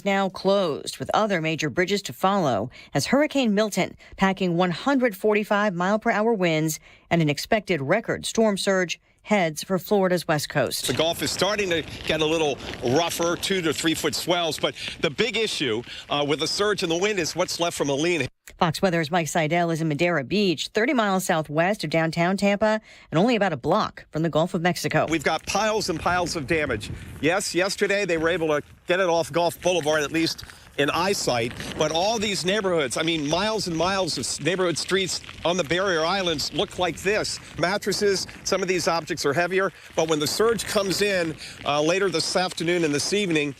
now closed, with other major bridges to follow, as Hurricane Milton packing 145-mile-per-hour winds and an expected record storm surge heads for Florida's west coast. The Gulf is starting to get a little rougher, 2 to 3 foot swells, but the big issue with the surge in the wind is what's left from Helene. Fox Weather's Mike Seidel is in Madera Beach, 30 miles southwest of downtown Tampa and only about a block from the Gulf of Mexico. We've got piles and piles of damage. Yes, yesterday they were able to get it off Gulf Boulevard, at least in eyesight, but all these neighborhoods, I mean, miles and miles of neighborhood streets on the barrier islands look like this. Mattresses, some of these objects are heavier, but when the surge comes in later this afternoon and this evening,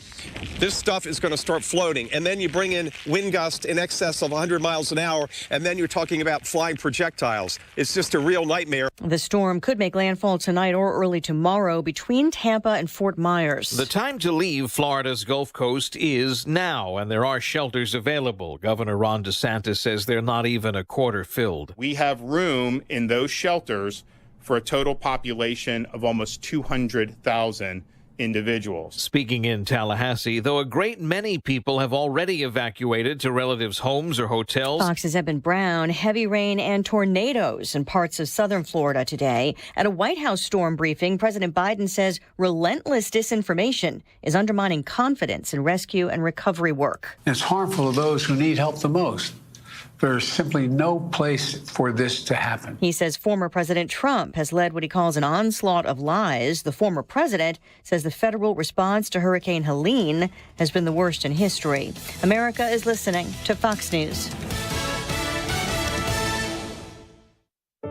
this stuff is going to start floating. And then you bring in wind gusts in excess of 100 miles an hour, and then you're talking about flying projectiles. It's just a real nightmare. The storm could make landfall tonight or early tomorrow between Tampa and Fort Myers. The time to leave Florida's Gulf Coast is now, and there are shelters available. Governor Ron DeSantis says they're not even a quarter filled. We have room in those shelters for a total population of almost 200,000 individuals. Speaking in Tallahassee, though a great many people have already evacuated to relatives' homes or hotels. Fox's Eben Brown, heavy rain and tornadoes in parts of southern Florida today. At a White House storm briefing, President Biden says relentless disinformation is undermining confidence in rescue and recovery work. It's harmful to those who need help the most. There's simply no place for this to happen. He says former President Trump has led what he calls an onslaught of lies. The former president says the federal response to Hurricane Helene has been the worst in history. America is listening to Fox News.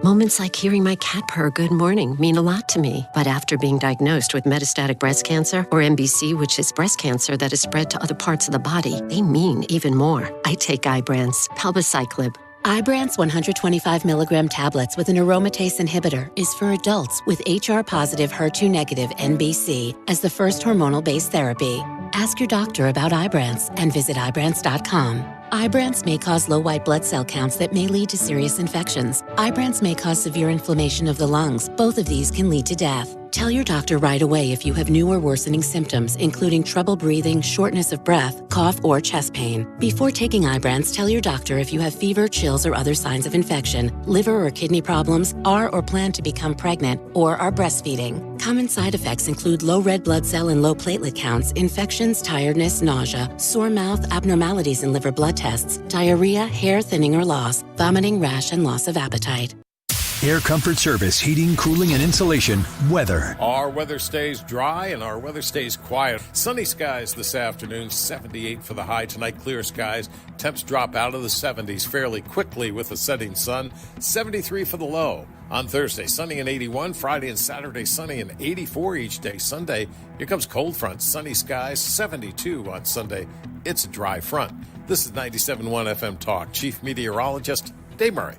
Moments like hearing my cat purr good morning mean a lot to me. But after being diagnosed with metastatic breast cancer, or MBC, which is breast cancer that is spread to other parts of the body, they mean even more. I take Ibrance, palbociclib. Ibrance 125 milligram tablets with an aromatase inhibitor is for adults with HR-positive, HER2-negative MBC as the first hormonal-based therapy. Ask your doctor about Ibrance and visit Ibrance.com. Ibrance may cause low white blood cell counts that may lead to serious infections. Ibrance may cause severe inflammation of the lungs. Both of these can lead to death. Tell your doctor right away if you have new or worsening symptoms, including trouble breathing, shortness of breath, cough, or chest pain. Before taking Ibrance, tell your doctor if you have fever, chills, or other signs of infection, liver or kidney problems, are or plan to become pregnant, or are breastfeeding. Common side effects include low red blood cell and low platelet counts, infections, tiredness, nausea, sore mouth, abnormalities in liver blood tests, diarrhea, hair thinning or loss, vomiting, rash, and loss of appetite. Air Comfort Service, heating, cooling, and insulation. Weather. Our weather stays dry and our weather stays quiet. Sunny skies this afternoon, 78 for the high tonight. Clear skies. Temps drop out of the 70s fairly quickly with the setting sun. 73 for the low. On Thursday, sunny and 81. Friday and Saturday, sunny and 84 each day. Sunday, here comes cold front. Sunny skies, 72 on Sunday. It's a dry front. This is 97.1 FM Talk. Chief Meteorologist Dave Murray.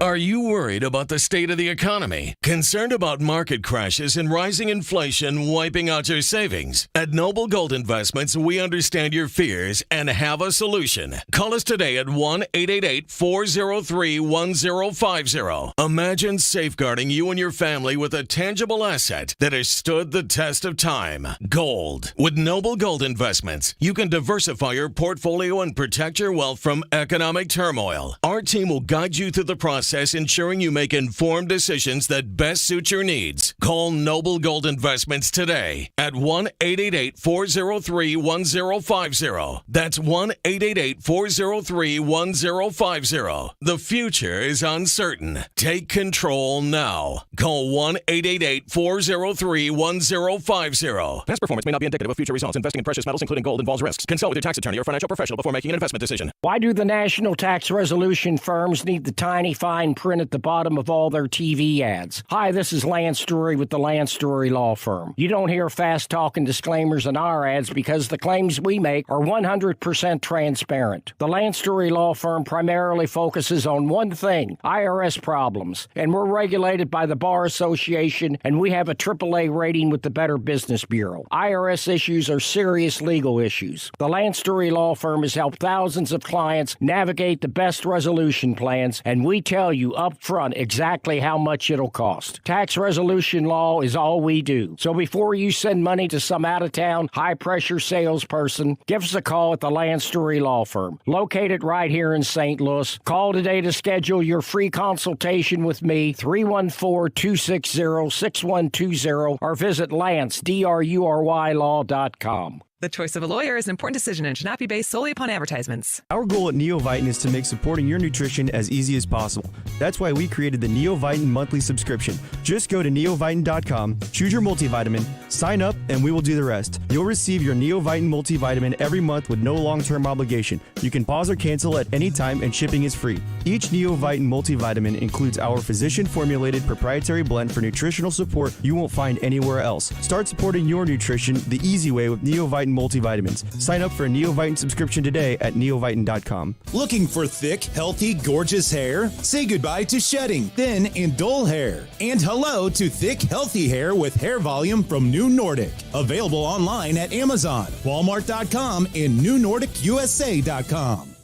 Are you worried about the state of the economy? Concerned about market crashes and rising inflation wiping out your savings? At Noble Gold Investments, we understand your fears and have a solution. Call us today at 1-888-403-1050. Imagine safeguarding you and your family with a tangible asset that has stood the test of time. Gold. With Noble Gold Investments, you can diversify your portfolio and protect your wealth from economic turmoil. Our team will guide you through the process, ensuring you make informed decisions that best suit your needs. Call Noble Gold Investments today at 1-888-403-1050. That's 1-888-403-1050. The future is uncertain. Take control now. Call 1-888-403-1050. Past performance may not be indicative of future results. Investing in precious metals, including gold, involves risks. Consult with your tax attorney or financial professional before making an investment decision. Why do the national tax resolution firms need the tiny fine print at the bottom of all their TV ads? Hi, this is Lance Story with the Lance Story Law Firm. You don't hear fast-talking disclaimers in our ads because the claims we make are 100% transparent. The Lance Story Law Firm primarily focuses on one thing, IRS problems, and we're regulated by the Bar Association, and we have a AAA rating with the Better Business Bureau. IRS issues are serious legal issues. The Lance Story Law Firm has helped thousands of clients navigate the best resolution plans, and we tell tell you up front exactly how much it'll cost. Tax resolution law is all we do. So before you send money to some out-of-town, high-pressure salesperson, give us a call at the Land Story Law Firm, located right here in St. Louis. Call today to schedule your free consultation with me, 314-260-6120, or visit LanceDRURYLaw.com. The choice of a lawyer is an important decision and should not be based solely upon advertisements. Our goal at Neovitin is to make supporting your nutrition as easy as possible. That's why we created the Neovitin monthly subscription. Just go to neovitin.com, choose your multivitamin, sign up, and we will do the rest. You'll receive your Neovitin multivitamin every month with no long-term obligation. You can pause or cancel at any time, and shipping is free. Each Neovitin multivitamin includes our physician-formulated proprietary blend for nutritional support you won't find anywhere else. Start supporting your nutrition the easy way with Neovitin multivitamins. Sign up for a Neovitin subscription today at neovitin.com. Looking for thick, healthy, gorgeous hair? Say goodbye to shedding, thin, and dull hair. And hello to thick, healthy hair with hair volume from New Nordic. Available online at Amazon, Walmart.com, and NewNordicUSA.com.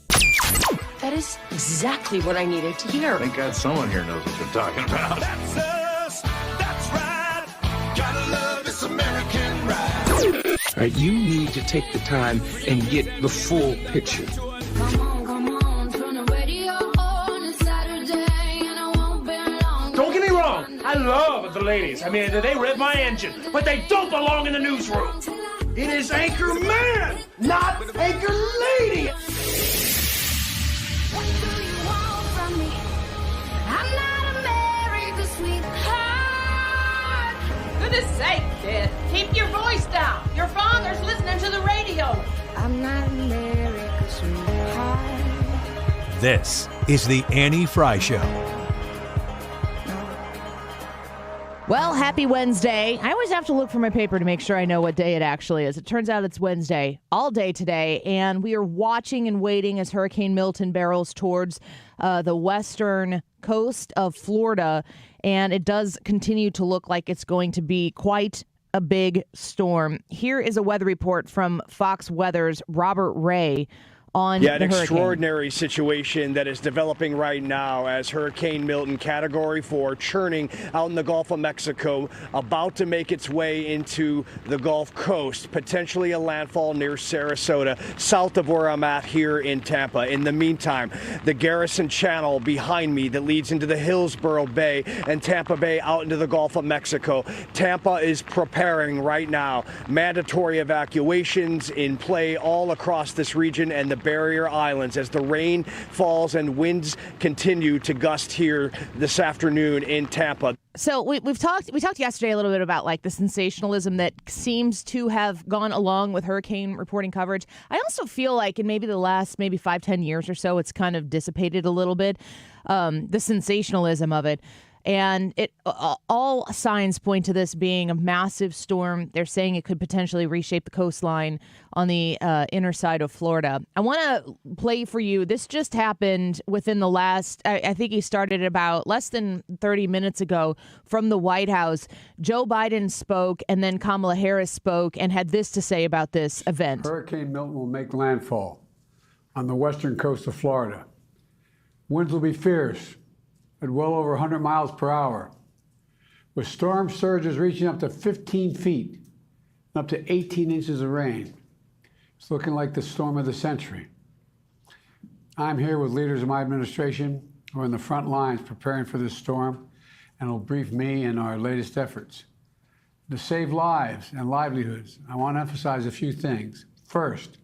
That is exactly what I needed to hear. Thank God someone here knows what they're talking about. That's us. That's right. Gotta love this American ride. All right, you need to take the time and get the full picture. Come on, turn the radio on. It's Saturday and I won't be long. Don't get me wrong, I love the ladies. I mean, they rev my engine, but they don't belong in the newsroom. It is Anchor Man, not Anchor Lady. What do you want from me? I'm not America's sweetheart. Goodness sake, kid. Keep your voice down. Your father's listening to the radio. I'm not America's sweetheart. This is the Annie Fry Show. Well, happy Wednesday. I always have to look for my paper to make sure I know what day it actually is. It turns out it's Wednesday all day today, and we are watching and waiting as Hurricane Milton barrels towards the western coast of Florida, and it does continue to look like it's going to be quite a big storm. Here is a weather report from Fox Weather's Robert Ray on the hurricane. Extraordinary situation that is developing right now as Hurricane Milton, Category 4, churning out in the Gulf of Mexico, about to make its way into the Gulf Coast, potentially a landfall near Sarasota, south of where I'm at here in Tampa. In the meantime, the Garrison Channel behind me that leads into the Hillsborough Bay and Tampa Bay out into the Gulf of Mexico. Tampa is preparing right now. Mandatory evacuations in play all across this region and the barrier islands as the rain falls and winds continue to gust here this afternoon in Tampa. So we talked yesterday a little bit about like the sensationalism that seems to have gone along with hurricane reporting coverage. I also feel like in maybe the last 5-10 years or so, it's kind of dissipated a little bit, the sensationalism of it. And all signs point to this being a massive storm. They're saying it could potentially reshape the coastline on the inner side of Florida. I want to play for you. This just happened within the last, I think he started about less than 30 minutes ago from the White House. Joe Biden spoke, and then Kamala Harris spoke and had this to say about this event. Hurricane Milton will make landfall on the western coast of Florida. Winds will be fierce at well over 100 miles per hour, with storm surges reaching up to 15 feet and up to 18 inches of rain. It's looking like the storm of the century. I'm here with leaders of my administration who are in the front lines preparing for this storm and will brief me in our latest efforts. To save lives and livelihoods, I want to emphasize a few things. First,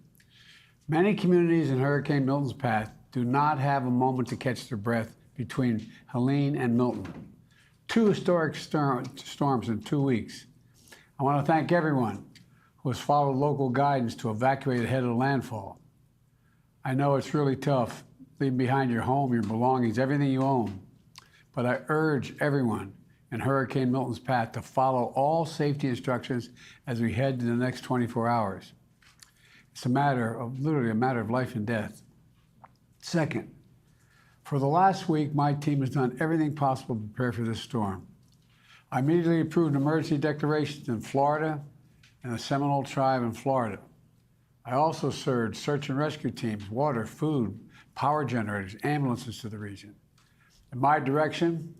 many communities in Hurricane Milton's path do not have a moment to catch their breath between Helene and Milton. 2 historic storms in 2 weeks. I want to thank everyone who has followed local guidance to evacuate ahead of landfall. I know it's really tough leaving behind your home, your belongings, everything you own, but I urge everyone in Hurricane Milton's path to follow all safety instructions as we head to the next 24 hours. It's literally a matter of life and death. Second, for the last week, my team has done everything possible to prepare for this storm. I immediately approved emergency declarations in Florida and the Seminole Tribe in Florida. I also surged search and rescue teams, water, food, power generators, ambulances to the region. In my direction,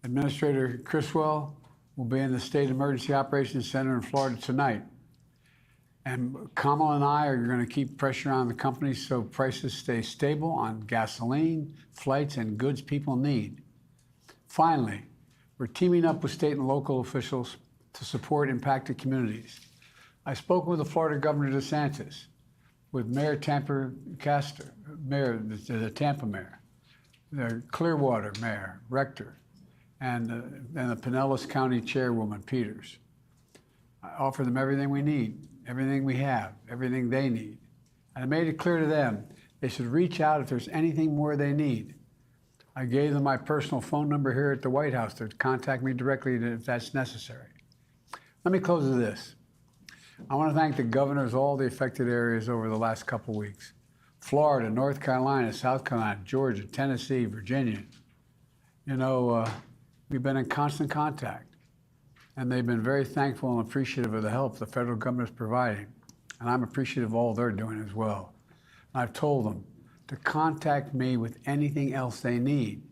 Administrator Criswell will be in the State Emergency Operations Center in Florida tonight. And Kamala and I are going to keep pressure on the companies so prices stay stable on gasoline, flights, and goods people need. Finally, we're teaming up with state and local officials to support impacted communities. I spoke with the Florida Governor DeSantis, with Mayor Tampa Castor, the Tampa Mayor, the Clearwater Mayor, Rector, and the Pinellas County Chairwoman, Peters. I offer them everything we need, everything we have, everything they need. And I made it clear to them they should reach out if there's anything more they need. I gave them my personal phone number here at the White House to contact me directly if that's necessary. Let me close with this. I want to thank the governors of all the affected areas over the last couple weeks. Florida, North Carolina, South Carolina, Georgia, Tennessee, Virginia. You know, we've been in constant contact. And they've been very thankful and appreciative of the help the federal government is providing. And I'm appreciative of all they're doing as well. And I've told them to contact me with anything else they need.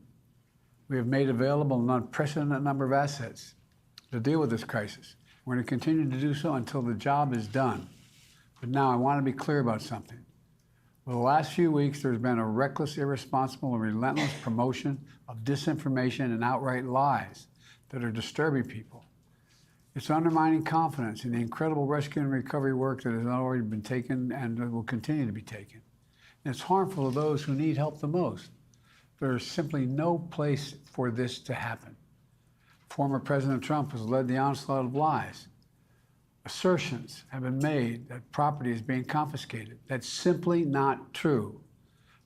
We have made available an unprecedented number of assets to deal with this crisis. We're going to continue to do so until the job is done. But now I want to be clear about something. For the last few weeks, there's been a reckless, irresponsible, and relentless promotion of disinformation and outright lies that are disturbing people. It's undermining confidence in the incredible rescue and recovery work that has already been taken and will continue to be taken. And it's harmful to those who need help the most. There is simply no place for this to happen. Former President Trump has led the onslaught of lies. Assertions have been made that property is being confiscated. That's simply not true.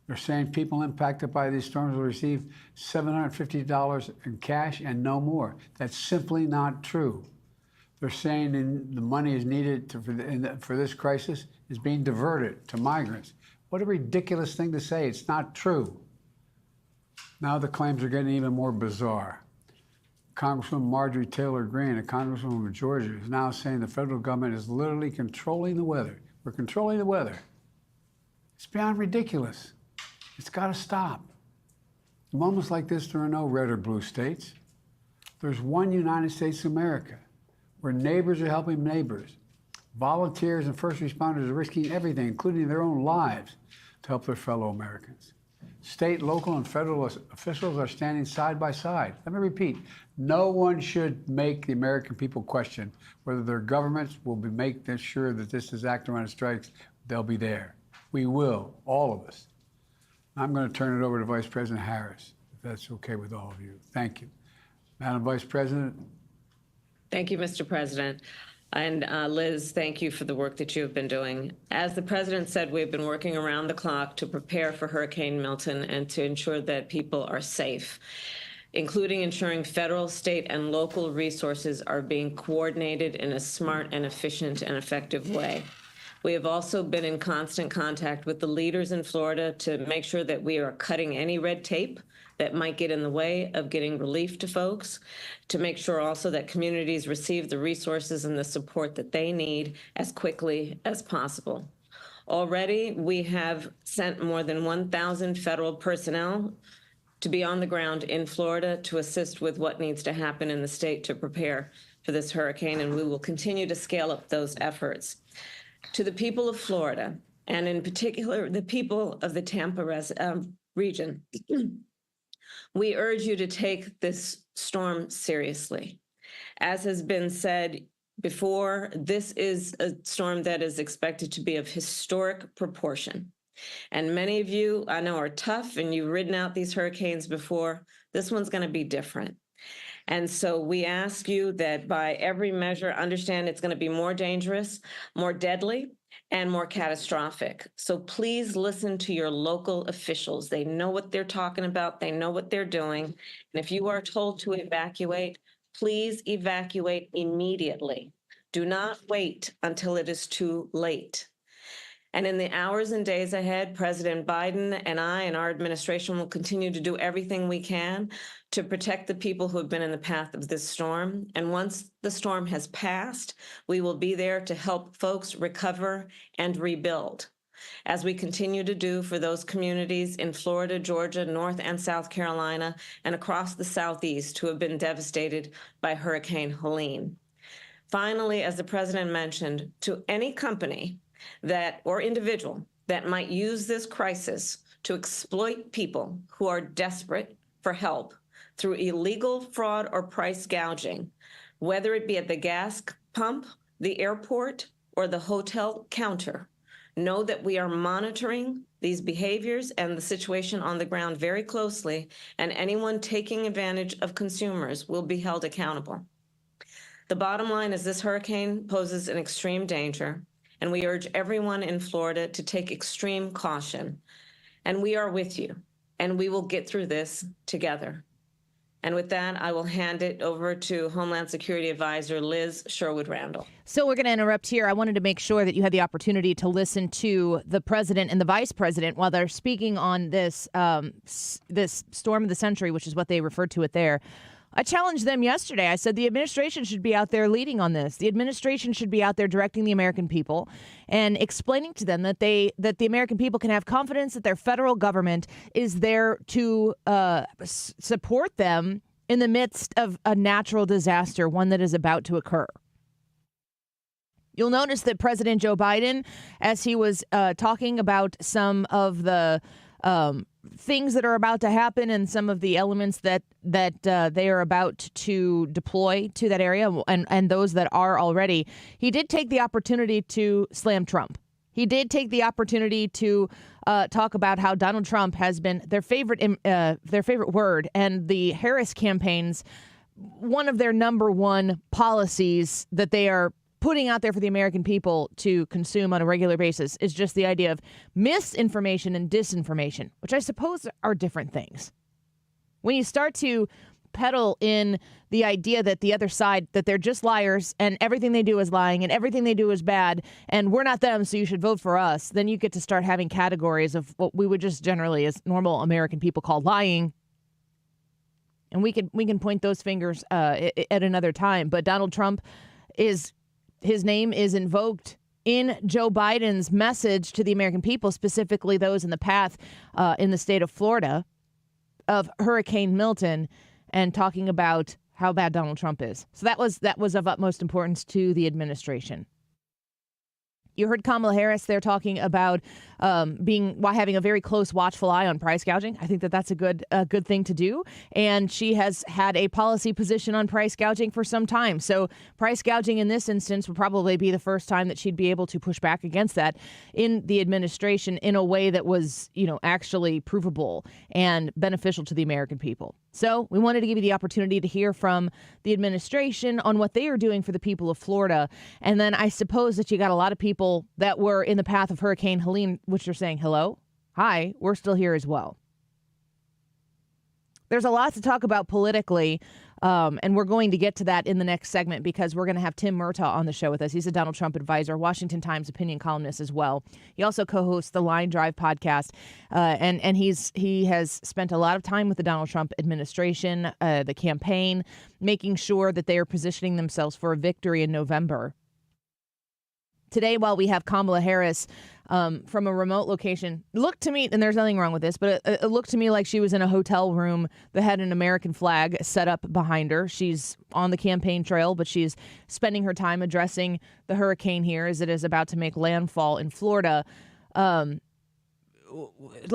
They're saying people impacted by these storms will receive $750 in cash and no more. That's simply not true. They're saying the money is needed for this crisis is being diverted to migrants. What a ridiculous thing to say. It's not true. Now the claims are getting even more bizarre. Congresswoman Marjorie Taylor Greene, a congresswoman of Georgia, is now saying the federal government is literally controlling the weather. We're controlling the weather. It's beyond ridiculous. It's got to stop. In moments like this, there are no red or blue states. There's one United States of America, where neighbors are helping neighbors. Volunteers and first responders are risking everything, including their own lives, to help their fellow Americans. State, local, and federal officials are standing side by side. Let me repeat, no one should make the American people question whether their governments will make sure that this is acting when it strikes. They'll be there. We will, all of us. I'm going to turn it over to Vice President Harris, if that's okay with all of you. Thank you. Madam Vice President. Thank you, Mr. President. And Liz, thank you for the work that you have been doing. As the President said, we've been working around the clock to prepare for Hurricane Milton and to ensure that people are safe, including ensuring federal, state, and local resources are being coordinated in a smart and efficient and effective way. We have also been in constant contact with the leaders in Florida to make sure that we are cutting any red tape that might get in the way of getting relief to folks, to make sure also that communities receive the resources and the support that they need as quickly as possible. Already, we have sent more than 1,000 federal personnel to be on the ground in Florida to assist with what needs to happen in the state to prepare for this hurricane, and we will continue to scale up those efforts. To the people of Florida, and in particular, the people of the Tampa region, we urge you to take this storm seriously. As has been said before, this is a storm that is expected to be of historic proportion. And many of you, I know, are tough, and you've ridden out these hurricanes before. This one's going to be different. And so we ask you that by every measure, understand it's going to be more dangerous, more deadly, and more catastrophic. So please listen to your local officials. They know what they're talking about. They know what they're doing. And if you are told to evacuate, please evacuate immediately. Do not wait until it is too late. And in the hours and days ahead, President Biden and I and our administration will continue to do everything we can to protect the people who have been in the path of this storm. And once the storm has passed, we will be there to help folks recover and rebuild. as we continue to do for those communities in Florida, Georgia, North and South Carolina, and across the Southeast who have been devastated by Hurricane Helene. Finally, as the president mentioned, to any company or individual that might use this crisis to exploit people who are desperate for help through illegal fraud or price gouging, whether it be at the gas pump, the airport, or the hotel counter, know that we are monitoring these behaviors and the situation on the ground very closely, and anyone taking advantage of consumers will be held accountable. The bottom line is this hurricane poses an extreme danger, and we urge everyone in Florida to take extreme caution. And we are with you, and we will get through this together. And with that, I will hand it over to Homeland Security Advisor Liz Sherwood-Randall. So we're going to interrupt here. I wanted to make sure that you had the opportunity to listen to the president and the vice president while they're speaking on this this storm of the century, which is what they referred to it there. I challenged them yesterday. I said the administration should be out there leading on this. The administration should be out there directing the American people and explaining to them that the American people can have confidence that their federal government is there to support them in the midst of a natural disaster, one that is about to occur. You'll notice that President Joe Biden, as he was talking about some of the things that are about to happen and some of the elements that they are about to deploy to that area and those that are already, he did take the opportunity to slam Trump. He did take the opportunity to talk about how Donald Trump has been their favorite word, and the Harris campaign's one of their number one policies that they are putting out there for the American people to consume on a regular basis is just the idea of misinformation and disinformation, which I suppose are different things. When you start to peddle in the idea that the other side, that they're just liars and everything they do is lying and everything they do is bad and we're not them, so you should vote for us, then you get to start having categories of what we would just generally as normal American people call lying. And we can point those fingers at another time. But Donald Trump his name is invoked in Joe Biden's message to the American people, specifically those in the path in the state of Florida of Hurricane Milton, and talking about how bad Donald Trump is. So that was of utmost importance to the administration. You heard Kamala Harris there talking about having a very close, watchful eye on price gouging. I think that's a good thing to do. And she has had a policy position on price gouging for some time. So price gouging in this instance would probably be the first time that she'd be able to push back against that in the administration in a way that was, actually provable and beneficial to the American people. So we wanted to give you the opportunity to hear from the administration on what they are doing for the people of Florida. And then I suppose that you got a lot of people that were in the path of Hurricane Helene, which are saying, hello, hi, we're still here as well. There's a lot to talk about politically, and we're going to get to that in the next segment because we're going to have Tim Murtaugh on the show with us. He's a Donald Trump advisor, Washington Times opinion columnist as well. He also co-hosts the Line Drive podcast, and he has spent a lot of time with the Donald Trump administration, the campaign, making sure that they are positioning themselves for a victory in November. Today, while we have Kamala Harris from a remote location, looked to me, and there's nothing wrong with this, but it looked to me like she was in a hotel room that had an American flag set up behind her. She's on the campaign trail, but she's spending her time addressing the hurricane here as it is about to make landfall in Florida.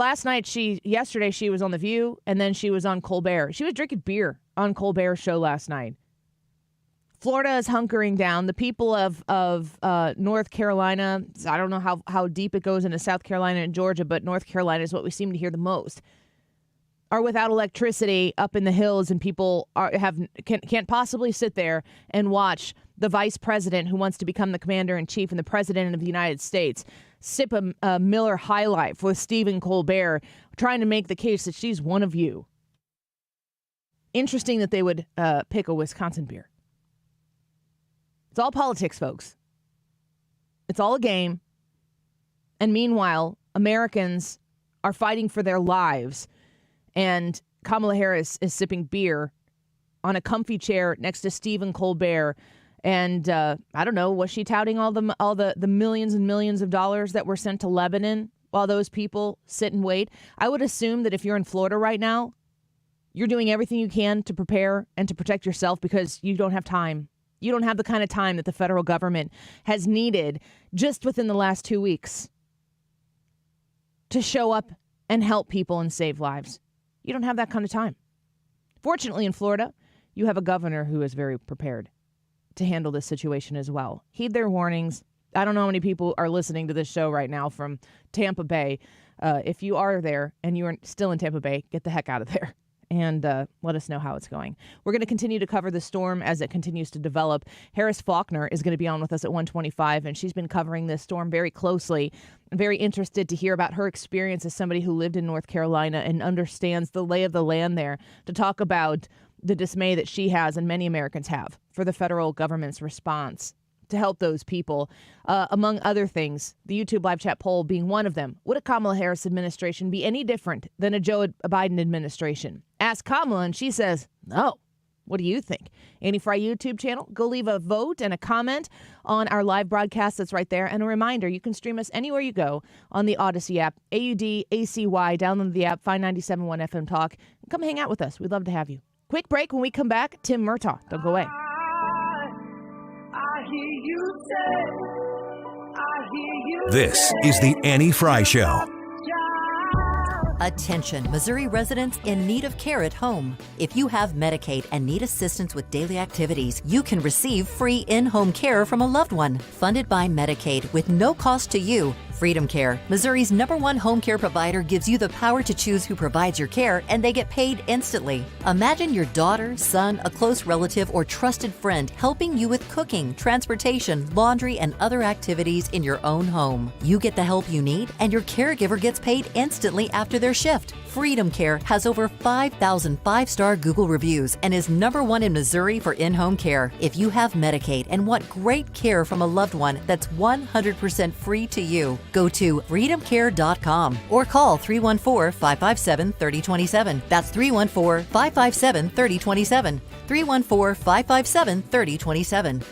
Yesterday she was on The View, and then she was on Colbert. She was drinking beer on Colbert's show last night. Florida is hunkering down. The people of North Carolina, I don't know how deep it goes into South Carolina and Georgia, but North Carolina is what we seem to hear the most, are without electricity up in the hills, and people can't possibly sit there and watch the vice president who wants to become the commander-in-chief and the president of the United States sip a Miller High Life with Stephen Colbert, trying to make the case that she's one of you. Interesting that they would pick a Wisconsin beer. It's all politics, folks. It's all a game. And meanwhile, Americans are fighting for their lives. And Kamala Harris is sipping beer on a comfy chair next to Stephen Colbert And I don't know, was she touting all the millions and millions of dollars that were sent to Lebanon while those people sit and wait? I would assume that if you're in Florida right now, you're doing everything you can to prepare and to protect yourself because you don't have time. You don't have the kind of time that the federal government has needed just within the last 2 weeks to show up and help people and save lives. You don't have that kind of time. Fortunately, in Florida, you have a governor who is very prepared to handle this situation as well. Heed their warnings. I don't know how many people are listening to this show right now from Tampa Bay. If you are there and you're still in Tampa Bay, get the heck out of there and let us know how it's going. We're going to continue to cover the storm as it continues to develop. Harris Faulkner is going to be on with us at 1:25, and she's been covering this storm very closely. I'm very interested to hear about her experience as somebody who lived in North Carolina and understands the lay of the land there, to talk about the dismay that she has and many Americans have for the federal government's response to help those people, among other things, the YouTube live chat poll being one of them. Would a Kamala Harris administration be any different than a Joe Biden administration? Ask Kamala, and she says, no. What do you think? Annie Fry YouTube channel. Go leave a vote and a comment on our live broadcast that's right there. And a reminder, you can stream us anywhere you go on the Odyssey app, AUDACY. Download the app, find 97.1 FM Talk, and come hang out with us. We'd love to have you. Quick break. When we come back, Tim Murtaugh. Don't go away. This is the Annie Fry Show. Attention, Missouri residents in need of care at home. If you have Medicaid and need assistance with daily activities, you can receive free in-home care from a loved one, funded by Medicaid with no cost to you. Freedom Care, Missouri's #1 home care provider, gives you the power to choose who provides your care, and they get paid instantly. Imagine your daughter, son, a close relative, or trusted friend helping you with cooking, transportation, laundry, and other activities in your own home. You get the help you need, and your caregiver gets paid instantly after their shift. Freedom Care has over 5,000 five-star Google reviews and is #1 in Missouri for in-home care. If you have Medicaid and want great care from a loved one that's 100% free to you, go to freedomcare.com or call 314-557-3027. That's 314-557-3027. 314-557-3027.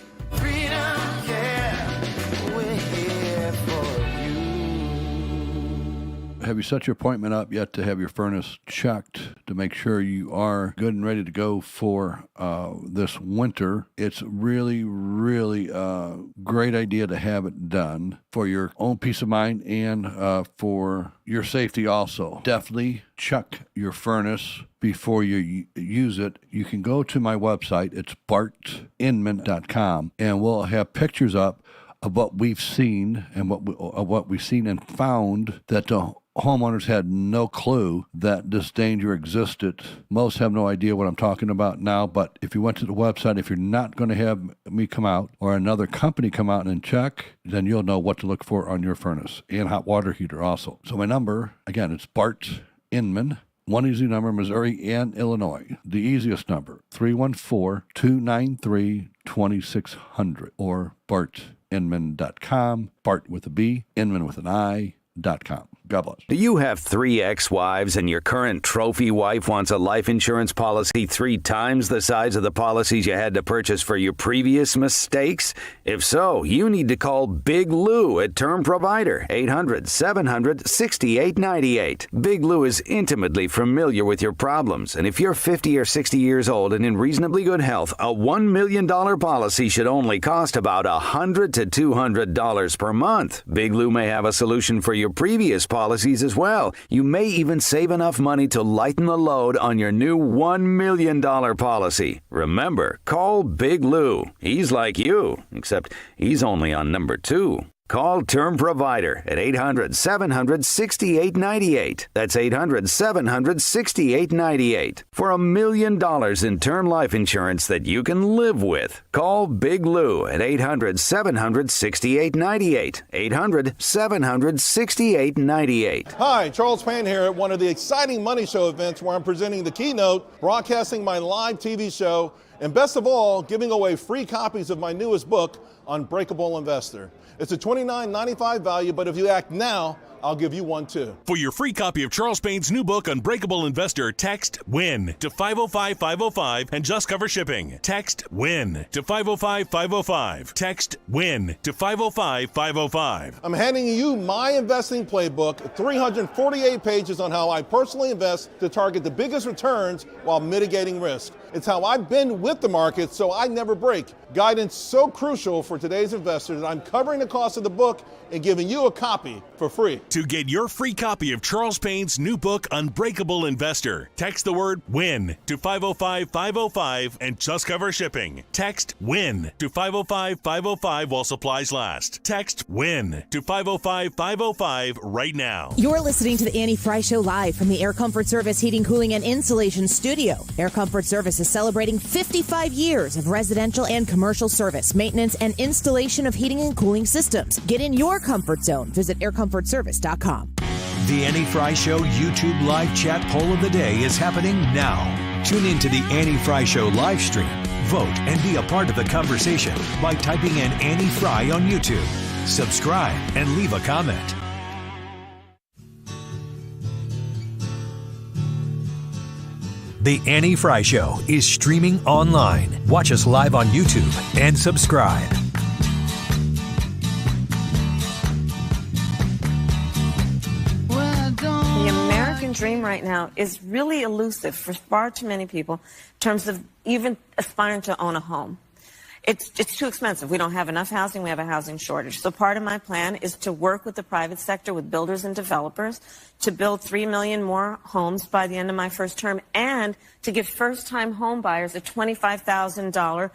Have you set your appointment up yet to have your furnace checked to make sure you are good and ready to go for this winter? It's really, really a great idea to have it done for your own peace of mind and for your safety also. Definitely check your furnace before you use it. You can go to my website. It's bartinman.com, and we'll have pictures up of what we've seen and what we've seen and found that the homeowners had no clue that this danger existed. Most have no idea what I'm talking about now, but if you went to the website, if you're not going to have me come out or another company come out and check, then you'll know what to look for on your furnace and hot water heater also. So my number, again, it's Bart Inman. One easy number, Missouri and Illinois. The easiest number, 314-293-2600 or bartinman.com, Bart with a B, Inman with an I.com. God bless. Do you have 3 ex-wives and your current trophy wife wants a life insurance policy 3 times the size of the policies you had to purchase for your previous mistakes? If so, you need to call Big Lou at Term Provider, 800-700-6898. Big Lou is intimately familiar with your problems, and if you're 50 or 60 years old and in reasonably good health, a $1 million policy should only cost about $100 to $200 per month. Big Lou may have a solution for your previous policies as well. You may even save enough money to lighten the load on your new $1 million policy. Remember, call Big Lou. He's like you, except he's only on number 2. Call Term Provider at 800-700-6898. That's 800-700-6898. For $1 million in term life insurance that you can live with. Call Big Lou at 800-700-6898. 800-700-6898. Hi, Charles Pan here at one of the exciting Money Show events where I'm presenting the keynote, broadcasting my live TV show, and best of all, giving away free copies of my newest book, Unbreakable Investor. It's a $29.95 value, but if you act now, I'll give you one too. For your free copy of Charles Payne's new book, Unbreakable Investor, text WIN to 505-505 and just cover shipping. Text WIN to 505-505. Text WIN to 505-505. I'm handing you my investing playbook, 348 pages on how I personally invest to target the biggest returns while mitigating risk. It's how I've been with the market, so I never break. Guidance so crucial for today's investors that I'm covering the cost of the book and giving you a copy for free. To get your free copy of Charles Payne's new book, Unbreakable Investor, text the word WIN to 505-505 and just cover shipping. Text WIN to 505-505 while supplies last. Text WIN to 505-505 right now. You're listening to the Annie Fry Show live from the Air Comfort Service Heating, Cooling, and Insulation Studio. Air Comfort Service is celebrating 55 years of residential and commercial service, maintenance, and installation of heating and cooling systems. Get in your comfort zone. Visit aircomfortservice.com. The Annie Fry Show YouTube live chat poll of the day is happening now. Tune in to the Annie Fry Show live stream. Vote and be a part of the conversation by typing in Annie Fry on YouTube. Subscribe and leave a comment. The Annie Fry Show is streaming online. Watch us live on YouTube and subscribe. The American dream right now is really elusive for far too many people in terms of even aspiring to own a home. It's too expensive. We don't have enough housing. We have a housing shortage. So part of my plan is to work with the private sector, with builders and developers, to build 3 million more homes by the end of my first term, and to give first-time home buyers a $25,000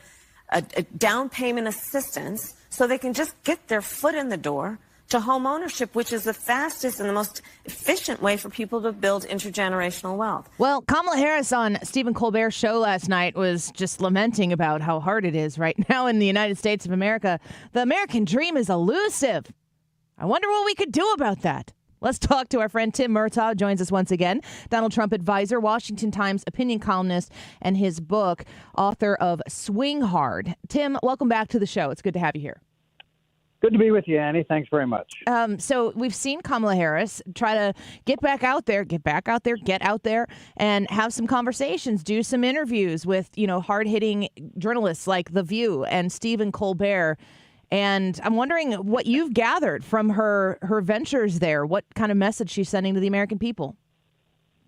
down payment assistance so they can just get their foot in the door to home ownership, which is the fastest and the most efficient way for people to build intergenerational wealth. Well, Kamala Harris on Stephen Colbert's show last night was just lamenting about how hard it is right now in the United States of America. The American dream is elusive. I wonder what we could do about that. Let's talk to our friend Tim Murtaugh, joins us once again. Donald Trump advisor, Washington Times opinion columnist, and his book, author of Swing Hard. Tim, welcome back to the show. It's good to have you here. Good to be with you, Annie. Thanks very much. So we've seen Kamala Harris try to get out there and have some conversations, do some interviews with, hard-hitting journalists like The View and Stephen Colbert. And I'm wondering what you've gathered from her ventures there, what kind of message she's sending to the American people.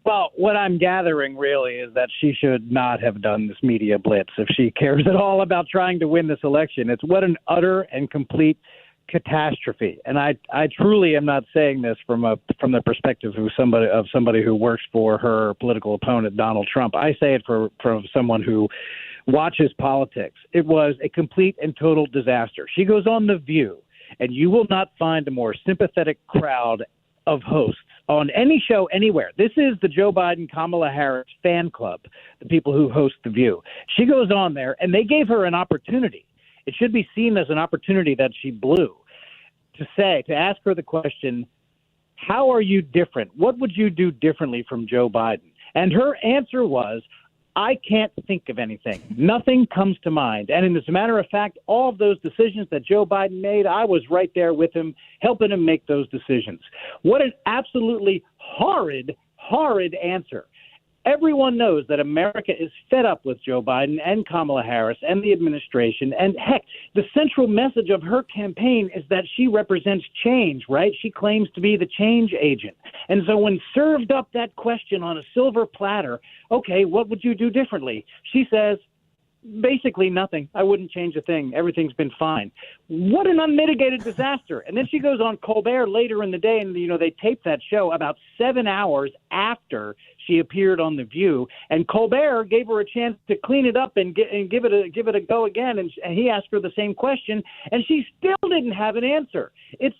Well, what I'm gathering really is that she should not have done this media blitz if she cares at all about trying to win this election. It's what an utter and complete catastrophe. And I truly am not saying this from the perspective of somebody who works for her political opponent, Donald Trump. I say it from someone who watches politics. It was a complete and total disaster. She goes on The View, and you will not find a more sympathetic crowd of hosts on any show anywhere. This is the Joe Biden, Kamala Harris fan club, the people who host The View. She goes on there, and they gave her an opportunity. It should be seen as an opportunity that she blew to ask her the question, how are you different? What would you do differently from Joe Biden? And her answer was, I can't think of anything. Nothing comes to mind. And as a matter of fact, all of those decisions that Joe Biden made, I was right there with him, helping him make those decisions. What an absolutely horrid answer. Everyone knows that America is fed up with Joe Biden and Kamala Harris and the administration. And heck, the central message of her campaign is that she represents change, right? She claims to be the change agent. And so when served up that question on a silver platter, okay, what would you do differently? She says, basically nothing. I wouldn't change a thing. Everything's been fine. What an unmitigated disaster. And then she goes on Colbert later in the day, and they taped that show about 7 hours after she appeared on The View, and Colbert gave her a chance to clean it up and give it a go again, and he asked her the same question, and she still didn't have an answer. It's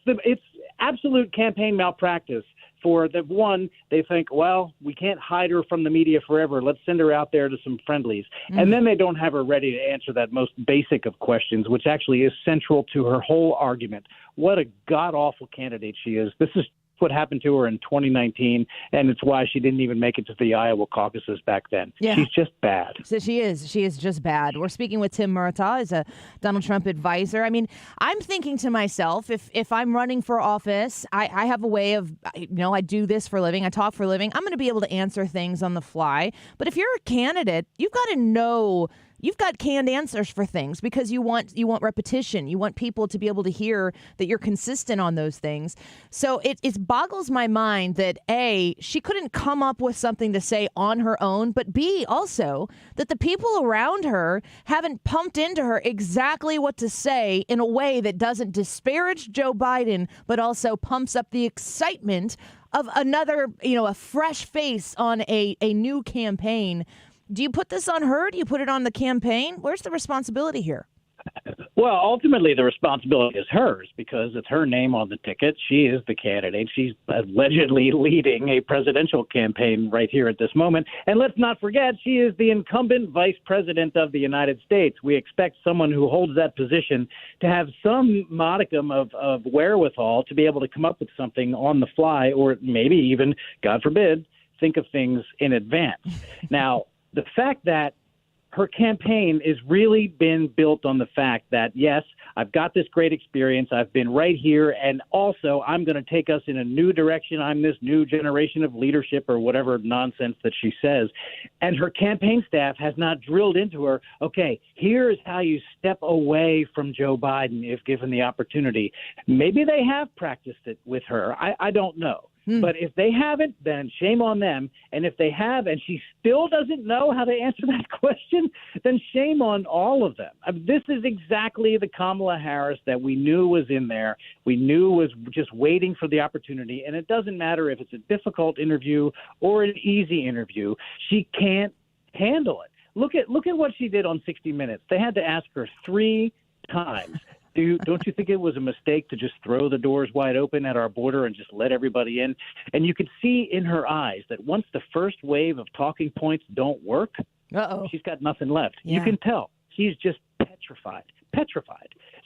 absolute campaign malpractice. For the one, they think, well, we can't hide her from the media forever. Let's send her out there to some friendlies. Mm-hmm. And then they don't have her ready to answer that most basic of questions, which actually is central to her whole argument. What a god-awful candidate she is. This is what happened to her in 2019, and it's why she didn't even make it to the Iowa caucuses back then. Yeah. She's just bad. So she is just bad. We're speaking with Tim Murtaugh, as a Donald Trump advisor. I mean, I'm thinking to myself, if I'm running for office, I have a way of, I do this for a living, I talk for a living, I'm going to be able to answer things on the fly. But if you're a candidate, you've got to know you've got canned answers for things, because you want repetition. You want people to be able to hear that you're consistent on those things. So it boggles my mind that A, she couldn't come up with something to say on her own, but B, also that the people around her haven't pumped into her exactly what to say in a way that doesn't disparage Joe Biden, but also pumps up the excitement of another, a fresh face on a new campaign. Do you put this on her? Do you put it on the campaign? Where's the responsibility here? Well, ultimately, the responsibility is hers because it's her name on the ticket. She is the candidate. She's allegedly leading a presidential campaign right here at this moment. And let's not forget, she is the incumbent vice president of the United States. We expect someone who holds that position to have some modicum of wherewithal to be able to come up with something on the fly, or maybe even, God forbid, think of things in advance. Now, the fact that her campaign has really been built on the fact that, yes, I've got this great experience. I've been right here. And also, I'm going to take us in a new direction. I'm this new generation of leadership, or whatever nonsense that she says. And her campaign staff has not drilled into her, okay, here's how you step away from Joe Biden if given the opportunity. Maybe they have practiced it with her. I don't know. But if they haven't, then shame on them. And if they have, and she still doesn't know how to answer that question, then shame on all of them. This is exactly the Kamala Harris that we knew was in there. We knew was just waiting for the opportunity. And it doesn't matter if it's a difficult interview or an easy interview. She can't handle it. Look at what she did on 60 Minutes. They had to ask her 3 times. Don't you think it was a mistake to just throw the doors wide open at our border and just let everybody in? And you could see in her eyes that once the first wave of talking points don't work, she's got nothing left. Yeah. You can tell. She's just petrified.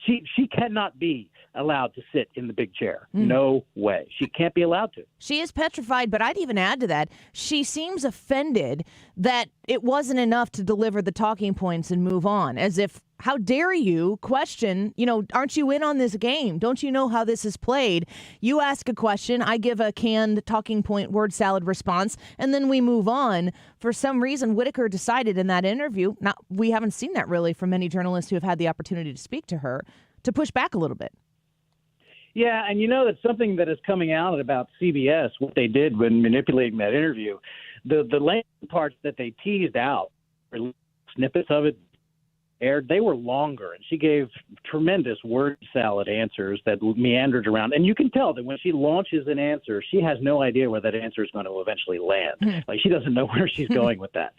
She cannot be allowed to sit in the big chair. No way. She can't be allowed to. She is petrified, but I'd even add to that, she seems offended that it wasn't enough to deliver the talking points and move on, as if, how dare you question, aren't you in on this game? Don't you know how this is played? You ask a question, I give a canned talking point word salad response, and then we move on. For some reason, Whitaker decided in that interview, we haven't seen that really from many journalists who have had the opportunity to speak to her, to push back a little bit. Yeah, and that's something that is coming out about CBS, what they did when manipulating that interview. The length parts that they teased out, or snippets of it, aired, they were longer, and she gave tremendous word salad answers that meandered around. And you can tell that when she launches an answer, she has no idea where that answer is going to eventually land. Like, she doesn't know where she's going with that.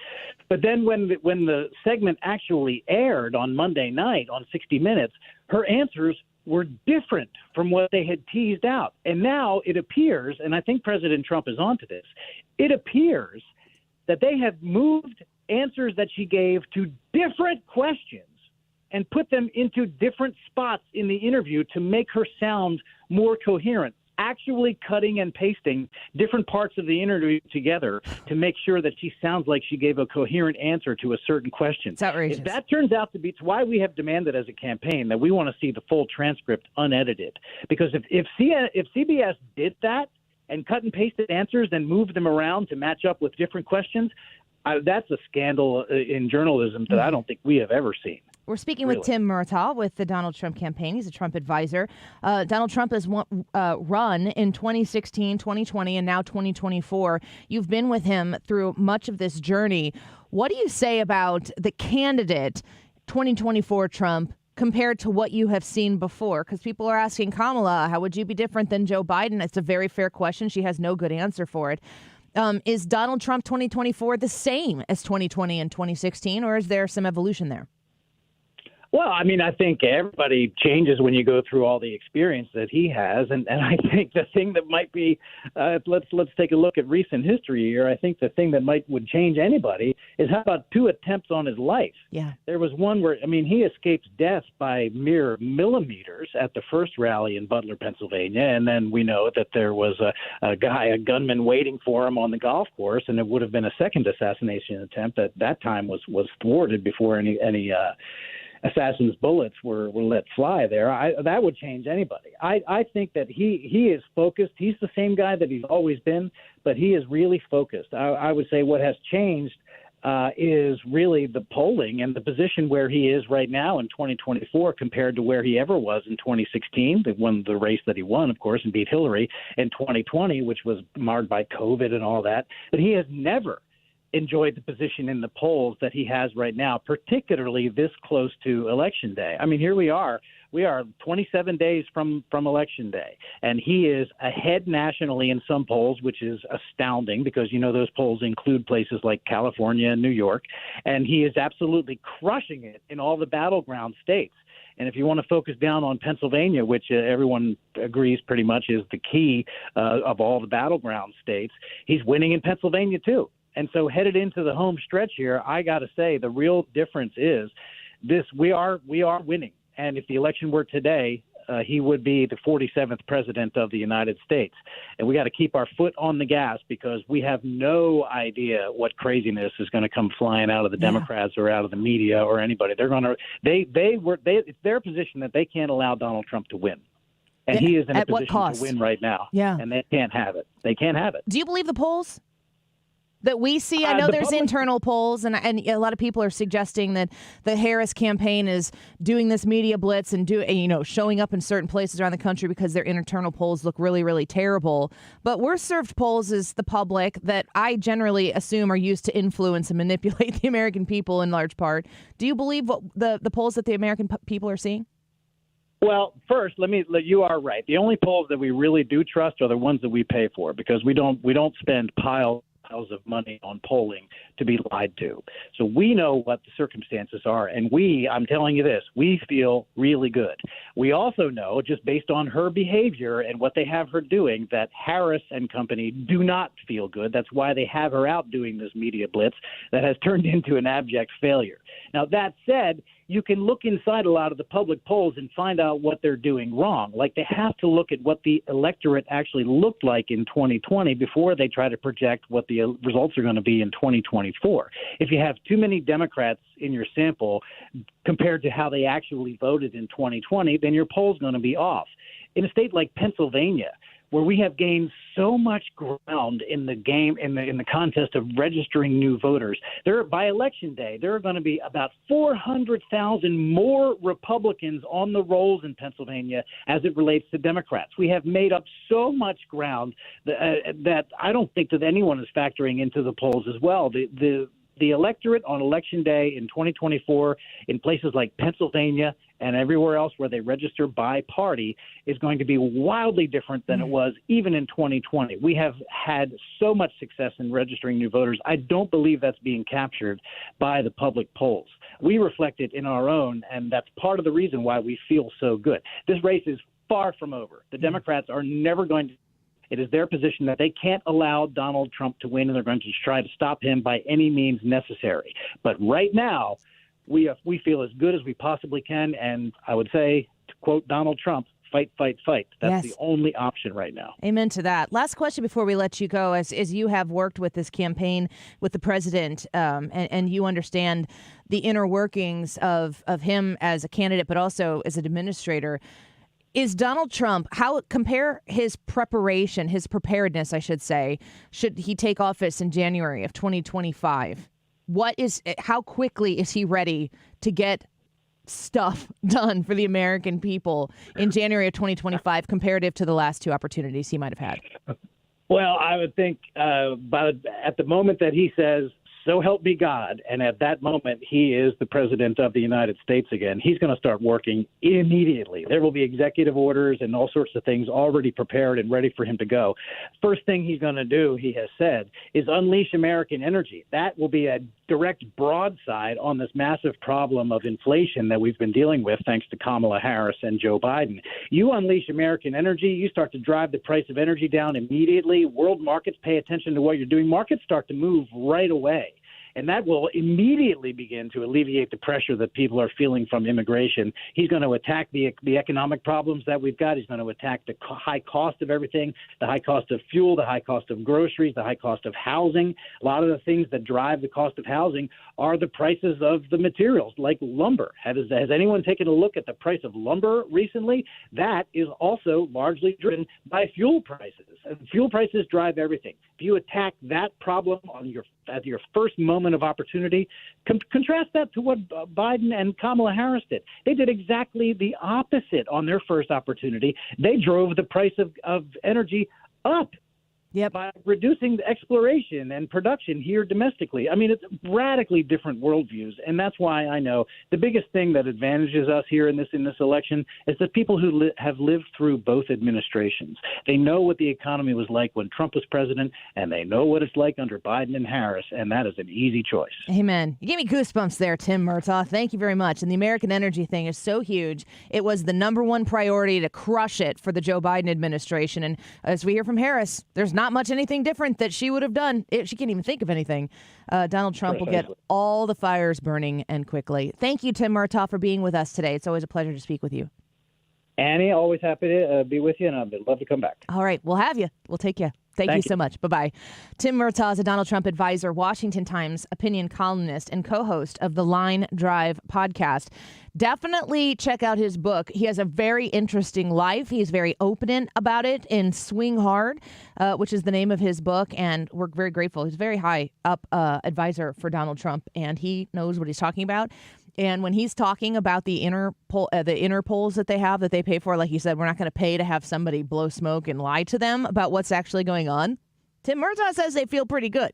But then when the segment actually aired on Monday night on 60 Minutes, her answers were different from what they had teased out. And now it appears, and I think President Trump is onto this, it appears that they have moved answers that she gave to different questions and put them into different spots in the interview to make her sound more coherent, actually cutting and pasting different parts of the interview together to make sure that she sounds like she gave a coherent answer to a certain question. It's outrageous. If that turns out to be, it's why we have demanded as a campaign that we want to see the full transcript unedited. Because if CBS did that and cut and pasted answers and moved them around to match up with different questions, that's a scandal in journalism that I don't think we have ever seen. We're speaking with Tim Murtaugh with the Donald Trump campaign. He's a Trump advisor. Donald Trump has run in 2016, 2020, and now 2024. You've been with him through much of this journey. What do you say about the candidate 2024 Trump compared to what you have seen before? Because people are asking Kamala, how would you be different than Joe Biden? It's a very fair question. She has no good answer for it. Is Donald Trump 2024 the same as 2020 and 2016, or is there some evolution there? Well, I mean, I think everybody changes when you go through all the experience that he has, and I think the thing that might be, let's take a look at recent history here. I think the thing that would change anybody is how about 2 attempts on his life? Yeah. There was one where, I mean, he escaped death by mere millimeters at the first rally in Butler, Pennsylvania, and then we know that there was a gunman waiting for him on the golf course, and it would have been a second assassination attempt that time was thwarted before any assassin's bullets were let fly there. That would change anybody. I think that he is focused. He's the same guy that he's always been, but he is really focused. I would say what has changed is really the polling and the position where he is right now in 2024 compared to where he ever was in 2016, the race that he won, of course, and beat Hillary, in 2020, which was marred by COVID and all that. But he has never enjoyed the position in the polls that he has right now, particularly this close to Election Day. I mean, here we are 27 days from Election Day, and he is ahead nationally in some polls, which is astounding because, those polls include places like California and New York, and he is absolutely crushing it in all the battleground states. And if you want to focus down on Pennsylvania, which everyone agrees pretty much is the key of all the battleground states, he's winning in Pennsylvania too. And so headed into the home stretch here, I got to say the real difference is this: we are winning. And if the election were today, he would be the 47th president of the United States. And we got to keep our foot on the gas because we have no idea what craziness is going to come flying out of the Democrats or out of the media or anybody. They're going to it's their position that they can't allow Donald Trump to win. And he is in a position to win right now. Yeah. And they can't have it. They can't have it. Do you believe the polls that we see? I know there's internal polls, and a lot of people are suggesting that the Harris campaign is doing this media blitz and showing up in certain places around the country because their internal polls look really, really terrible. But we're served polls as the public that I generally assume are used to influence and manipulate the American people in large part. Do you believe what the polls that the American people are seeing? Well, first, you are right. The only polls that we really do trust are the ones that we pay for because we don't spend piles of money on polling to be lied to. So we know what the circumstances are, and I'm telling you this, we feel really good. We also know, just based on her behavior and what they have her doing, that Harris and company do not feel good. That's why they have her out doing this media blitz that has turned into an abject failure. Now, that said, you can look inside a lot of the public polls and find out what they're doing wrong. Like, they have to look at what the electorate actually looked like in 2020 before they try to project what the results are going to be in 2024. If you have too many Democrats in your sample compared to how they actually voted in 2020, then your poll's going to be off. In a state like Pennsylvania, where we have gained so much ground in the game, in the contest of registering new voters, by Election Day, there are going to be about 400,000 more Republicans on the rolls in Pennsylvania as it relates to Democrats. We have made up so much ground that I don't think that anyone is factoring into the polls as well. The electorate on Election Day in 2024 in places like Pennsylvania and everywhere else where they register by party is going to be wildly different than it was even in 2020. We have had so much success in registering new voters. I don't believe that's being captured by the public polls. We reflect it in our own, and that's part of the reason why we feel so good. This race is far from over. The Democrats are never going to. It is their position that they can't allow Donald Trump to win, and they're going to try to stop him by any means necessary. But right now, we feel as good as we possibly can, and I would say, to quote Donald Trump, fight, fight, fight. That's the only option right now. Amen to that. Last question before we let you go. As you have worked with this campaign with the president, and you understand the inner workings of him as a candidate, but also as an administrator, is Donald Trump, compare his preparedness, I should say, should he take office in January of 2025? How quickly is he ready to get stuff done for the American people in January of 2025 comparative to the last two opportunities he might have had? Well, I would think but at the moment that he says so help me God, and at that moment he is the president of the United States again, he's going to start working immediately. There will be executive orders and all sorts of things already prepared and ready for him to go. First thing he's going to do, he has said, is unleash American energy. That will be a direct broadside on this massive problem of inflation that we've been dealing with thanks to Kamala Harris and Joe Biden. You unleash American energy, you start to drive the price of energy down immediately. World markets pay attention to what you're doing. Markets start to move right away. And that will immediately begin to alleviate the pressure that people are feeling from immigration. He's going to attack the economic problems that we've got. He's going to attack the high cost of everything, the high cost of fuel, the high cost of groceries, the high cost of housing. A lot of the things that drive the cost of housing are the prices of the materials, like lumber. Has anyone taken a look at the price of lumber recently? That is also largely driven by fuel prices. And fuel prices drive everything. If you attack that problem at your first moment of opportunity, contrast that to what Biden and Kamala Harris did. They did exactly the opposite on their first opportunity. They drove the price of energy up. Yep. By reducing the exploration and production here domestically. I mean, it's radically different worldviews, and that's why I know the biggest thing that advantages us here in this election is that people who have lived through both administrations. They know what the economy was like when Trump was president, and they know what it's like under Biden and Harris, and that is an easy choice. Amen. You gave me goosebumps there, Tim Murtaugh. Thank you very much. And the American energy thing is so huge. It was the number one priority to crush it for the Joe Biden administration. And as we hear from Harris, there's not much anything different that she would have done. She can't even think of anything. Donald Trump will get all the fires burning and quickly. Thank you, Tim Murtaugh, for being with us today. It's always a pleasure to speak with you. Annie, always happy to be with you, and I'd love to come back. All right. We'll have you. We'll take you. Thank you so much. Bye-bye. Tim Murtaugh is a Donald Trump advisor, Washington Times opinion columnist, and co-host of the Line Drive podcast. Definitely check out his book. He has a very interesting life. He's very open about it in Swing Hard, which is the name of his book, and we're very grateful. He's a very high up advisor for Donald Trump, and he knows what he's talking about. And when he's talking about the inner polls that they have that they pay for, like he said, we're not going to pay to have somebody blow smoke and lie to them about what's actually going on. Tim Murtaugh says they feel pretty good.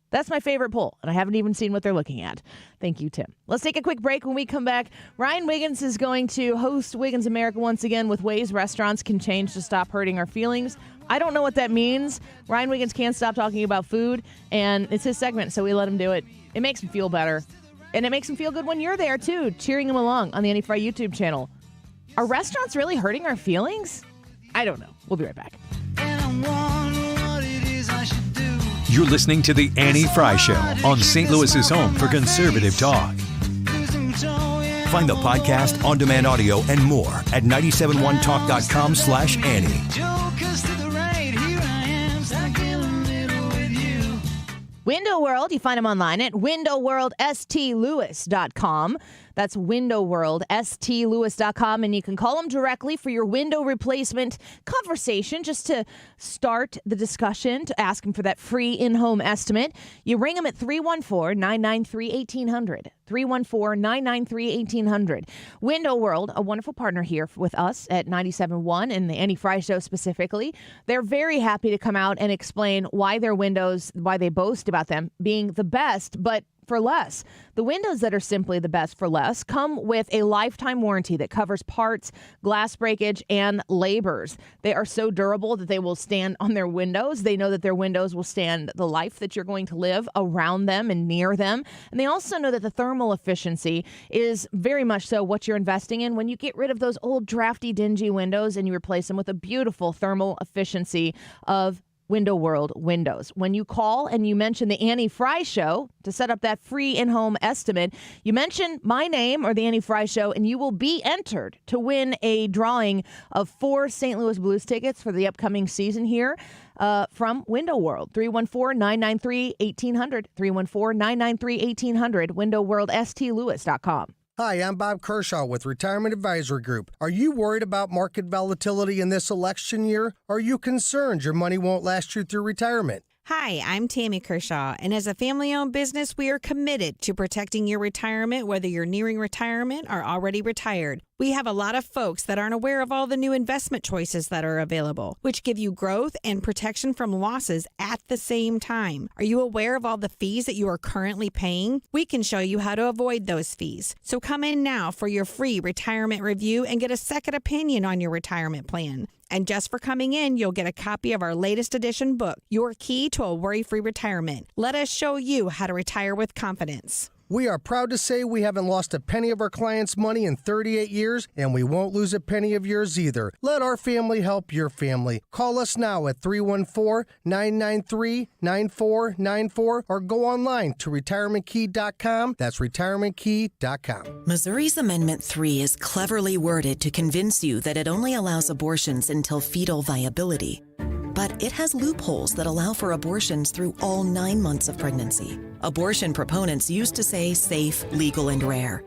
That's my favorite poll, and I haven't even seen what they're looking at. Thank you, Tim. Let's take a quick break. When we come back, Ryan Wiggins is going to host Wiggins America once again with ways restaurants can change to stop hurting our feelings. I don't know what that means. Ryan Wiggins can't stop talking about food, and it's his segment, so we let him do it. It makes him feel better. And it makes him feel good when you're there, too, cheering him along on the Annie Fry YouTube channel. Are restaurants really hurting our feelings? I don't know. We'll be right back. You're listening to The Annie Fry Show on St. Louis's home for conservative talk. Find the podcast, on-demand audio, and more at 971talk.com/Annie. Window World, you find them online at windowworldSTLouis.com. That's windowworldSTLouis.com, and you can call them directly for your window replacement conversation, just to start the discussion, to ask them for that free in-home estimate. You ring them at 314-993-1800. 314-993-1800. Window World, a wonderful partner here with us at 97.1 and the Annie Fry Show specifically. They're very happy to come out and explain why their windows, why they boast about them being the best, but for less. The windows that are simply the best for less come with a lifetime warranty that covers parts, glass breakage, and labors. They are so durable that they will stand on their windows. They know that their windows will stand the life that you're going to live around them and near them. And they also know that the thermal efficiency is very much so what you're investing in when you get rid of those old drafty, dingy windows and you replace them with a beautiful thermal efficiency of Window World windows. When you call and you mention the Annie Fry Show to set up that free in-home estimate, you mention my name or the Annie Fry Show, and you will be entered to win a drawing of 4 St. Louis Blues tickets for the upcoming season here from Window World. 314-993-1800. 314-993-1800. WindowWorldSTLouis.com. Hi, I'm Bob Kershaw with Retirement Advisory Group. Are you worried about market volatility in this election year? Are you concerned your money won't last you through retirement? Hi, I'm Tammy Kershaw, and as a family-owned business, we are committed to protecting your retirement, whether you're nearing retirement or already retired. We have a lot of folks that aren't aware of all the new investment choices that are available, which give you growth and protection from losses at the same time. Are you aware of all the fees that you are currently paying? We can show you how to avoid those fees. So come in now for your free retirement review and get a second opinion on your retirement plan. And just for coming in, you'll get a copy of our latest edition book, Your Key to a Worry-Free Retirement. Let us show you how to retire with confidence. We are proud to say we haven't lost a penny of our clients' money in 38 years, and we won't lose a penny of yours either. Let our family help your family. Call us now at 314-993-9494 or go online to retirementkey.com. That's retirementkey.com. Missouri's Amendment 3 is cleverly worded to convince you that it only allows abortions until fetal viability. But it has loopholes that allow for abortions through all 9 months of pregnancy. Abortion proponents used to say safe, legal, and rare.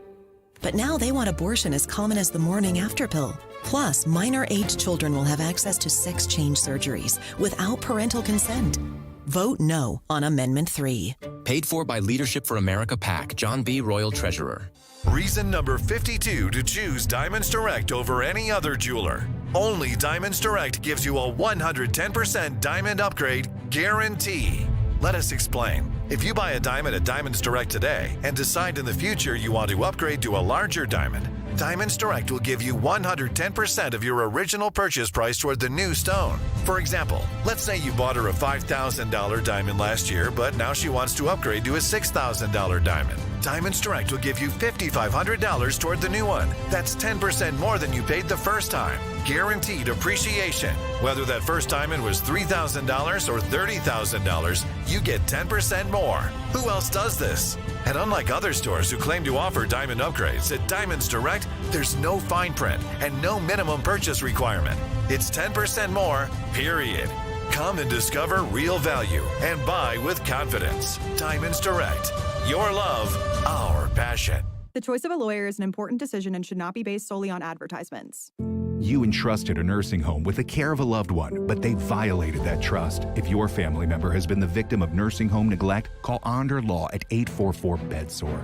But now they want abortion as common as the morning after pill. Plus, minor-age children will have access to sex change surgeries without parental consent. Vote no on Amendment 3. Paid for by Leadership for America PAC, John B. Royal Treasurer. Reason number 52 to choose Diamonds Direct over any other jeweler. Only Diamonds Direct gives you a 110% diamond upgrade guarantee. Let us explain. If you buy a diamond at Diamonds Direct today and decide in the future you want to upgrade to a larger diamond, Diamonds Direct will give you 110% of your original purchase price toward the new stone. For example, let's say you bought her a $5,000 diamond last year, but now she wants to upgrade to a $6,000 diamond. Diamonds Direct will give you $5,500 toward the new one. That's 10% more than you paid the first time. Guaranteed appreciation. Whether that first diamond was $3,000 or $30,000, you get 10% more. Who else does this? And unlike other stores who claim to offer diamond upgrades, at Diamonds Direct, there's no fine print and no minimum purchase requirement. It's 10% more, period. Come and discover real value and buy with confidence. Diamonds Direct. Your love, our passion. The choice of a lawyer is an important decision and should not be based solely on advertisements. You entrusted a nursing home with the care of a loved one, but they violated that trust. If your family member has been the victim of nursing home neglect, call Onder Law at 844-BEDSORE.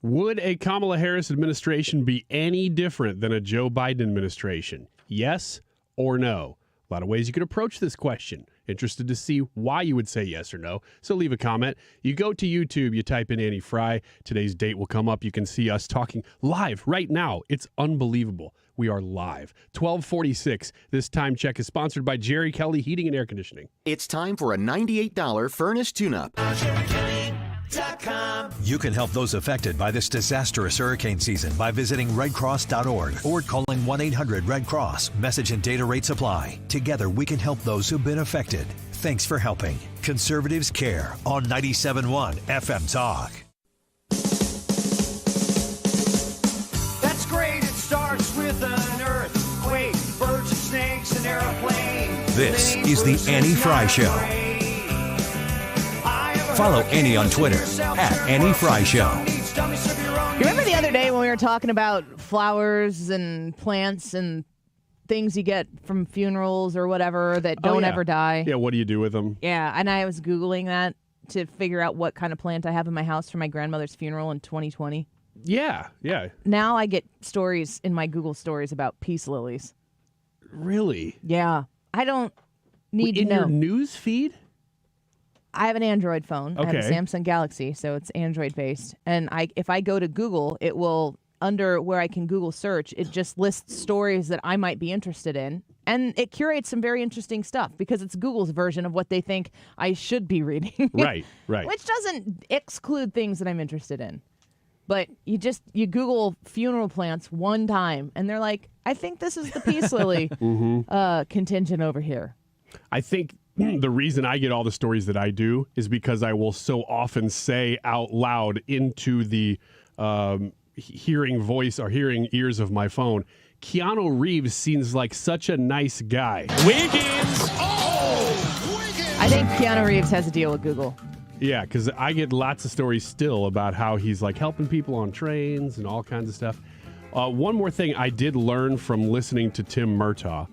Would a Kamala Harris administration be any different than a Joe Biden administration? Yes or no? A lot of ways you could approach this question. Interested to see why you would say yes or no. So leave a comment. You go to YouTube, you type in Annie Fry. Today's date will come up. You can see us talking live right now. It's unbelievable. We are live. 1246. This time check is sponsored by Jerry Kelly Heating and Air Conditioning. It's time for a $98 furnace tune-up. You can help those affected by this disastrous hurricane season by visiting redcross.org or calling 1-800-RED-CROSS. Message and data rates apply. Together we can help those who've been affected. Thanks for helping. Conservatives Care on 97.1 FM Talk. That's great. It starts with an earthquake, birds and snakes, an airplane. This is the Annie Fry Show. Follow Annie on Twitter at Annie Fry Show. You remember the other day when we were talking about flowers and plants and things you get from funerals or whatever that don't ever die? Yeah, what do you do with them? Yeah, and I was Googling that to figure out what kind of plant I have in my house for my grandmother's funeral in 2020. Yeah. Now I get stories in my Google stories about peace lilies. Really? Yeah. I don't need to know. In your news feed? I have an Android phone. Okay. I have a Samsung Galaxy, so it's Android-based. And if I go to Google, it will, under where I can Google search, it just lists stories that I might be interested in. And it curates some very interesting stuff because it's Google's version of what they think I should be reading. Right. Which doesn't exclude things that I'm interested in. But you Google funeral plants one time, and they're like, I think this is the peace lily contingent over here. I think the reason I get all the stories that I do is because I will so often say out loud into the hearing voice or hearing ears of my phone, Keanu Reeves seems like such a nice guy. Wiggins! I think Keanu Reeves has a deal with Google. Yeah, because I get lots of stories still about how he's like helping people on trains and all kinds of stuff. One more thing I did learn from listening to Tim Murtaugh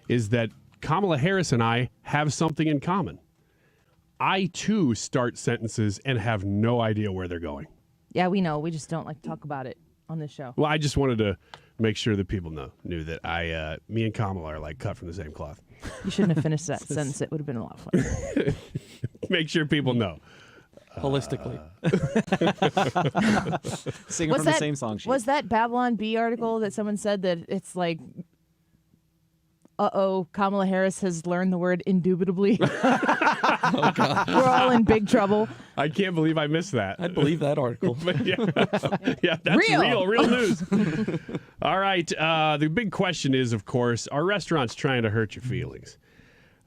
is that Kamala Harris and I have something in common. I, too, start sentences and have no idea where they're going. Yeah, we know. We just don't like to talk about it on this show. Well, I just wanted to make sure that people knew that me and Kamala are like cut from the same cloth. You shouldn't have finished that sentence. It would have been a lot of fun. Make sure people know. Holistically. Singing Was from that, the same song sheet. Was that Babylon Bee article that someone said that it's like, Kamala Harris has learned the word indubitably? Oh, God. We're all in big trouble. I can't believe I missed that. I'd believe that article. Yeah, that's real news. All right. The big question is, of course, are restaurants trying to hurt your feelings?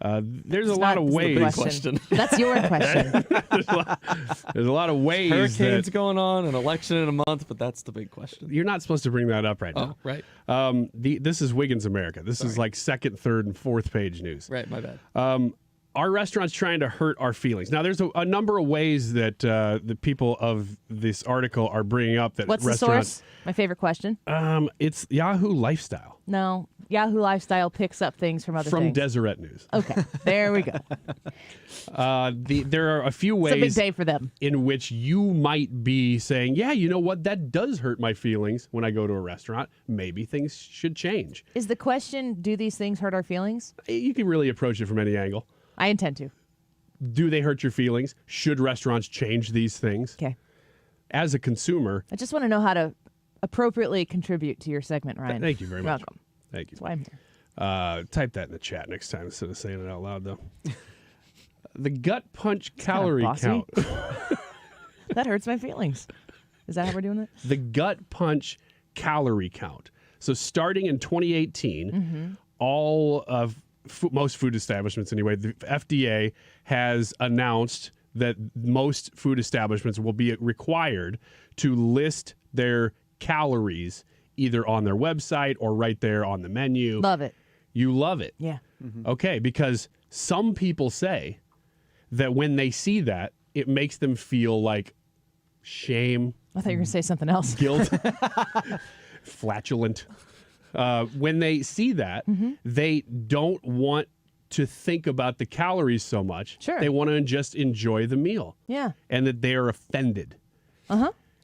There's a lot of ways. That's your question. There's a lot of ways. Hurricanes going on, an election in a month, but that's the big question. You're not supposed to bring that up right now. Oh, right. This is Wiggins America. This is like second, third, and fourth page news. Right, my bad. Are restaurants trying to hurt our feelings? Now, there's a number of ways that the people of this article are bringing up that What's restaurants. the source? My favorite question. It's Yahoo Lifestyle. No, Yahoo Lifestyle picks up things from other From things. Deseret News. Okay, there we go. There are a few ways It's a big day for them. in which you might be saying, yeah, you know what, that does hurt my feelings when I go to a restaurant. Maybe things should change. Is the question, do these things hurt our feelings? You can really approach it from any angle. I intend to. Do they hurt your feelings? Should restaurants change these things? Okay. As a consumer. I just want to know how to appropriately contribute to your segment, Ryan. Thank you very much. Welcome. Thank you. That's why I'm here. Type that in the chat next time instead of saying it out loud, though. The gut punch calorie count. That hurts my feelings. Is that how we're doing it? The gut punch calorie count. So starting in 2018, all of most food establishments, anyway, the FDA has announced that most food establishments will be required to list their calories either on their website or right there on the menu. Love it. You love it. Yeah. Okay, because some people say that when they see that, it makes them feel like shame. I thought you were going to say something else. Guilt. Flatulent. When they see that, they don't want to think about the calories so much. Sure. They want to just enjoy the meal. Yeah. And that they are offended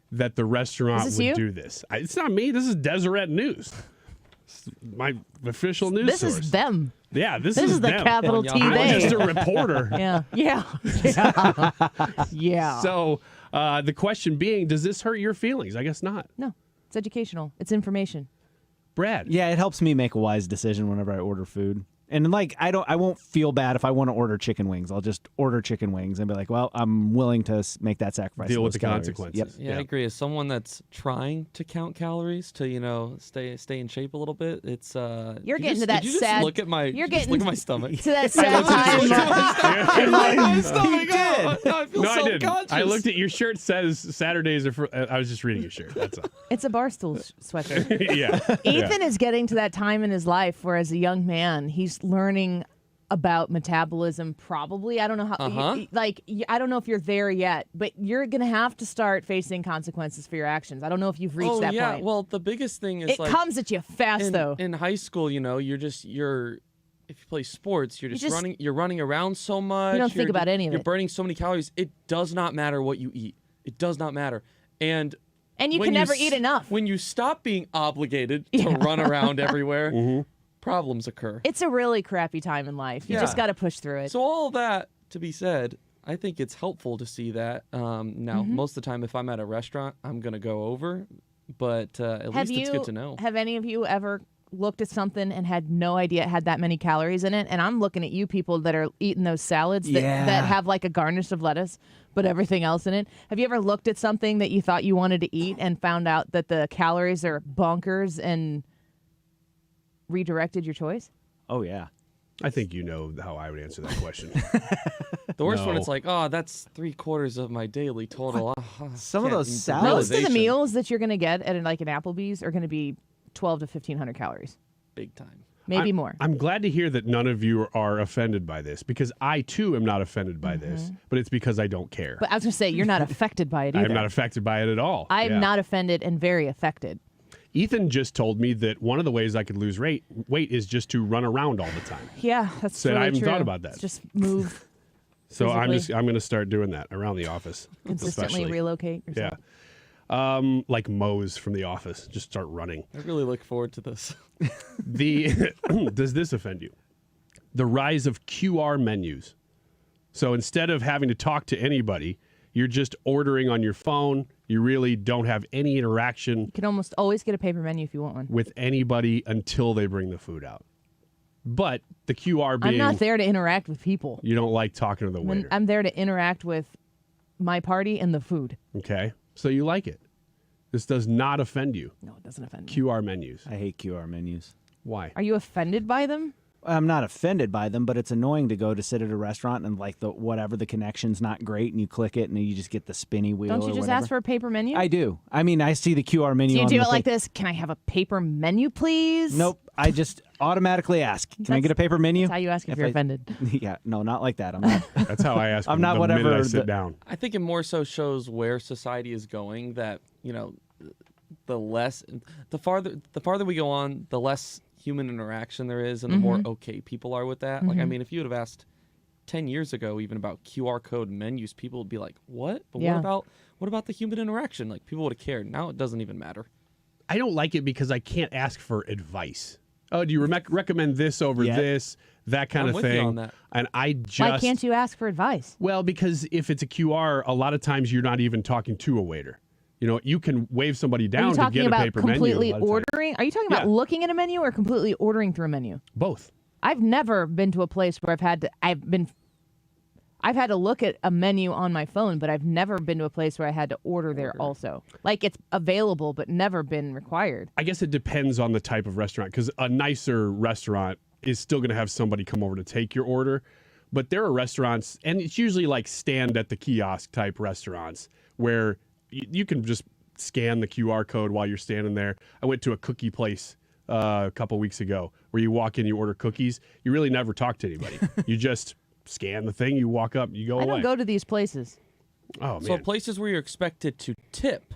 that the restaurant Is this would you? do this. It's not me. This is Deseret News. My official news This source. is them. Yeah, this is the them. capital T I'm they. just a reporter. Yeah. Yeah. So the question being, does this hurt your feelings? I guess not. No, it's educational. It's information. Brad. Yeah, it helps me make a wise decision whenever I order food. And like I won't feel bad if I want to order chicken wings. I'll just order chicken wings and be like, well, I'm willing to make that sacrifice. Deal of with those the calories. consequences. Yep. Yeah, I agree. As someone that's trying to count calories to, stay in shape a little bit, it's You're getting to that did you just sad. look at my You're just getting look at my stomach. to that sad time. My stomach. did. Oh, I feel No, I didn't. self-conscious. I looked at your shirt. Says Saturdays are for. I was just reading your shirt. That's all. It's a Barstool sweatshirt. Yeah. Ethan is getting to that time in his life where, as a young man, he's learning about metabolism. Probably, I don't know how. I don't know if you're there yet, but you're gonna have to start facing consequences for your actions. I don't know if you've reached that point. Well, the biggest thing is It comes at you fast, though. In high school, if you play sports, you're just running. You're running around so much. You don't think about any of You're it. burning so many calories. It does not matter what you eat. It does not matter. And you can never eat enough. When you stop being obligated to run around everywhere, problems occur. It's a really crappy time in life. You just got to push through it. So all that to be said, I think it's helpful to see that. Now, most of the time, if I'm at a restaurant, I'm going to go over. But at least it's good to know. Have any of you ever looked at something and had no idea it had that many calories in it? And I'm looking at you people that are eating those salads that have like a garnish of lettuce, but everything else in it. Have you ever looked at something that you thought you wanted to eat and found out that the calories are bonkers and redirected your choice? Oh, yeah. I think you know how I would answer that question. The worst one, it's like, that's 3/4 of my daily total. Some of those salads. Most of the meals that you're going to get at like an Applebee's are going to be 1,200 to 1,500 calories. Big time. Maybe more. I'm glad to hear that none of you are offended by this, because I, too, am not offended by this, but it's because I don't care. But I was going to say, you're not affected by it either. I'm not affected by it at all. I'm not offended and very affected. Ethan just told me that one of the ways I could lose weight is just to run around all the time. Yeah, that's Said really I haven't true. thought about that. Just move. So I'm Physically? going to start doing that around the office. Consistently especially. relocate yourself. Yeah. Like Moe's from The Office. Just start running. I really look forward to this. Does this offend you? The rise of QR menus. So instead of having to talk to anybody, you're just ordering on your phone. You really don't have any interaction. You can almost always get a paper menu if you want one. With anybody until they bring the food out. But the QR being... I'm not there to interact with people. You don't like talking to the waiter. I'm there to interact with my party and the food. Okay. So you like it. This does not offend you. No, it doesn't offend me. QR menus. I hate QR menus. Why? Are you offended by them? I'm not offended by them, but it's annoying to go to sit at a restaurant and like the connection's not great, and you click it and you just get the spinny wheel. Don't you just ask for a paper menu? I do. I mean, I see the QR menu. Do you on do the it like thing. this? Can I have a paper menu, please? Nope. I just automatically ask. Can I get a paper menu? That's how you ask if you're offended. Yeah. No, not like that. I'm not. That's how I ask. I'm not the whatever. minute I sit down. I think it more so shows where society is going. That the farther we go on, the less human interaction there is, and the more okay people are with that. Like, I mean, if you would have asked 10 years ago even about QR code menus, people would be like, "What?" But what about the human interaction? Like, people would have cared. Now it doesn't even matter. I don't like it because I can't ask for advice. Oh, do you recommend this over this? That kind I'm of with you thing. on that. And I just... Why can't you ask for advice? Well, because if it's a QR, a lot of times you're not even talking to a waiter. You can wave somebody down to get a paper menu. Are you talking about completely ordering? Are you talking about looking at a menu or completely ordering through a menu? Both. I've never been to a place where I've had to look at a menu on my phone, but I've never been to a place where I had to order there also. Like, it's available, but never been required. I guess it depends on the type of restaurant, because a nicer restaurant is still going to have somebody come over to take your order. But there are restaurants, and it's usually like stand at the kiosk type restaurants, where you can just scan the QR code while you're standing there. I went to a cookie place a couple weeks ago where you walk in, you order cookies. You really never talk to anybody. You just scan the thing, you walk up, you go away. I don't go to these places. Oh, man. So places where you're expected to tip,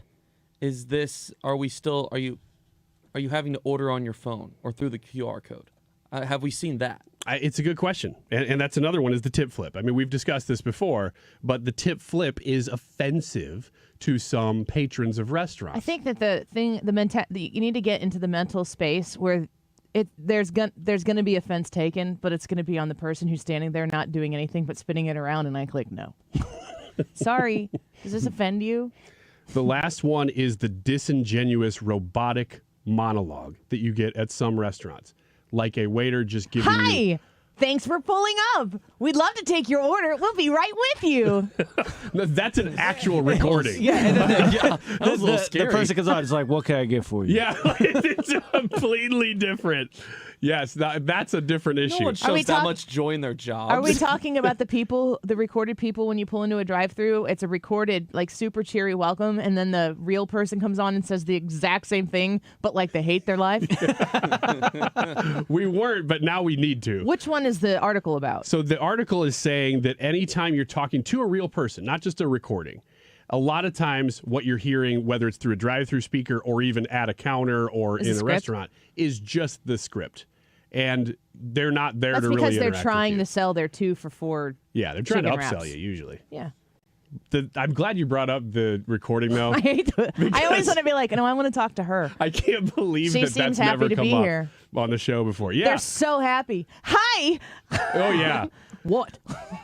are you having to order on your phone or through the QR code? Have we seen that? It's a good question. And that's another one is the tip flip. I mean, we've discussed this before, but the tip flip is offensive to some patrons of restaurants. I think that you need to get into the mental space where there's going to be offense taken, but it's going to be on the person who's standing there not doing anything but spinning it around, and I click no. Sorry. Does this offend you? The last one is the disingenuous robotic monologue that you get at some restaurants. Like a waiter just giving you... Hi! Thanks for pulling up. We'd love to take your order. We'll be right with you. No, that's an actual recording. Yeah, and then that was a little scary. The person comes on, it's like, what can I get for you? Yeah, it's completely different. Yes, that's a different issue. No one shows that much joy in their jobs. Are we talking about the recorded people when you pull into a drive-thru? It's a recorded, like, super cheery welcome, and then the real person comes on and says the exact same thing, but, like, they hate their life? We weren't, but now we need to. Which one is the article about? So the article is saying that anytime you're talking to a real person, not just a recording, a lot of times what you're hearing, whether it's through a drive-thru speaker or even at a counter or in a restaurant, is just the script. And they're not there to really interact with you. That's because they're trying to sell their 2 for $4. Yeah, they're trying to upsell wraps. you usually. Yeah. I'm glad you brought up the recording, though. I hate it. I always want to be like, no, I want to talk to her. I can't believe She that's seems never happy to come be up here. on the show before. Yeah. They're so happy. Hi! Oh, yeah. What?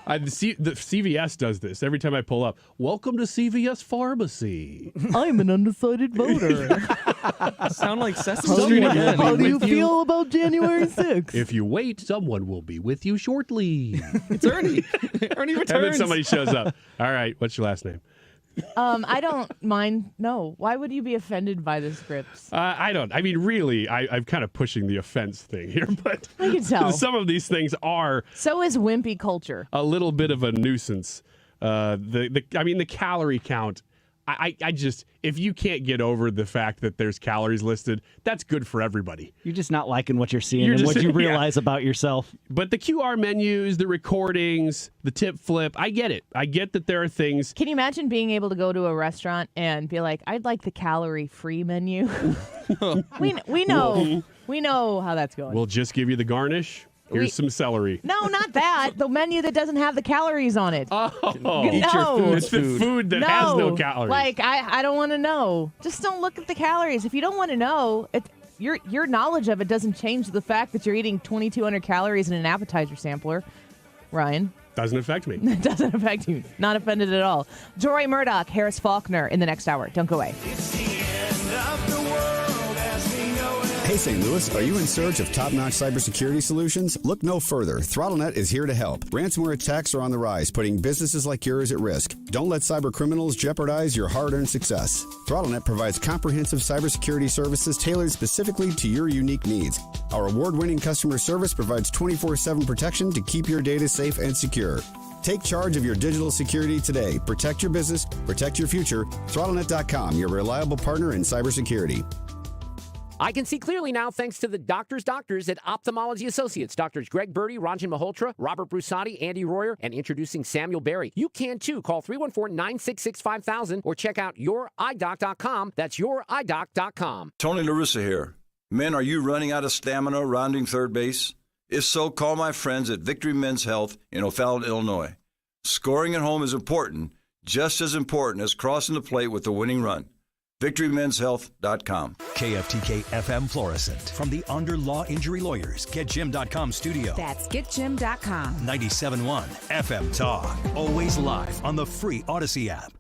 The CVS does this every time I pull up. Welcome to CVS Pharmacy. I'm an undecided voter. Sound like Sesame Street again. How do you feel about January 6th? If you wait, someone will be with you shortly. It's Ernie. Ernie returns. And then somebody shows up. All right, what's your last name? I don't mind. No. Why would you be offended by the scripts? I don't. I mean, really, I'm kind of pushing the offense thing here, but I can tell. some of these things are So is wimpy culture. a little bit of a nuisance. The calorie count. I just, if you can't get over the fact that there's calories listed, that's good for everybody. You're just not liking what you're seeing and what you realize about yourself. But the QR menus, the recordings, the tip flip, I get it. I get that there are things. Can you imagine being able to go to a restaurant and be like, I'd like the calorie-free menu? we know how that's going. We'll just give you the garnish. Here's some celery. No, not that. The menu that doesn't have the calories on it. Oh, Eat your food. It's the food that has no calories. Like, I don't want to know. Just don't look at the calories. If you don't want to know, your knowledge of it doesn't change the fact that you're eating 2,200 calories in an appetizer sampler. Ryan. Doesn't affect me. It doesn't affect you. Not offended at all. Deroy Murdock, Harris Faulkner in the next hour. Don't go away. Hey, St. Louis, are you in search of top-notch cybersecurity solutions? Look no further. ThrottleNet is here to help. Ransomware attacks are on the rise, putting businesses like yours at risk. Don't let cyber criminals jeopardize your hard-earned success. ThrottleNet provides comprehensive cybersecurity services tailored specifically to your unique needs. Our award-winning customer service provides 24/7 protection to keep your data safe and secure. Take charge of your digital security today. Protect your business, protect your future. ThrottleNet.com, your reliable partner in cybersecurity. I can see clearly now thanks to the doctors at Ophthalmology Associates. Doctors Greg Birdie, Ranjan Malhotra, Robert Brusati, Andy Royer, and introducing Samuel Berry. You can too. Call 314-966-5000 or check out youridoc.com. That's youridoc.com. Tony La Russa here. Men, are you running out of stamina rounding third base? If so, call my friends at Victory Men's Health in O'Fallon, Illinois. Scoring at home is important, just as important as crossing the plate with the winning run. VictoryMen'sHealth.com. KFTK FM Florissant. From the Under Law Injury Lawyers, GetJim.com studio. That's GetJim.com. 97.1 FM Talk. Always live on the free Odyssey app.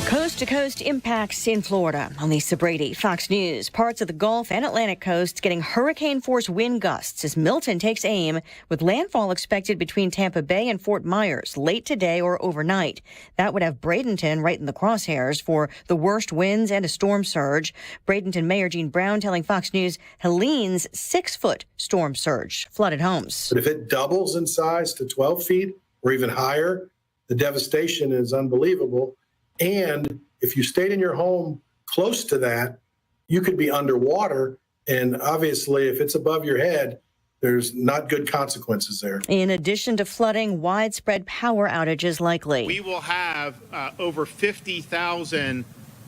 Coast-to-coast impacts in Florida. On Lisa Brady, Fox News. Parts of the Gulf and Atlantic coasts getting hurricane-force wind gusts as Milton takes aim, with landfall expected between Tampa Bay and Fort Myers late today or overnight. That would have Bradenton right in the crosshairs for the worst winds and a storm surge. Bradenton Mayor Gene Brown telling Fox News Helene's 6-foot storm surge flooded homes. But if it doubles in size to 12 feet or even higher, the devastation is unbelievable. And if you stayed in your home close to that, you could be underwater. And obviously, if it's above your head, there's not good consequences there. In addition to flooding, widespread power outages likely. We will have over 50,000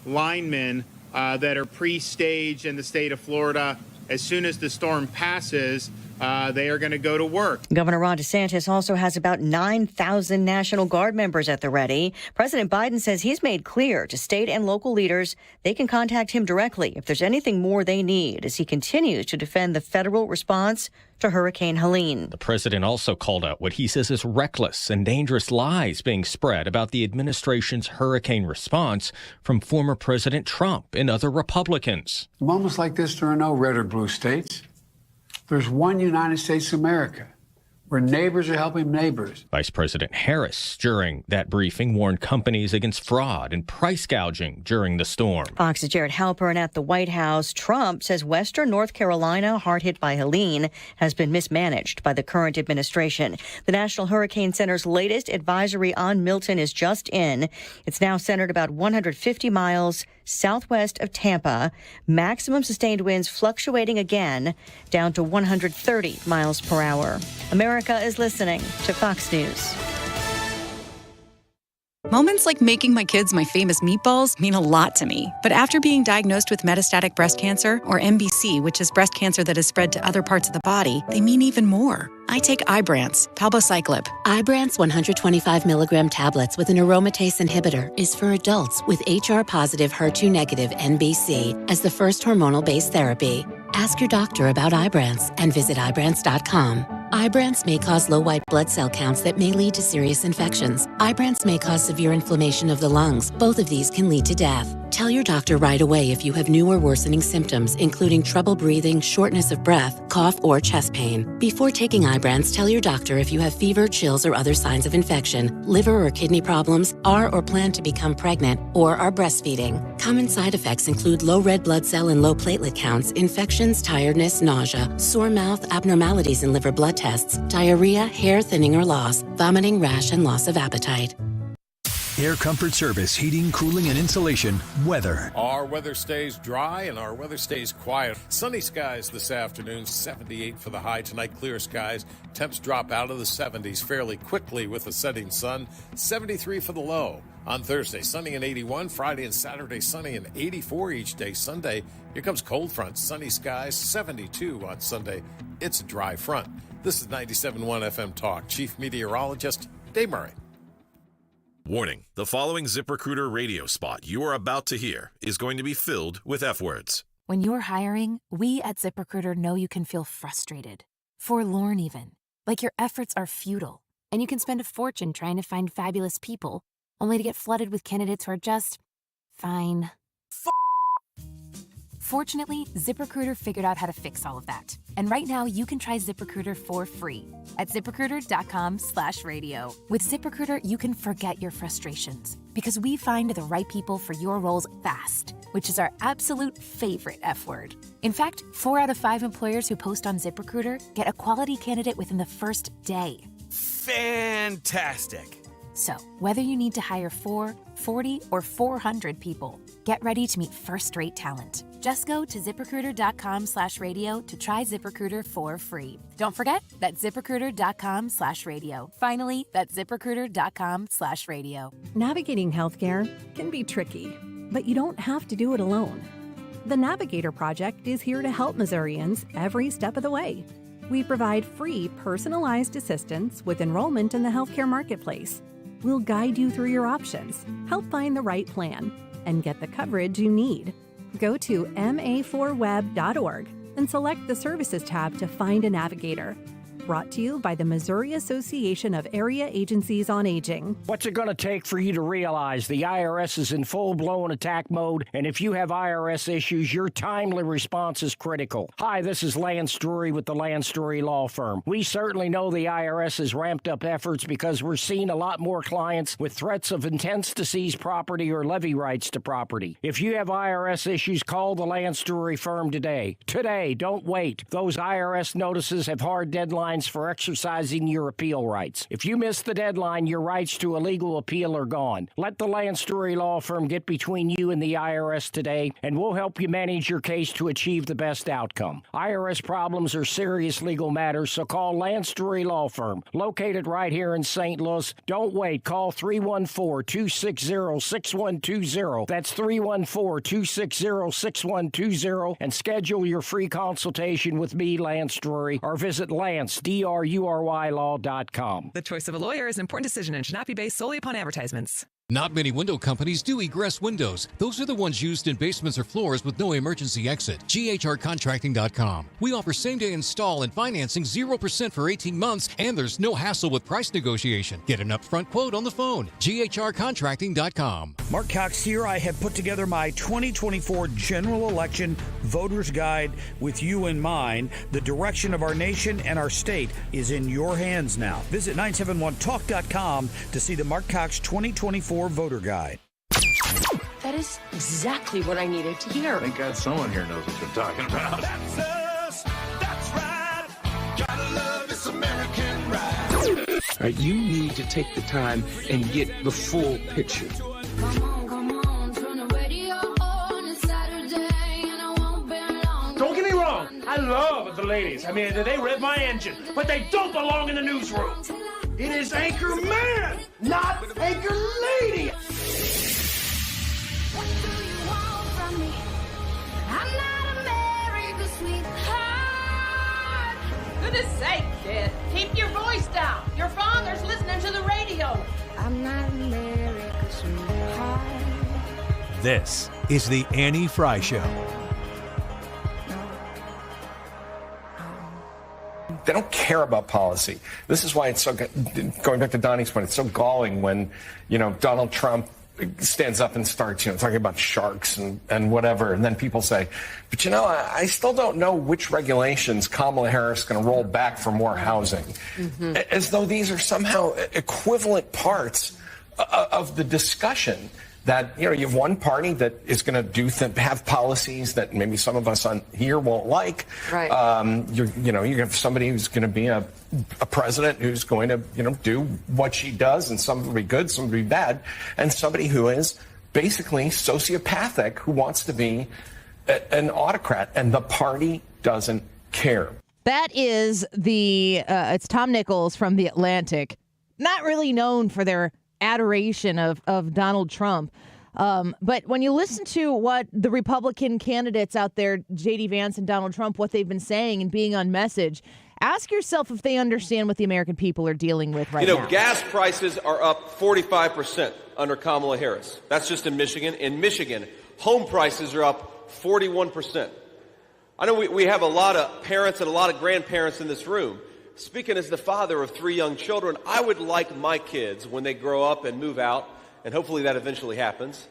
linemen that are pre-staged in the state of Florida. As soon as the storm passes, they are going to go to work. Governor Ron DeSantis also has about 9,000 National Guard members at the ready. President Biden says he's made clear to state and local leaders they can contact him directly if there's anything more they need as he continues to defend the federal response to Hurricane Helene. The president also called out what he says is reckless and dangerous lies being spread about the administration's hurricane response from former President Trump and other Republicans. Moments like this, there are no red or blue states. There's one United States of America where neighbors are helping neighbors. Vice President Harris, during that briefing, warned companies against fraud and price gouging during the storm. Fox's Jared Halpern at the White House. Trump says Western North Carolina, hard hit by Helene, has been mismanaged by the current administration. The National Hurricane Center's latest advisory on Milton is just in. It's now centered about 150 miles southwest of Tampa. Maximum sustained winds fluctuating again down to 130 miles per hour. America is listening to Fox News. Moments like making my kids my famous meatballs mean a lot to me. But after being diagnosed with metastatic breast cancer, or MBC, which is breast cancer that has spread to other parts of the body, they mean even more. I take Ibrance, palbociclib. Ibrance 125 milligram tablets with an aromatase inhibitor is for adults with HR-positive, HER2-negative MBC as the first hormonal-based therapy. Ask your doctor about Ibrance and visit Ibrance.com. Ibrance may cause low white blood cell counts that may lead to serious infections. Ibrance may cause severe inflammation of the lungs. Both of these can lead to death. Tell your doctor right away if you have new or worsening symptoms, including trouble breathing, shortness of breath, cough, or chest pain. Before taking Ibrance, tell your doctor if you have fever, chills, or other signs of infection, liver or kidney problems, are or plan to become pregnant, or are breastfeeding. Common side effects include low red blood cell and low platelet counts, infections, tiredness, nausea, sore mouth, abnormalities in liver blood tests, diarrhea, hair thinning or loss, vomiting, rash, and loss of appetite. Air Comfort Service, heating, cooling, and insulation. Weather. Our weather stays dry and our weather stays quiet. Sunny skies this afternoon, 78 for the high. Tonight, clear skies. Temps drop out of the 70s fairly quickly with the setting sun. 73 for the low. On Thursday, sunny and 81. Friday and Saturday, sunny and 84 each day. Sunday, here comes cold front. Sunny skies, 72 on Sunday. It's a dry front. This is 97.1 FM Talk. Chief Meteorologist Dave Murray. Warning, the following ZipRecruiter radio spot you are about to hear is going to be filled with F words. When you're hiring, we at ZipRecruiter know you can feel frustrated, forlorn even, like your efforts are futile, and you can spend a fortune trying to find fabulous people, only to get flooded with candidates who are just fine. Fortunately, ZipRecruiter figured out how to fix all of that. And right now, you can try ZipRecruiter for free at ZipRecruiter.com/radio. With ZipRecruiter, you can forget your frustrations because we find the right people for your roles fast, which is our absolute favorite F word. In fact, 4 out of 5 employers who post on ZipRecruiter get a quality candidate within the first day. Fantastic. So, whether you need to hire 4, 40, or 400 people, get ready to meet first-rate talent. Just go to ZipRecruiter.com/radio to try ZipRecruiter for free. Don't forget, that's ZipRecruiter.com/radio. Finally, that's ZipRecruiter.com/radio. Navigating healthcare can be tricky, but you don't have to do it alone. The Navigator Project is here to help Missourians every step of the way. We provide free, personalized assistance with enrollment in the healthcare marketplace. We'll guide you through your options, help find the right plan, and get the coverage you need. Go to ma4web.org and select the Services tab to find a navigator. Brought to you by the Missouri Association of Area Agencies on Aging. What's it going to take for you to realize the IRS is in full-blown attack mode, and if you have IRS issues, your timely response is critical? Hi, this is Lance Drury with the Lance Drury Law Firm. We certainly know the IRS has ramped up efforts because we're seeing a lot more clients with threats of intents to seize property or levy rights to property. If you have IRS issues, call the Lance Drury Firm today. Today, don't wait. Those IRS notices have hard deadlines for exercising your appeal rights. If you miss the deadline, your rights to a legal appeal are gone. Let the Lance Drury Law Firm get between you and the IRS today, and we'll help you manage your case to achieve the best outcome. IRS problems are serious legal matters, so call Lance Drury Law Firm, located right here in St. Louis. Don't wait. Call 314-260-6120. That's 314-260-6120, and schedule your free consultation with me, Lance Drury, or visit DRURYlaw.com. The choice of a lawyer is an important decision and should not be based solely upon advertisements. Not many window companies do egress windows. Those are the ones used in basements or floors with no emergency exit. GHRcontracting.com. We offer same-day install and financing 0% for 18 months, and there's no hassle with price negotiation. Get an upfront quote on the phone. GHRcontracting.com. Mark Cox here. I have put together my 2024 general election voters guide with you in mind. The direction of our nation and our state is in your hands now. Visit 971talk.com to see the Mark Cox 2024 voter guide. That is exactly what I needed to hear. Thank God someone here knows what you're talking about. That's us. That's right. Gotta love this American ride. You need to take the time and get the full picture. Don't get me wrong. I love the ladies. I mean, they rev my engine, but they don't belong in the newsroom. It is Anchor Man, not Anchor Lady. What do you want from me? I'm not America's sweetheart. Goodness sake, kid. Keep your voice down. Your father's listening to the radio. I'm not America's sweetheart. This is the Annie Fry Show. They don't care about policy. This is why it's so, going back to Donnie's point, it's so galling when, Donald Trump stands up and starts, talking about sharks and whatever. And then people say, but I still don't know which regulations Kamala Harris is going to roll back for more housing. Mm-hmm. As though these are somehow equivalent parts of the discussion. that, you have one party that is going to have policies that maybe some of us on here won't like. Right. You have somebody who's going to be a president who's going to, do what she does, and some will be good, some will be bad, and somebody who is basically sociopathic, who wants to be an autocrat, and the party doesn't care. That is it's Tom Nichols from The Atlantic, not really known for their adoration of Donald Trump. But when you listen to what the Republican candidates out there, J.D. Vance and Donald Trump, what they've been saying and being on message, ask yourself if they understand what the American people are dealing with right now. Gas prices are up 45% under Kamala Harris. That's just in Michigan. In Michigan, home prices are up 41%. I know we have a lot of parents and a lot of grandparents in this room. Speaking as the father of 3 young children, I would like my kids, when they grow up and move out, and hopefully that eventually happens,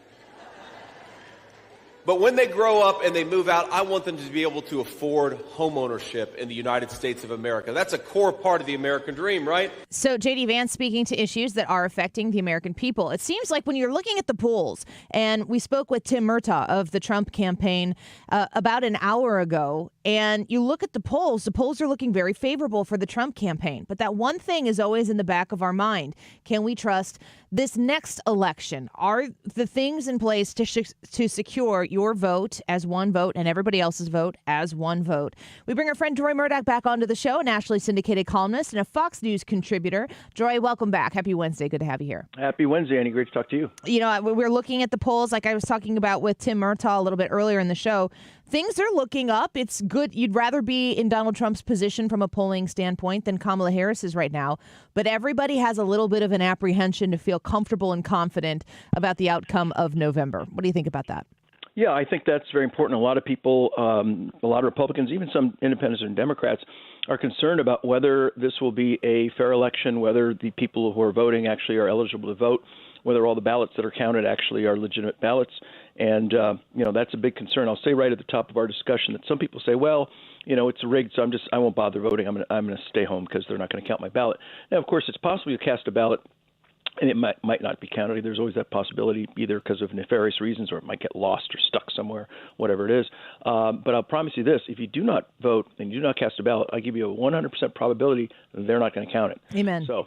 but when they grow up and they move out, I want them to be able to afford home ownership in the United States of America. That's a core part of the American dream, right? So J.D. Vance speaking to issues that are affecting the American people. It seems like when you're looking at the polls, and we spoke with Tim Murtaugh of the Trump campaign about an hour ago, and you look at the polls are looking very favorable for the Trump campaign. But that one thing is always in the back of our mind. Can we trust this next election? Are the things in place to secure your vote as one vote and everybody else's vote as one vote? We bring our friend Deroy Murdock back onto the show, a nationally syndicated columnist and a Fox News contributor. Deroy, welcome back. Happy Wednesday. Good to have you here. Happy Wednesday, Annie. Great to talk to you. We're looking at the polls like I was talking about with Tim Murtaugh a little bit earlier in the show. Things are looking up. It's good. You'd rather be in Donald Trump's position from a polling standpoint than Kamala Harris is right now. But everybody has a little bit of an apprehension to feel comfortable and confident about the outcome of November. What do you think about that? Yeah, I think that's very important. A lot of people, a lot of Republicans, even some independents and Democrats, are concerned about whether this will be a fair election, whether the people who are voting actually are eligible to vote, whether all the ballots that are counted actually are legitimate ballots. And, that's a big concern. I'll say right at the top of our discussion that some people say, well, it's rigged, so I won't bother voting. I'm going to stay home because they're not going to count my ballot. Now, of course, it's possible you cast a ballot and it might not be counted. There's always that possibility, either because of nefarious reasons or it might get lost or stuck somewhere, whatever it is. But I'll promise you this, if you do not vote and you do not cast a ballot, I give you a 100% probability that they're not going to count it. Amen. So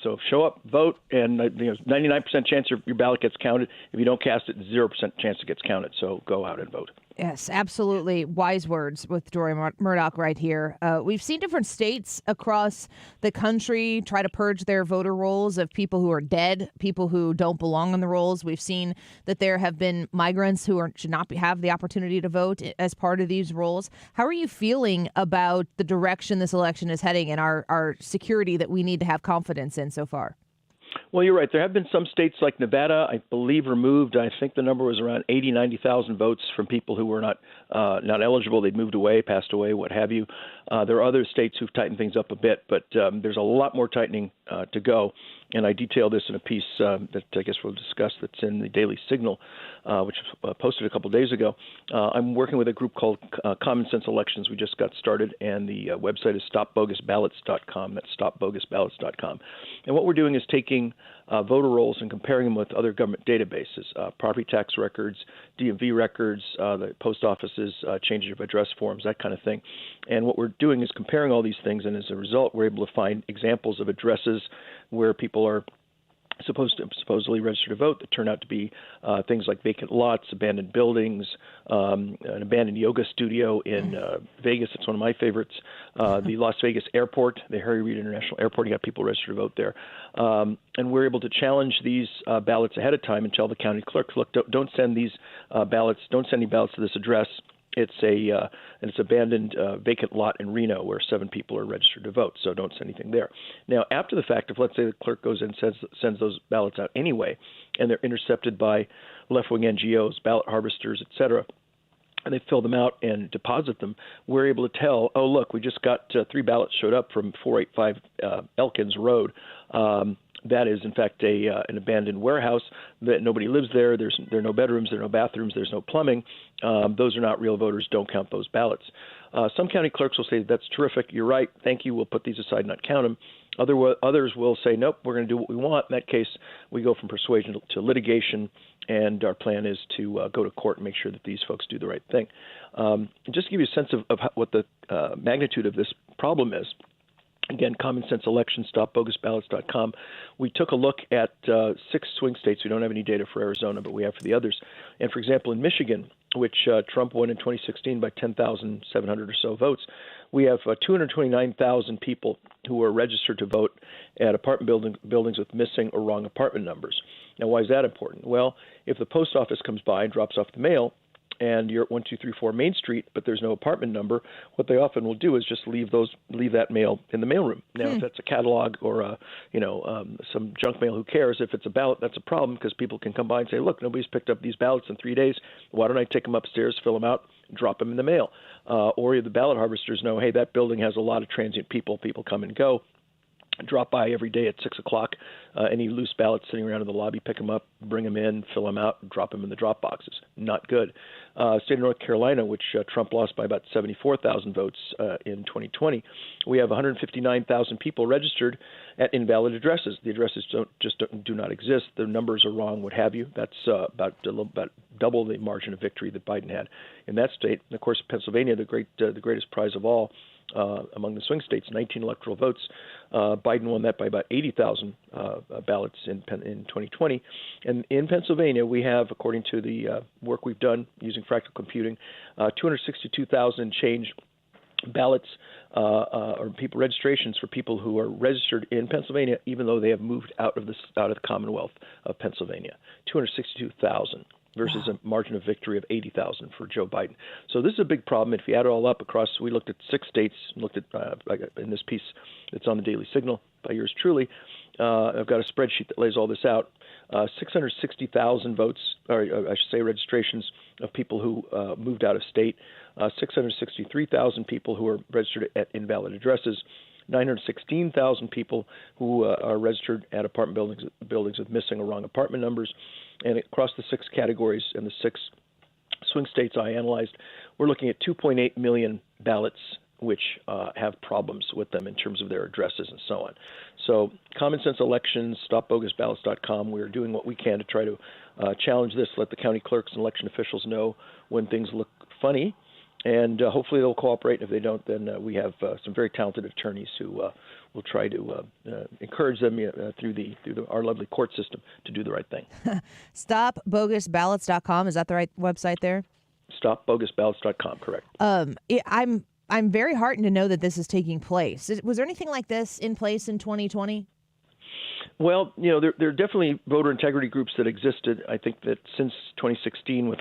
so show up, vote, and 99% chance your ballot gets counted. If you don't cast it, 0% chance it gets counted. So go out and vote. Yes, absolutely. Wise words with Deroy Murdock right here. We've seen different states across the country try to purge their voter rolls of people who are dead, people who don't belong on the rolls. We've seen that there have been migrants who should not have the opportunity to vote as part of these rolls. How are you feeling about the direction this election is heading and our security that we need to have confidence in so far? Well, you're right. There have been some states like Nevada, I believe, removed. I think the number was around 90,000 votes from people who were not eligible. They'd moved away, passed away, what have you. There are other states who've tightened things up a bit, but there's a lot more tightening to go. And I detail this in a piece that I guess we'll discuss that's in the Daily Signal, which was posted a couple of days ago. I'm working with a group called Common Sense Elections. We just got started, and the website is stopbogusballots.com. That's stopbogusballots.com. And what we're doing is taking voter rolls and comparing them with other government databases, property tax records, DMV records, the post office's change of address forms, that kind of thing. And what we're doing is comparing all these things, and as a result, we're able to find examples of addresses where people are supposedly registered to vote that turn out to be things like vacant lots, abandoned buildings, an abandoned yoga studio in Vegas. It's one of my favorites. The Las Vegas airport, the Harry Reid International Airport, you got people registered to vote there. And we're able to challenge these ballots ahead of time and tell the county clerks, look, don't send these ballots, don't send any ballots to this address. It's an abandoned vacant lot in Reno where 7 people are registered to vote, so don't send anything there. Now, after the fact, if let's say the clerk goes in and sends those ballots out anyway, and they're intercepted by left-wing NGOs, ballot harvesters, et cetera, and they fill them out and deposit them, we're able to tell, oh, look, we just got 3 ballots showed up from 485 Elkins Road. That is, in fact, an abandoned warehouse that nobody lives there. There are no bedrooms, there are no bathrooms, there's no plumbing. Those are not real voters. Don't count those ballots. Some county clerks will say, that's terrific. You're right. Thank you. We'll put these aside and not count them. Others will say, nope, we're going to do what we want. In that case, we go from persuasion to litigation, and our plan is to go to court and make sure that these folks do the right thing. Just to give you a sense of what the magnitude of this problem is, again, Common Sense Elections, StopBogusBallots.com. We took a look at 6 swing states. We don't have any data for Arizona, but we have for the others. And, for example, in Michigan, which Trump won in 2016 by 10,700 or so votes, we have 229,000 people who are registered to vote at apartment buildings with missing or wrong apartment numbers. Now, why is that important? Well, if the post office comes by and drops off the mail, and you're at 1234 Main Street, but there's no apartment number, what they often will do is just leave that mail in the mailroom. Now, if that's a catalog or some junk mail, who cares? If it's a ballot, that's a problem because people can come by and say, look, nobody's picked up these ballots in 3 days. Why don't I take them upstairs, fill them out, drop them in the mail? Or the ballot harvesters know, hey, that building has a lot of transient people. People come and go. Drop by every day at 6 o'clock. Any loose ballots sitting around in the lobby, pick them up, bring them in, fill them out, drop them in the drop boxes. Not good. State of North Carolina, which Trump lost by about 74,000 votes in 2020, we have 159,000 people registered at invalid addresses. The addresses do not exist. The numbers are wrong, what have you. That's about double the margin of victory that Biden had in that state. And of course, Pennsylvania, the greatest prize of all. Among the swing states, 19 electoral votes. Biden won that by about 80,000 ballots in 2020. And in Pennsylvania, we have, according to the work we've done using fractal computing, 262,000 change ballots or people registrations for people who are registered in Pennsylvania, even though they have moved out of the Commonwealth of Pennsylvania. 262,000. Versus a margin of victory of 80,000 for Joe Biden. So this is a big problem. If you add it all up across, we looked at 6 states, looked at in this piece that's on the Daily Signal by yours truly. I've got a spreadsheet that lays all this out. 660,000 votes, or I should say registrations of people who moved out of state. 663,000 people who are registered at invalid addresses. 916,000 people who are registered at apartment buildings with missing or wrong apartment numbers. And across the 6 categories and the 6 swing states I analyzed, we're looking at 2.8 million ballots which have problems with them in terms of their addresses and so on. So Common Sense Elections, StopBogusBallots.com, we're doing what we can to try to challenge this, let the county clerks and election officials know when things look funny. And hopefully they'll cooperate. If they don't, then we have some very talented attorneys who will try to encourage them through our lovely court system to do the right thing. StopBogusBallots.com. Is that the right website there? StopBogusBallots.com, correct. I'm very heartened to know that this is taking place. Was there anything like this in place in 2020? Well, there are definitely voter integrity groups that existed. I think that since 2016, with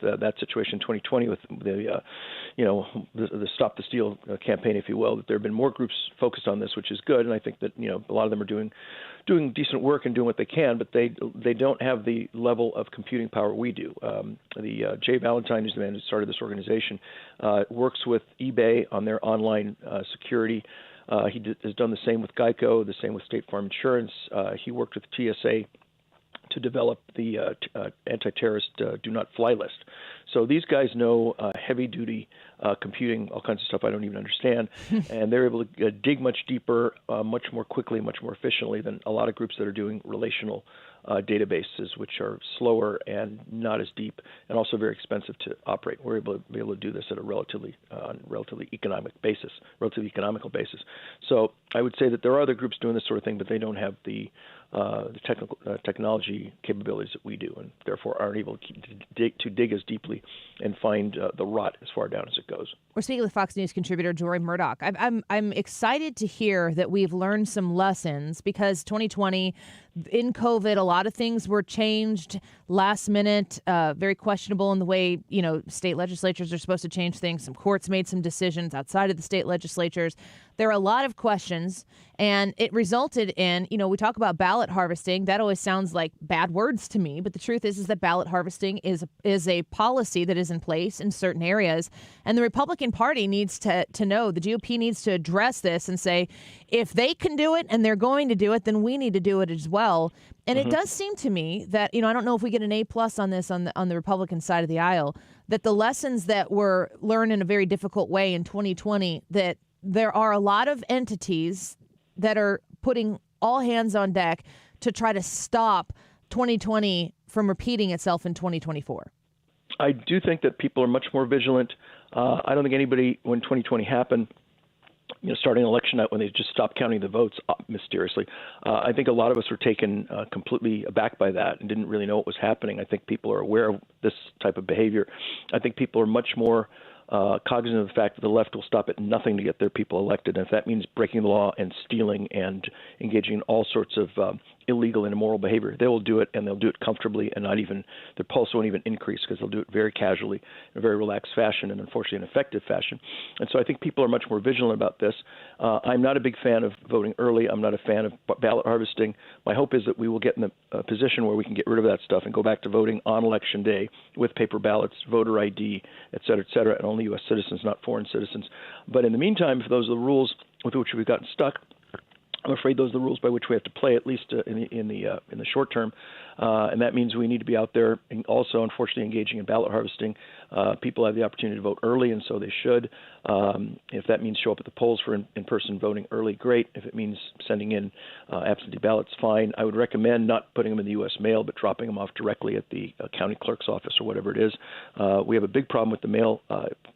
that situation, 2020 with the Stop the Steal campaign, if you will, that there have been more groups focused on this, which is good. And I think that a lot of them are doing decent work and doing what they can, but they don't have the level of computing power we do. Jay Valentine, who's the man who started this organization, works with eBay on their online security. He has done the same with Geico, the same with State Farm Insurance. He worked with TSA to develop the anti-terrorist do not fly list. So these guys know heavy-duty computing, all kinds of stuff I don't even understand, and they're able to dig much deeper, much more quickly, much more efficiently than a lot of groups that are doing relational databases, which are slower and not as deep, and also very expensive to operate. We're able to do this at a relatively economical basis. So I would say that there are other groups doing this sort of thing, but they don't have the technology capabilities that we do, and therefore aren't able to dig as deeply and find the rot as far down as it goes. We're speaking with Fox News contributor Deroy Murdock. I'm excited to hear that we've learned some lessons because 2020, in COVID, a lot of things were changed last minute, very questionable in the way, state legislatures are supposed to change things. Some courts made some decisions outside of the state legislatures. There are a lot of questions, and it resulted in, we talk about ballot harvesting. That always sounds like bad words to me, but the truth is that ballot harvesting is a policy that is in place in certain areas, and the Republican Party needs to know, the GOP needs to address this and say, if they can do it and they're going to do it, then we need to do it as well. And it does seem to me that, I don't know if we get an A+ on this on the Republican side of the aisle, that the lessons that were learned in a very difficult way in 2020, that there are a lot of entities that are putting all hands on deck to try to stop 2020 from repeating itself in 2024? I do think that people are much more vigilant. I don't think anybody, when 2020 happened, starting election night when they just stopped counting the votes mysteriously, I think a lot of us were taken completely aback by that and didn't really know what was happening. I think people are aware of this type of behavior. I think people are much more cognizant of the fact that the left will stop at nothing to get their people elected. And if that means breaking the law and stealing and engaging in all sorts of illegal and immoral behavior, they will do it, and they'll do it comfortably, and their pulse won't even increase because they'll do it very casually, in a very relaxed fashion, and unfortunately an effective fashion. And so I think people are much more vigilant about this. I'm not a big fan of voting early. I'm not a fan of ballot harvesting. My hope is that we will get in a position where we can get rid of that stuff and go back to voting on Election Day with paper ballots, voter ID, et cetera, and only U.S. citizens, not foreign citizens. But in the meantime, if those are the rules with which we've gotten stuck, I'm afraid those are the rules by which we have to play, at least in the short term, and that means we need to be out there and also, unfortunately, engaging in ballot harvesting. People have the opportunity to vote early, and so they should. If that means show up at the polls for in-person voting early, great. If it means sending in absentee ballots, fine. I would recommend not putting them in the U.S. mail, but dropping them off directly at the county clerk's office or whatever it is. We have a big problem with the mail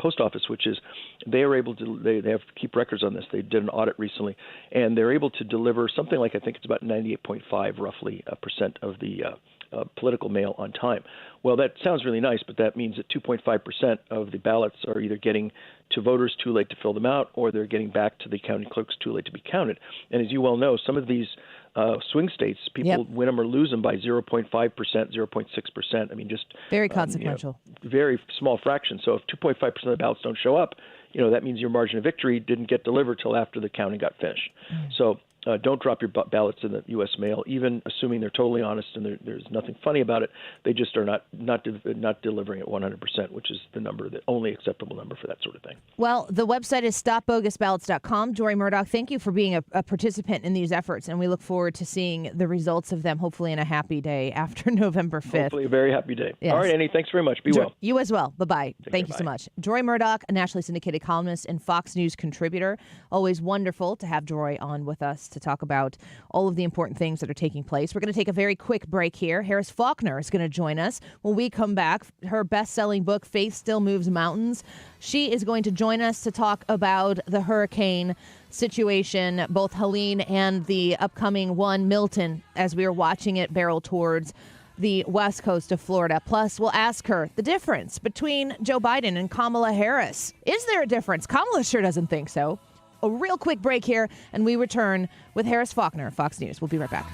post office, which is they are able to they have to keep records on this. They did an audit recently, and they're able to deliver something like, I think it's about 98.5 roughly percent of the political mail on time. Well, that sounds really nice, but that means that 2.5% of the ballots are either getting to voters too late to fill them out, or they're getting back to the county clerks too late to be counted. And as you well know, some of these swing states, people win them or lose them by 0.5%, 0.6%. I mean, just very consequential, very small fraction. So if 2.5% of the ballots don't show up, that means your margin of victory didn't get delivered till after the counting got finished. So don't drop your ballots in the U.S. mail, even assuming they're totally honest and there's nothing funny about it. They just are not delivering at 100%, which is the only acceptable number for that sort of thing. Well, the website is stopbogusballots.com. Deroy Murdock, thank you for being a participant in these efforts, and we look forward to seeing the results of them, hopefully in a happy day after November 5th. Hopefully a very happy day. Yes. All right, Annie, thanks very much. Be well. You as well. Bye-bye. Thank you care, so much. Deroy Murdock, a nationally syndicated columnist and Fox News contributor. Always wonderful to have Deroy on with us to talk about all of the important things that are taking place. We're going to take a very quick break here. Harris Faulkner is going to join us when we come back. Her best-selling book, Faith Still Moves Mountains. She is going to join us to talk about the hurricane situation, both Helene and the upcoming one, Milton, as we are watching it barrel towards the west coast of Florida. Plus, we'll ask her the difference between Joe Biden and Kamala Harris. Is there a difference? Kamala sure doesn't think so. A real quick break here, and we return with Harris Faulkner, Fox News. We'll be right back.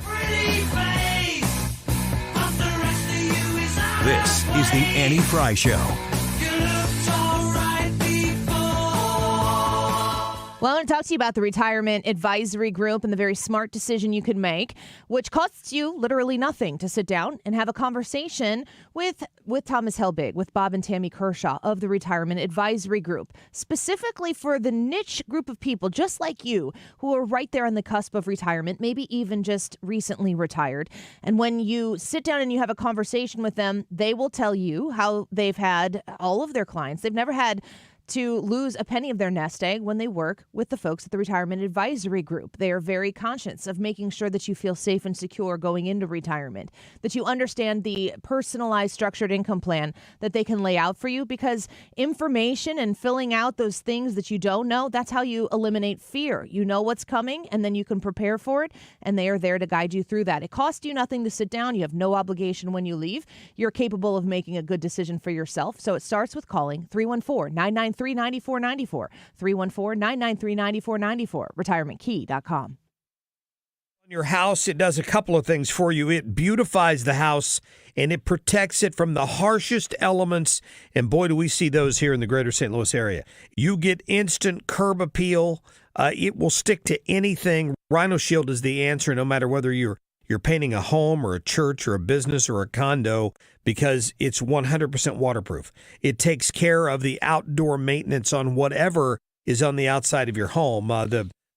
This is the Annie Fry Show. Well, I want to talk to you about the Retirement Advisory Group and the very smart decision you can make, which costs you literally nothing, to sit down and have a conversation with Thomas Helbig, with Bob and Tammy Kershaw of the Retirement Advisory Group, specifically for the niche group of people just like you who are right there on the cusp of retirement, maybe even just recently retired. And when you sit down and you have a conversation with them, they will tell you how they've had all of their clients. They've never had to lose a penny of their nest egg when they work with the folks at the Retirement Advisory Group. They are very conscious of making sure that you feel safe and secure going into retirement, that you understand the personalized structured income plan that they can lay out for you, because information and filling out those things that you don't know, that's how you eliminate fear. You know what's coming, and then you can prepare for it, and they are there to guide you through that. It costs you nothing to sit down. You have no obligation when you leave. You're capable of making a good decision for yourself, so it starts with calling 314-993-9494, 314-993-9494, retirementkey.com. On your house, it does a couple of things for you. It beautifies the house, and it protects it from the harshest elements. And boy, do we see those here in the greater St. Louis area. You get instant curb appeal. It will stick to anything. Rhino Shield is the answer, no matter whether you're painting a home or a church or a business or a condo, because it's 100% waterproof. It takes care of the outdoor maintenance on whatever is on the outside of your home.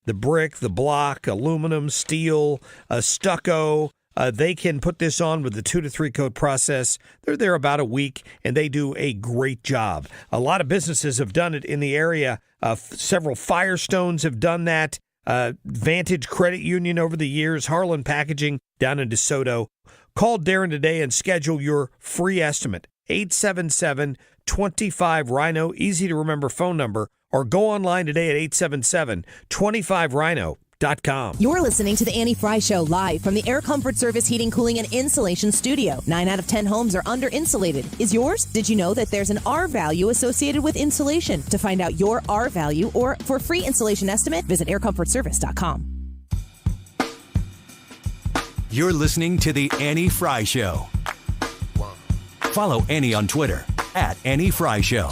The brick, the block, aluminum, steel, stucco. They can put this on with the 2 to 3 coat process. They're there about a week, and they do a great job. A lot of businesses have done it in the area. Several Firestones have done that. Vantage Credit Union over the years, Harlan Packaging down in DeSoto. Call Darren today and schedule your free estimate. 877-25-RHINO, easy to remember phone number, or go online today at 877-25-RHINO.com. You're listening to the Annie Fry Show live from the Air Comfort Service Heating, Cooling, and Insulation Studio. 9 out of 10 homes are under-insulated. Is yours? Did you know that there's an R value associated with insulation? To find out your R value or for free insulation estimate, visit aircomfortservice.com. You're listening to the Annie Fry Show. Follow Annie on Twitter at Annie Fry Show.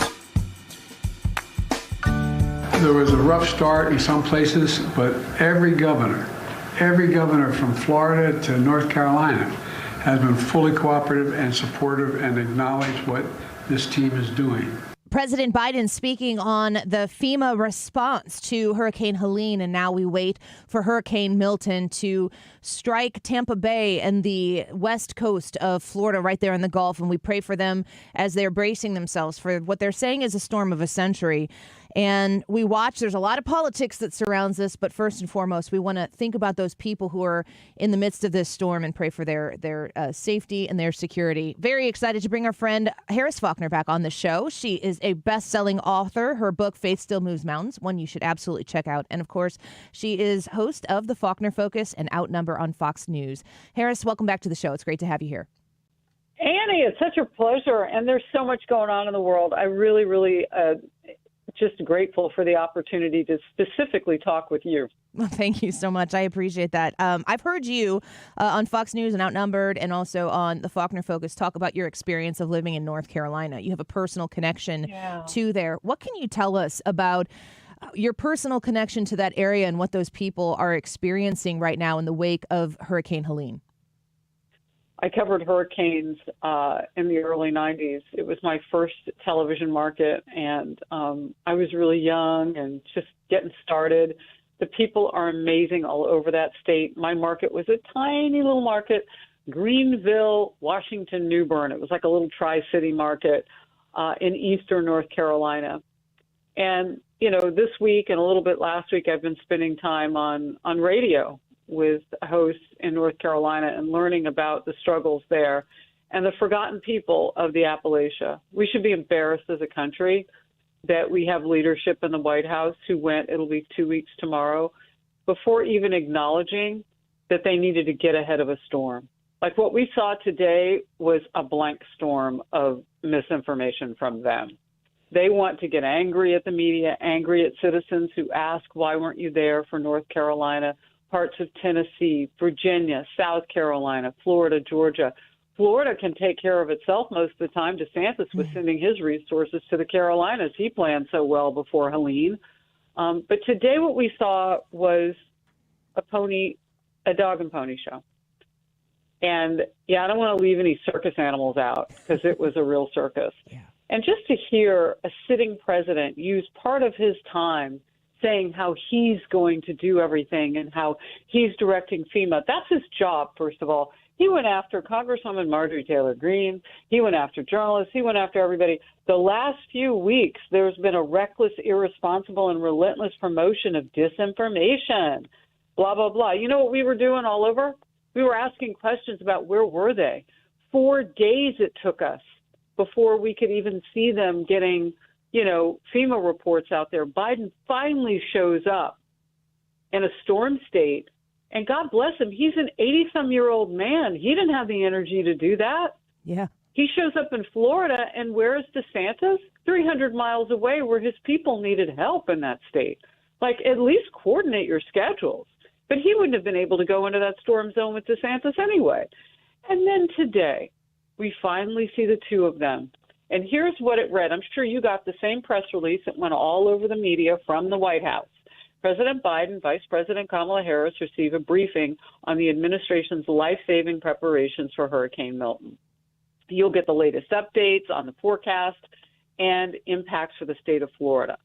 There was a rough start in some places, but every governor from Florida to North Carolina has been fully cooperative and supportive and acknowledged what this team is doing. President Biden speaking on the FEMA response to Hurricane Helene, and now we wait for Hurricane Milton to strike Tampa Bay and the west coast of Florida right there in the Gulf, and we pray for them as they're bracing themselves for what they're saying is a storm of a century. And we watch, there's a lot of politics that surrounds this, but first and foremost, we want to think about those people who are in the midst of this storm and pray for their safety and their security. Very excited to bring our friend Harris Faulkner back on the show. She is a best-selling author. Her book, Faith Still Moves Mountains, one you should absolutely check out. And of course, she is host of the Faulkner Focus and Outnumber on Fox News. Harris, welcome back to the show. It's great to have you here. Annie, it's such a pleasure. And there's so much going on in the world. I really, just grateful for the opportunity to specifically talk with you. Well, thank you so much. I appreciate that. I've heard you on Fox News and Outnumbered and also on the Faulkner Focus talk about your experience of living in North Carolina. You have a personal connection to there. What can you tell us about your personal connection to that area and what those people are experiencing right now in the wake of Hurricane Helene? I covered hurricanes in the early 90s. It was my first television market, and I was really young and just getting started. The people are amazing all over that state. My market was a tiny little market, Greenville, Washington, New Bern. It was like a little tri-city market in eastern North Carolina. And, this week and a little bit last week, I've been spending time on radio with hosts in North Carolina and learning about the struggles there and the forgotten people of the Appalachia. We should be embarrassed as a country that we have leadership in the White House who went, it'll be 2 weeks tomorrow, before even acknowledging that they needed to get ahead of a storm. Like what we saw today was a blank storm of misinformation from them. They want to get angry at the media, angry at citizens who ask, why weren't you there for North Carolina, parts of Tennessee, Virginia, South Carolina, Florida, Georgia. Florida can take care of itself most of the time. DeSantis was sending his resources to the Carolinas. He planned so well before Helene. But today what we saw was a dog and pony show. And, I don't want to leave any circus animals out because it was a real circus. Yeah. And just to hear a sitting president use part of his time saying how he's going to do everything and how he's directing FEMA. That's his job, first of all. He went after Congresswoman Marjorie Taylor Greene. He went after journalists. He went after everybody. The last few weeks, there's been a reckless, irresponsible, and relentless promotion of disinformation, blah, blah, blah. You know what we were doing all over? We were asking questions about where were they. 4 days it took us before we could even see them getting FEMA reports out there. Biden finally shows up in a storm state, and God bless him, he's an 80-some-year-old man. He didn't have the energy to do that. Yeah. He shows up in Florida, and where is DeSantis? 300 miles away where his people needed help in that state. Like, at least coordinate your schedules. But he wouldn't have been able to go into that storm zone with DeSantis anyway. And then today, we finally see the two of them. And here's what it read. I'm sure you got the same press release that went all over the media from the White House. President Biden, Vice President Kamala Harris receive a briefing on the administration's life-saving preparations for Hurricane Milton. You'll get the latest updates on the forecast and impacts for the state of Florida.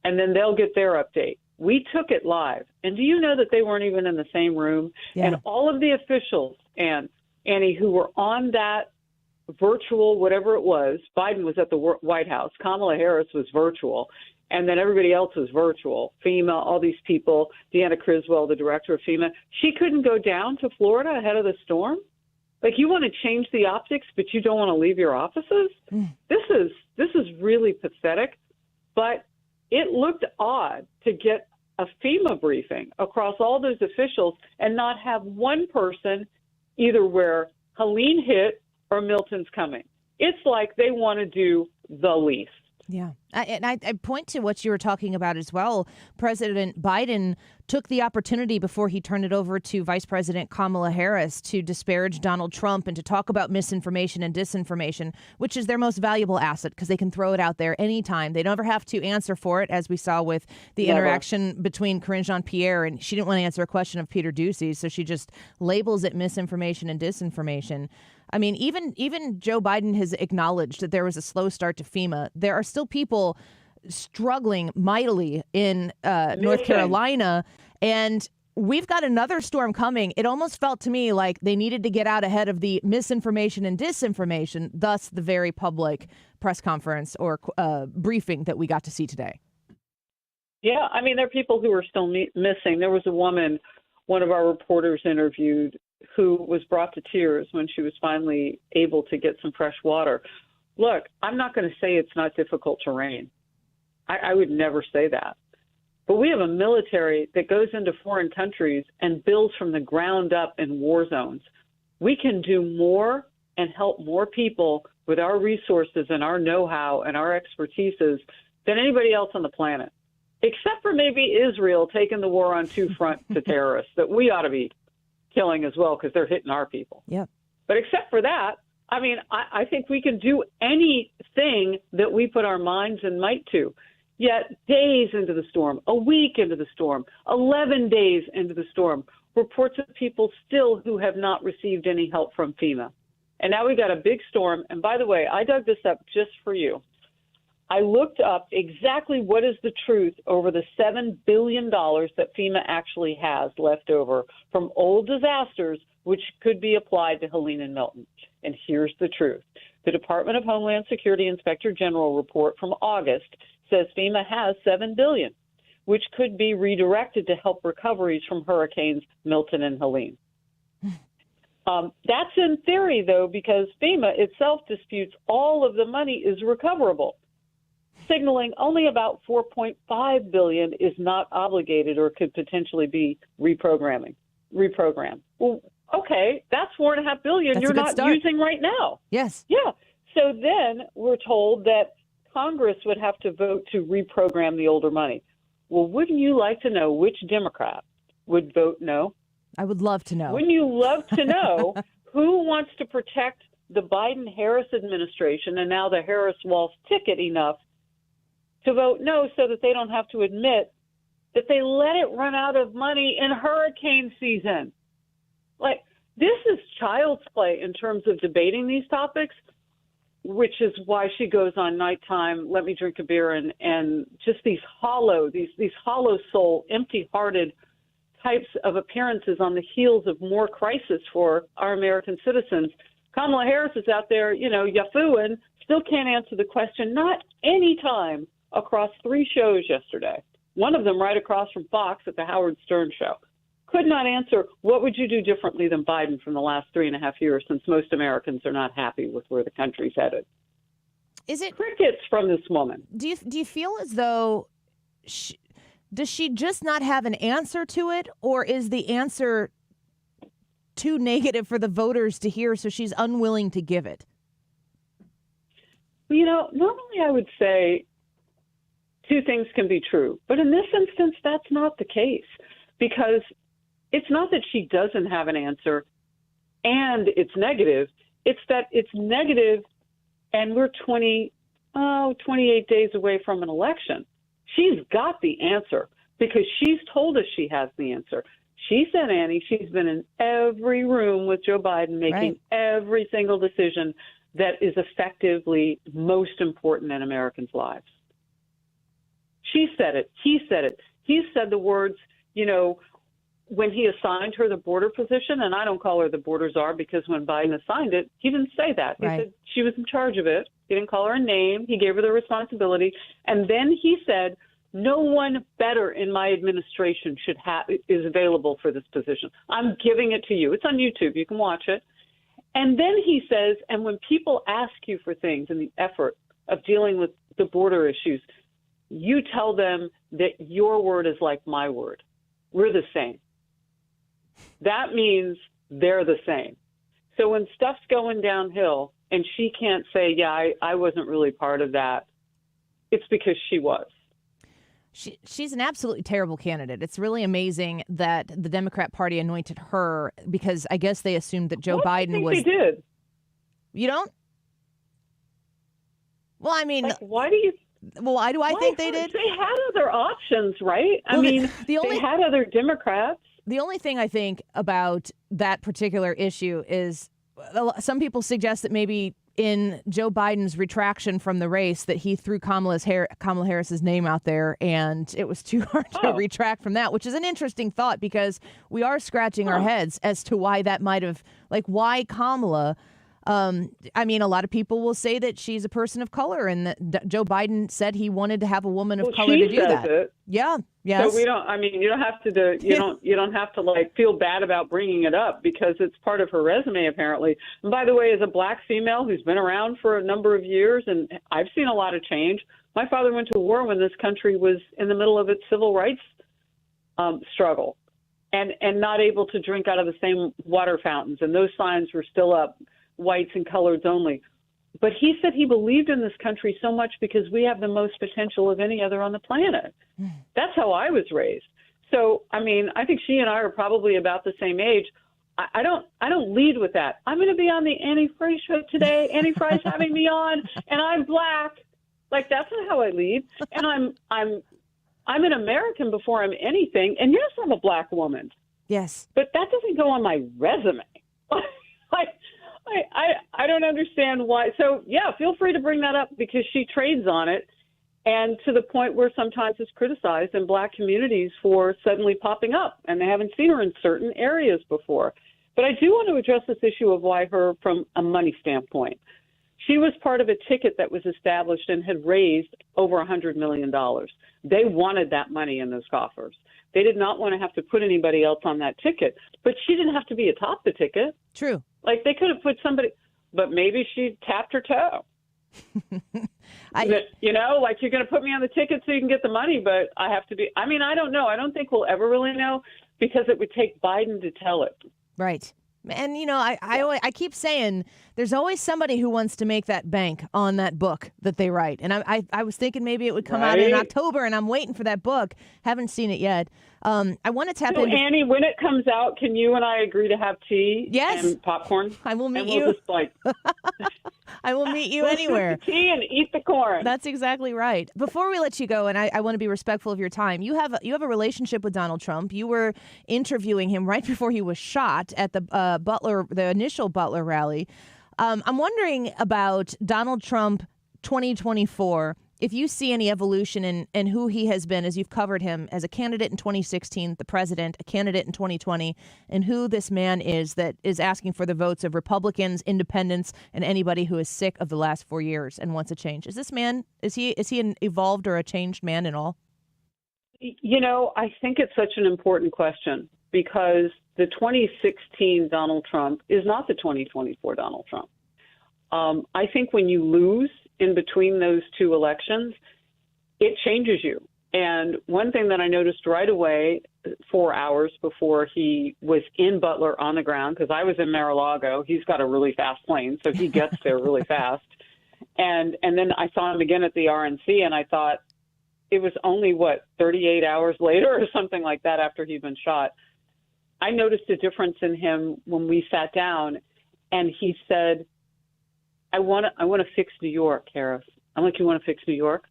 And then they'll get their update. We took it live. And do you know that they weren't even in the same room? Yeah. And all of the officials, and Annie, who were on that virtual, whatever it was, Biden was at the White House, Kamala Harris was virtual, and then everybody else was virtual. FEMA, all these people, Deanna Criswell, the director of FEMA, she couldn't go down to Florida ahead of the storm? Like, you want to change the optics, but you don't want to leave your offices? This is really pathetic, but it looked odd to get a FEMA briefing across all those officials and not have one person either where Helene hit or Milton's coming. It's like they want to do the least. Yeah. I point to what you were talking about as well. President Biden took the opportunity before he turned it over to Vice President Kamala Harris to disparage Donald Trump and to talk about misinformation and disinformation, which is their most valuable asset because they can throw it out there anytime. They never have to answer for it, as we saw with the interaction between Karine Jean-Pierre, and she didn't want to answer a question of Peter Doocy, so she just labels it misinformation and disinformation. I mean, even Joe Biden has acknowledged that there was a slow start to FEMA. There are still people struggling mightily in North Carolina, and we've got another storm coming. It almost felt to me like they needed to get out ahead of the misinformation and disinformation, thus the very public press conference or briefing that we got to see today. Yeah, I mean, there are people who are still missing. There was a woman, one of our reporters interviewed, who was brought to tears when she was finally able to get some fresh water. Look, I'm not going to say it's not difficult terrain. I would never say that. But we have a military that goes into foreign countries and builds from the ground up in war zones. We can do more and help more people with our resources and our know-how and our expertises than anybody else on the planet, except for maybe Israel taking the war on two fronts to terrorists that we ought to be killing as well because they're hitting our people. Yep. But except for that, I mean, I think we can do anything that we put our minds and might to. Yet days into the storm, a week into the storm, 11 days into the storm, reports of people still who have not received any help from FEMA. And now we got a big storm. And by the way, I dug this up just for you. I looked up exactly what is the truth over the $7 billion that FEMA actually has left over from old disasters, which could be applied to Helene and Milton. And here's the truth. The Department of Homeland Security Inspector General report from August says FEMA has $7 billion, which could be redirected to help recoveries from hurricanes Milton and Helene. That's in theory, though, because FEMA itself disputes all of the money is recoverable, signaling only about $4.5 billion is not obligated or could potentially be reprogrammed. Well, okay, that's $4.5 billion that's you're not using right now. Yes. Yeah. So then we're told that Congress would have to vote to reprogram the older money. Well, wouldn't you like to know which Democrat would vote no? I would love to know. Wouldn't you love to know who wants to protect the Biden-Harris administration and now the Harris-Walz ticket enough to vote no so that they don't have to admit that they let it run out of money in hurricane season? Like, this is child's play in terms of debating these topics, which is why she goes on nighttime, let me drink a beer, and just these hollow soul, empty-hearted types of appearances on the heels of more crisis for our American citizens. Kamala Harris is out there, yaffooing, still can't answer the question, not any time, across 3 shows yesterday. One of them right across from Fox at the Howard Stern show. Could not answer, what would you do differently than Biden from the last 3.5 years, since most Americans are not happy with where the country's headed? Is it crickets from this woman? Do you feel as though does she just not have an answer to it, or is the answer too negative for the voters to hear, so she's unwilling to give it? Normally I would say 2 things can be true, but in this instance, that's not the case, because it's not that she doesn't have an answer and it's negative. It's that it's negative and we're 28 days away from an election. She's got the answer because she's told us she has the answer. She said, Annie, she's been in every room with Joe Biden making every single decision that is effectively most important in Americans' lives. She said it. He said it. He said the words, when he assigned her the border position, and I don't call her the border czar because when Biden assigned it, he didn't say that. He said she was in charge of it. He didn't call her a name. He gave her the responsibility. And then he said, no one better in my administration is available for this position. I'm giving it to you. It's on YouTube. You can watch it. And then he says, and when people ask you for things in the effort of dealing with the border issues, you tell them that your word is like my word. We're the same. That means they're the same. So when stuff's going downhill and she can't say, yeah, I wasn't really part of that, it's because she was. She's an absolutely terrible candidate. It's really amazing that the Democrat Party anointed her because I guess they assumed that Joe Biden was. They did. You don't? Well, I mean, why do you? Well, why do I think they did? They had other options, right? Well, they had other Democrats. The only thing I think about that particular issue is some people suggest that maybe in Joe Biden's retraction from the race that he threw Kamala Harris's name out there and it was too hard to retract from that, which is an interesting thought because we are scratching our heads as to why that might have, like why Kamala. I mean, a lot of people will say that she's a person of color and that Joe Biden said he wanted to have a woman of color to do that. It. Yeah. Yes. So you don't have to you don't have to like feel bad about bringing it up because it's part of her resume apparently. And by the way, as a black female who's been around for a number of years and I've seen a lot of change. My father went to war when this country was in the middle of its civil rights struggle and not able to drink out of the same water fountains. And those signs were still up. Whites and coloreds only. But he said he believed in this country so much because we have the most potential of any other on the planet. That's how I was raised. So, I mean, I think she and I are probably about the same age. I don't lead with that. I'm going to be on the Annie Frey show today. Annie Frey's having me on, and I'm black. Like, that's not how I lead. And I'm an American before I'm anything. And yes, I'm a black woman. Yes. But that doesn't go on my resume. I don't understand why. So, yeah, feel free to bring that up because she trades on it and to the point where sometimes it's criticized in black communities for suddenly popping up and they haven't seen her in certain areas before. But I do want to address this issue of why her from a money standpoint. She was part of a ticket that was established and had raised over $100 million. They wanted that money in those coffers. They did not want to have to put anybody else on that ticket, but she didn't have to be atop the ticket. True. Like they could have put somebody, but maybe she tapped her toe. Like you're going to put me on the ticket so you can get the money, but I have to be. I mean, I don't know. I don't think we'll ever really know because it would take Biden to tell it. Right. And, I keep saying there's always somebody who wants to make that bank on that book that they write. And I was thinking maybe it would come out in October, and I'm waiting for that book. Haven't seen it yet. I want to tap into... Annie, when it comes out, can you and I agree to have tea and popcorn? I will meet you. Just I will meet you anywhere. Drink the tea and eat the corn. That's exactly right. Before we let you go, and I want to be respectful of your time, you have a relationship with Donald Trump. You were interviewing him right before he was shot at the initial Butler rally. I'm wondering about Donald Trump 2024. If you see any evolution in who he has been as you've covered him as a candidate in 2016, the president, a candidate in 2020, and who this man is that is asking for the votes of Republicans, independents, and anybody who is sick of the last 4 years and wants a change. Is this man, is he an evolved or a changed man at all? I think it's such an important question because the 2016 Donald Trump is not the 2024 Donald Trump. I think when you lose in between those two elections, it changes you. And one thing that I noticed right away, 4 hours before he was in Butler on the ground, because I was in Mar-a-Lago, he's got a really fast plane, so he gets there really fast. And then I saw him again at the RNC, and I thought it was only, 38 hours later or something like that after he'd been shot. I noticed a difference in him when we sat down, and he said, I want to fix New York, Harris. I'm like, you want to fix New York?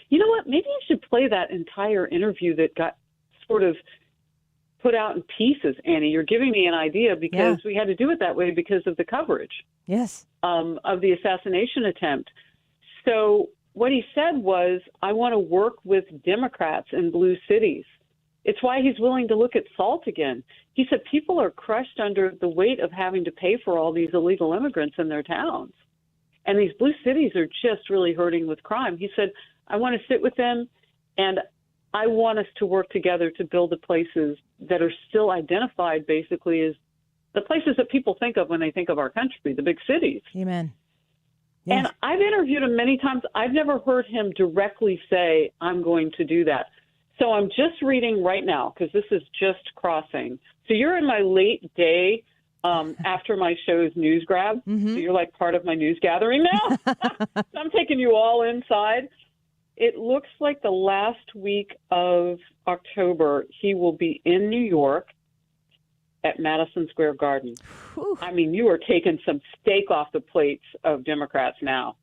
You know what? Maybe I should play that entire interview that got sort of put out in pieces, Annie. You're giving me an idea because we had to do it that way because of the coverage. Yes. Of the assassination attempt. So what he said was, I want to work with Democrats in blue cities. It's why he's willing to look at SALT again. He said people are crushed under the weight of having to pay for all these illegal immigrants in their towns. And these blue cities are just really hurting with crime. He said, I want to sit with them, and I want us to work together to build the places that are still identified basically as the places that people think of when they think of our country, the big cities. Amen. Yes. And I've interviewed him many times. I've never heard him directly say, I'm going to do that. So I'm just reading right now, because this is just crossing. So you're in my late day after my show's news grab. Mm-hmm. So you're like part of my news gathering now. So I'm taking you all inside. It looks like the last week of October, he will be in New York at Madison Square Garden. Whew. I mean, you are taking some steak off the plates of Democrats now.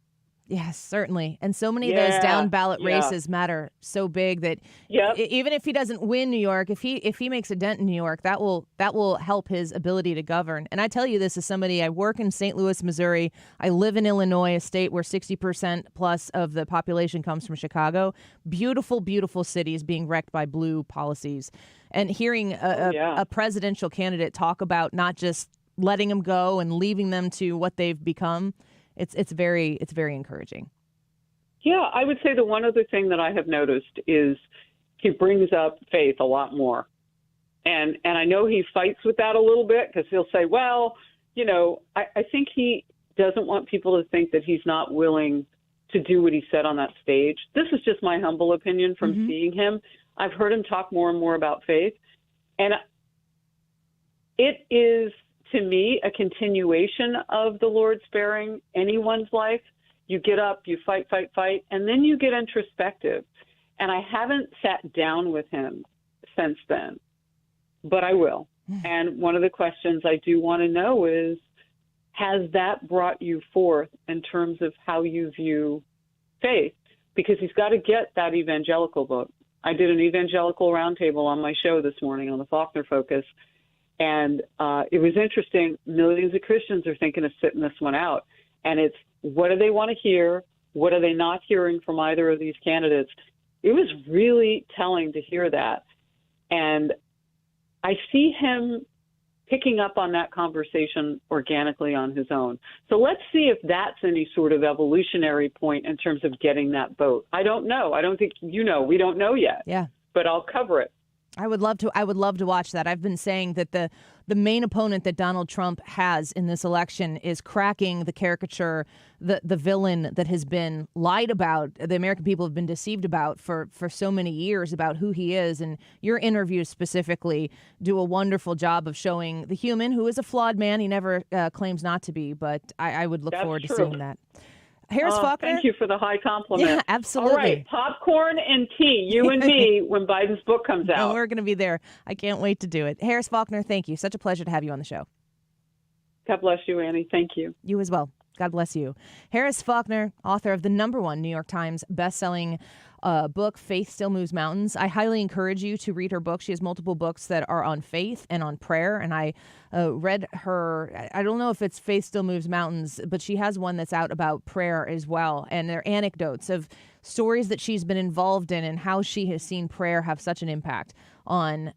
Yes, certainly. And so many of those down ballot races matter so big that even if he doesn't win New York, if he makes a dent in New York, that will help his ability to govern. And I tell you this as somebody, I work in St. Louis, Missouri. I live in Illinois, a state where 60% plus of the population comes from Chicago. Beautiful, beautiful cities being wrecked by blue policies. And hearing a presidential candidate talk about not just letting them go and leaving them to what they've become, it's very encouraging. Yeah, I would say the one other thing that I have noticed is he brings up faith a lot more. And I know he fights with that a little bit because he'll say, well, you know, I think he doesn't want people to think that he's not willing to do what he said on that stage. This is just my humble opinion from seeing him. I've heard him talk more and more about faith. And it is, to me, a continuation of the Lord sparing anyone's life. You get up, you fight, and then you get introspective. And I haven't sat down with him since then, but I will. And one of the questions I do want to know is, has that brought you forth in terms of how you view faith? Because he's got to get that evangelical book. I did an evangelical roundtable on my show this morning on the Faulkner Focus, and it was interesting. Millions of Christians are thinking of sitting this one out. And it's, what do they want to hear? What are they not hearing from either of these candidates? It was really telling to hear that. And I see him picking up on that conversation organically on his own. So let's see if that's any sort of evolutionary point in terms of getting that vote. I don't know. I don't think you know. We don't know yet. Yeah. But I'll cover it. I would love to watch that. I've been saying that the main opponent that Donald Trump has in this election is cracking the caricature, the villain that has been lied about, the American people have been deceived about for so many years about who he is. And your interviews specifically do a wonderful job of showing the human who is a flawed man. He never claims not to be, but I would look forward to seeing that. Harris Faulkner. Thank you for the high compliment. Yeah, absolutely. All right, popcorn and tea, you and me, when Biden's book comes out. No, we're going to be there. I can't wait to do it. Self Faulkner, thank you. Such a pleasure to have you on the show. God bless you, Annie. Thank you. You as well. God bless you. Self Faulkner, author of the #1 New York Times bestselling book, Faith Still Moves Mountains. I highly encourage you to read her book. She has multiple books that are on faith and on prayer. And I read her, I don't know if it's Faith Still Moves Mountains, but she has one that's out about prayer as well. And they're anecdotes of stories that she's been involved in and how she has seen prayer have such an impact on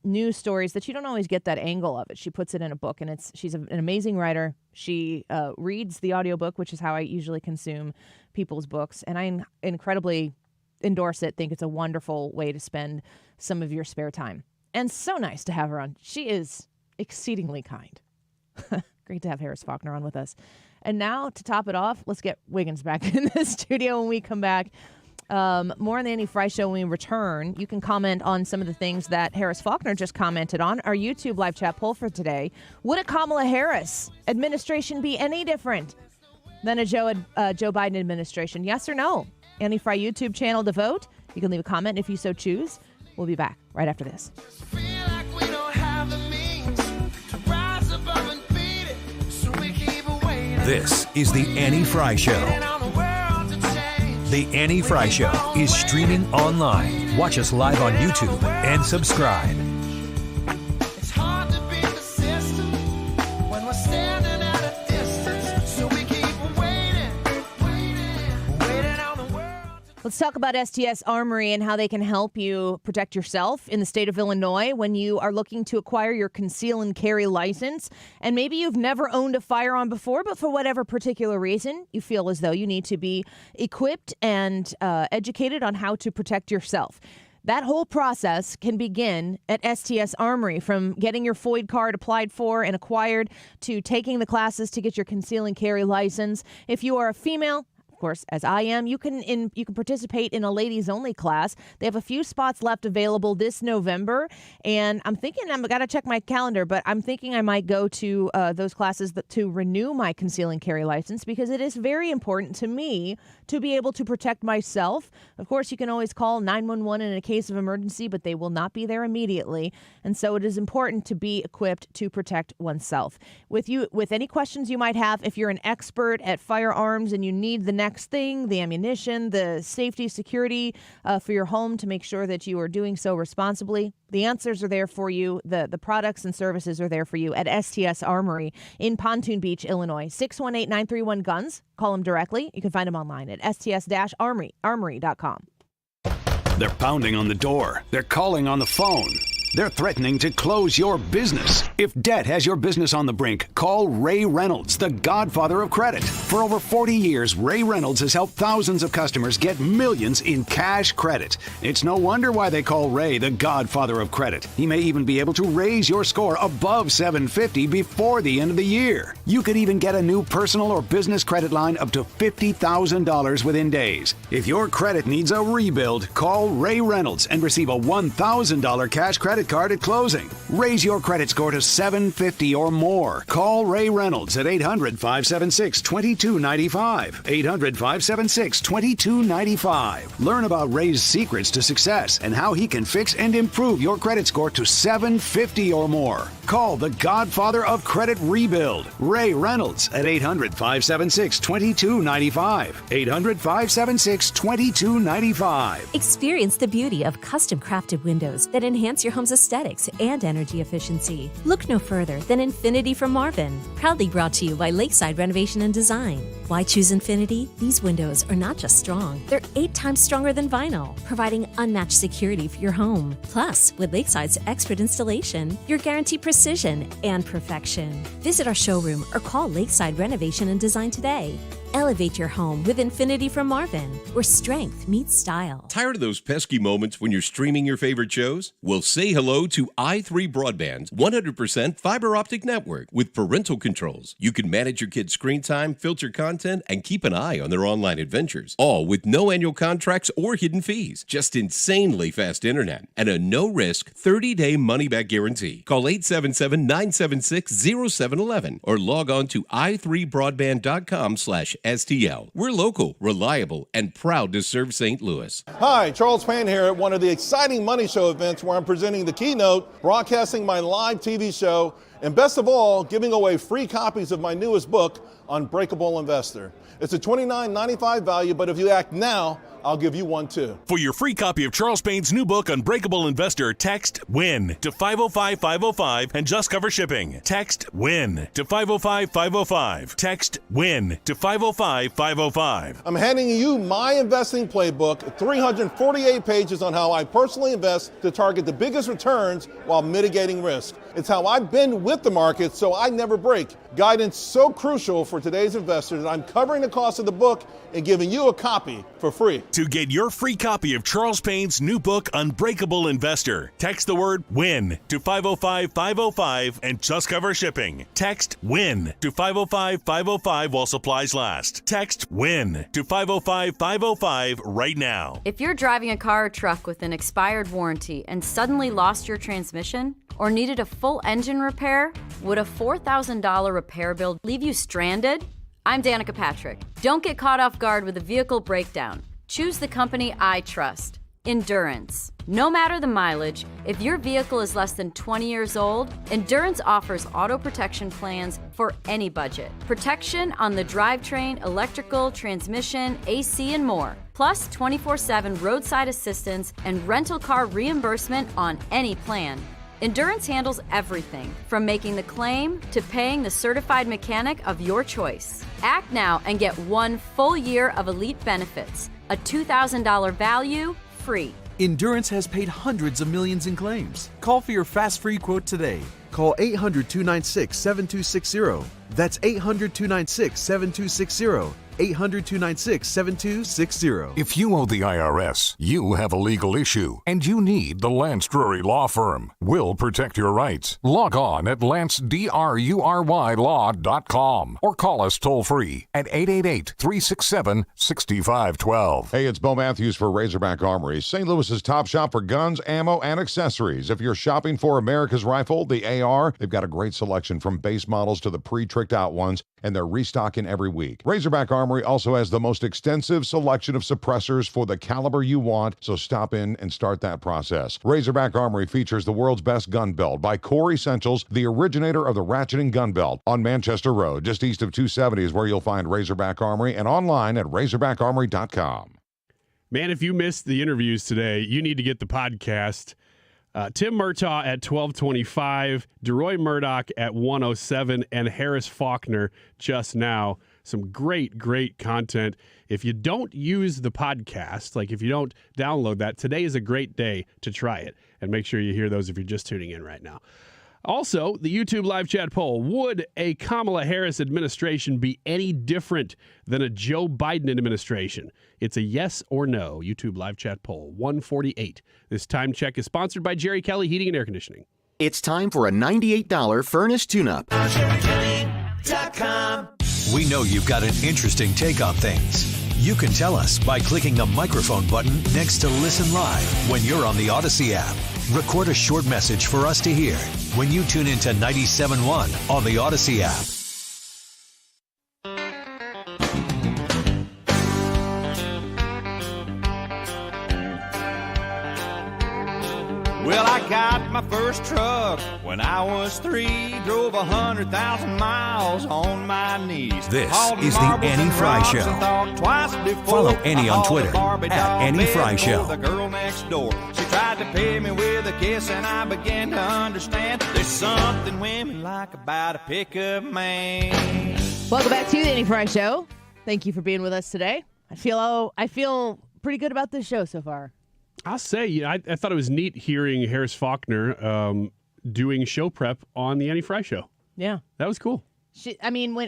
news stories that you don't always get that angle of it. She puts it in a book, and she's an amazing writer. She reads the audiobook, which is how I usually consume people's books. And I incredibly endorse it. Think it's a wonderful way to spend some of your spare time. And so nice to have her on. She is exceedingly kind. Great to have Self Faulkner on with us. And now to top it off, let's get Wiggins back in the studio when we come back. More on the Annie Fry Show when we return. You can comment on some of the things that Self Faulkner just commented on. Our YouTube live chat poll for today. Would a Kamala Harris administration be any different than a Joe Biden administration? Yes or no? Annie Fry YouTube channel to vote. You can leave a comment if you so choose. We'll be back right after this. This is The Annie Fry Show. The Annie Fry Show is streaming online. Watch us live on YouTube and subscribe. Let's talk about STS Armory and how they can help you protect yourself in the state of Illinois when you are looking to acquire your conceal and carry license. And maybe you've never owned a firearm before, but for whatever particular reason, you feel as though you need to be equipped and educated on how to protect yourself. That whole process can begin at STS Armory, from getting your FOID card applied for and acquired to taking the classes to get your conceal and carry license. If you are a female, of course, as I am, you can participate in a ladies only class. They have a few spots left available this November, and I'm thinking I've got to check my calendar, but I'm thinking I might go to those classes to renew my conceal and carry license, because it is very important to me to be able to protect myself. Of course, you can always call 911 in a case of emergency, but they will not be there immediately, and so it is important to be equipped to protect oneself. With any questions you might have, if you're an expert at firearms and you need the next thing, the ammunition, the safety, security for your home to make sure that you are doing so responsibly, the answers are there for you. The products and services are there for you at STS Armory in Pontoon Beach, Illinois. 618-931-GUNS. Call them directly. You can find them online at sts-armory.com. They're pounding on the door. They're calling on the phone. They're threatening to close your business. If debt has your business on the brink, call Ray Reynolds, the godfather of credit. For over 40 years, Ray Reynolds has helped thousands of customers get millions in cash credit. It's no wonder why they call Ray the godfather of credit. He may even be able to raise your score above 750 before the end of the year. You could even get a new personal or business credit line up to $50,000 within days. If your credit needs a rebuild, call Ray Reynolds and receive a $1,000 cash credit card at closing. Raise your credit score to 750 or more. Call Ray Reynolds at 800-576-2295. 800-576-2295. Learn about Ray's secrets to success and how he can fix and improve your credit score to 750 or more. Call the godfather of credit rebuild, Ray Reynolds, at 800-576-2295. 800-576-2295. Experience the beauty of custom crafted windows that enhance your home's aesthetics and energy efficiency. Look no further than Infinity from Marvin, proudly brought to you by Lakeside Renovation and Design. Why choose Infinity? These windows are not just strong, they're 8 times stronger than vinyl, providing unmatched security for your home. Plus, with Lakeside's expert installation, you're guaranteed precision and perfection. Visit our showroom or call Lakeside Renovation and Design today. Elevate your home with Infinity from Marvin, where strength meets style. Tired of those pesky moments when you're streaming your favorite shows? Well, say hello to i3 Broadband's 100% fiber optic network with parental controls. You can manage your kids' screen time, filter content, and keep an eye on their online adventures. All with no annual contracts or hidden fees. Just insanely fast internet and a no-risk 30-day money-back guarantee. Call 877-976-0711 or log on to i3broadband.com/STL. We're local, reliable, and proud to serve St. Louis. Hi, Charles Payne here at one of the exciting Money Show events where I'm presenting the keynote, broadcasting my live TV show, and best of all, giving away free copies of my newest book, Unbreakable Investor. It's a $29.95 value, but if you act now, I'll give you one too. For your free copy of Charles Payne's new book, Unbreakable Investor, text WIN to 505-505 and just cover shipping. Text WIN to 505-505. Text WIN to 505-505. I'm handing you my investing playbook, 348 pages on how I personally invest to target the biggest returns while mitigating risk. It's how I've been with the market so I never break. Guidance so crucial for today's investors that I'm covering the cost of the book and giving you a copy for free. To get your free copy of Charles Payne's new book, Unbreakable Investor, text the word WIN to 505-505 and just cover shipping. Text WIN to 505-505 while supplies last. Text WIN to 505-505 right now. If you're driving a car or truck with an expired warranty and suddenly lost your transmission, or needed a full engine repair, would a $4,000 repair bill leave you stranded? I'm Danica Patrick. Don't get caught off guard with a vehicle breakdown. Choose the company I trust, Endurance. No matter the mileage, if your vehicle is less than 20 years old, Endurance offers auto protection plans for any budget. Protection on the drivetrain, electrical, transmission, AC, and more. Plus 24/7 roadside assistance and rental car reimbursement on any plan. Endurance handles everything from making the claim to paying the certified mechanic of your choice. Act now and get 1 full year of elite benefits. A $2,000 value, free. Endurance has paid hundreds of millions in claims. Call for your fast free quote today. Call 800-296-7260. That's 800-296-7260. 800-296-7260. If you owe the IRS, you have a legal issue, and you need the Lance Drury Law Firm. We'll protect your rights. Log on at lancedrurylaw.com or call us toll-free at 888-367-6512. Hey, it's Bo Matthews for Razorback Armory, St. Louis's top shop for guns, ammo, and accessories. If you're shopping for America's Rifle, the AR, they've got a great selection from base models to the pre-tricked out ones, and they're restocking every week. Razorback Armory also has the most extensive selection of suppressors for the caliber you want, so stop in and start that process. Razorback Armory features the world's best gun belt by Core Essentials, the originator of the ratcheting gun belt. On Manchester Road, just east of 270 is where you'll find Razorback Armory, and online at razorbackarmory.com. Man, if you missed the interviews today, you need to get the podcast. Tim Murtaugh at 1225, Deroy Murdock at 107, and Harris Faulkner just now. Some great, great content. If you don't use the podcast, like if you don't download that, today is a great day to try it. And make sure you hear those if you're just tuning in right now. Also, the YouTube live chat poll. Would a Kamala Harris administration be any different than a Joe Biden administration? It's a yes or no. YouTube live chat poll, 148. This time check is sponsored by Jerry Kelly Heating and Air Conditioning. It's time for a $98 furnace tune-up. We know you've got an interesting take on things. You can tell us by clicking the microphone button next to Listen Live when you're on the Odyssey app. Record a short message for us to hear when you tune into 97.1 on the Odyssey app. Well, I got my first truck when I was 3. Drove 100,000 miles on my knees. This is the Annie Fry Show. Follow Annie on Twitter at Annie Fry Show. The girl next door, she tried to pay me with a kiss, and I began to understand there's something women like about a pickup man. Welcome back to the Annie Fry Show. Thank you for being with us today. I feel pretty good about this show so far. I'll say, I thought it was neat hearing Harris Faulkner doing show prep on the Annie Fry Show. Yeah. That was cool.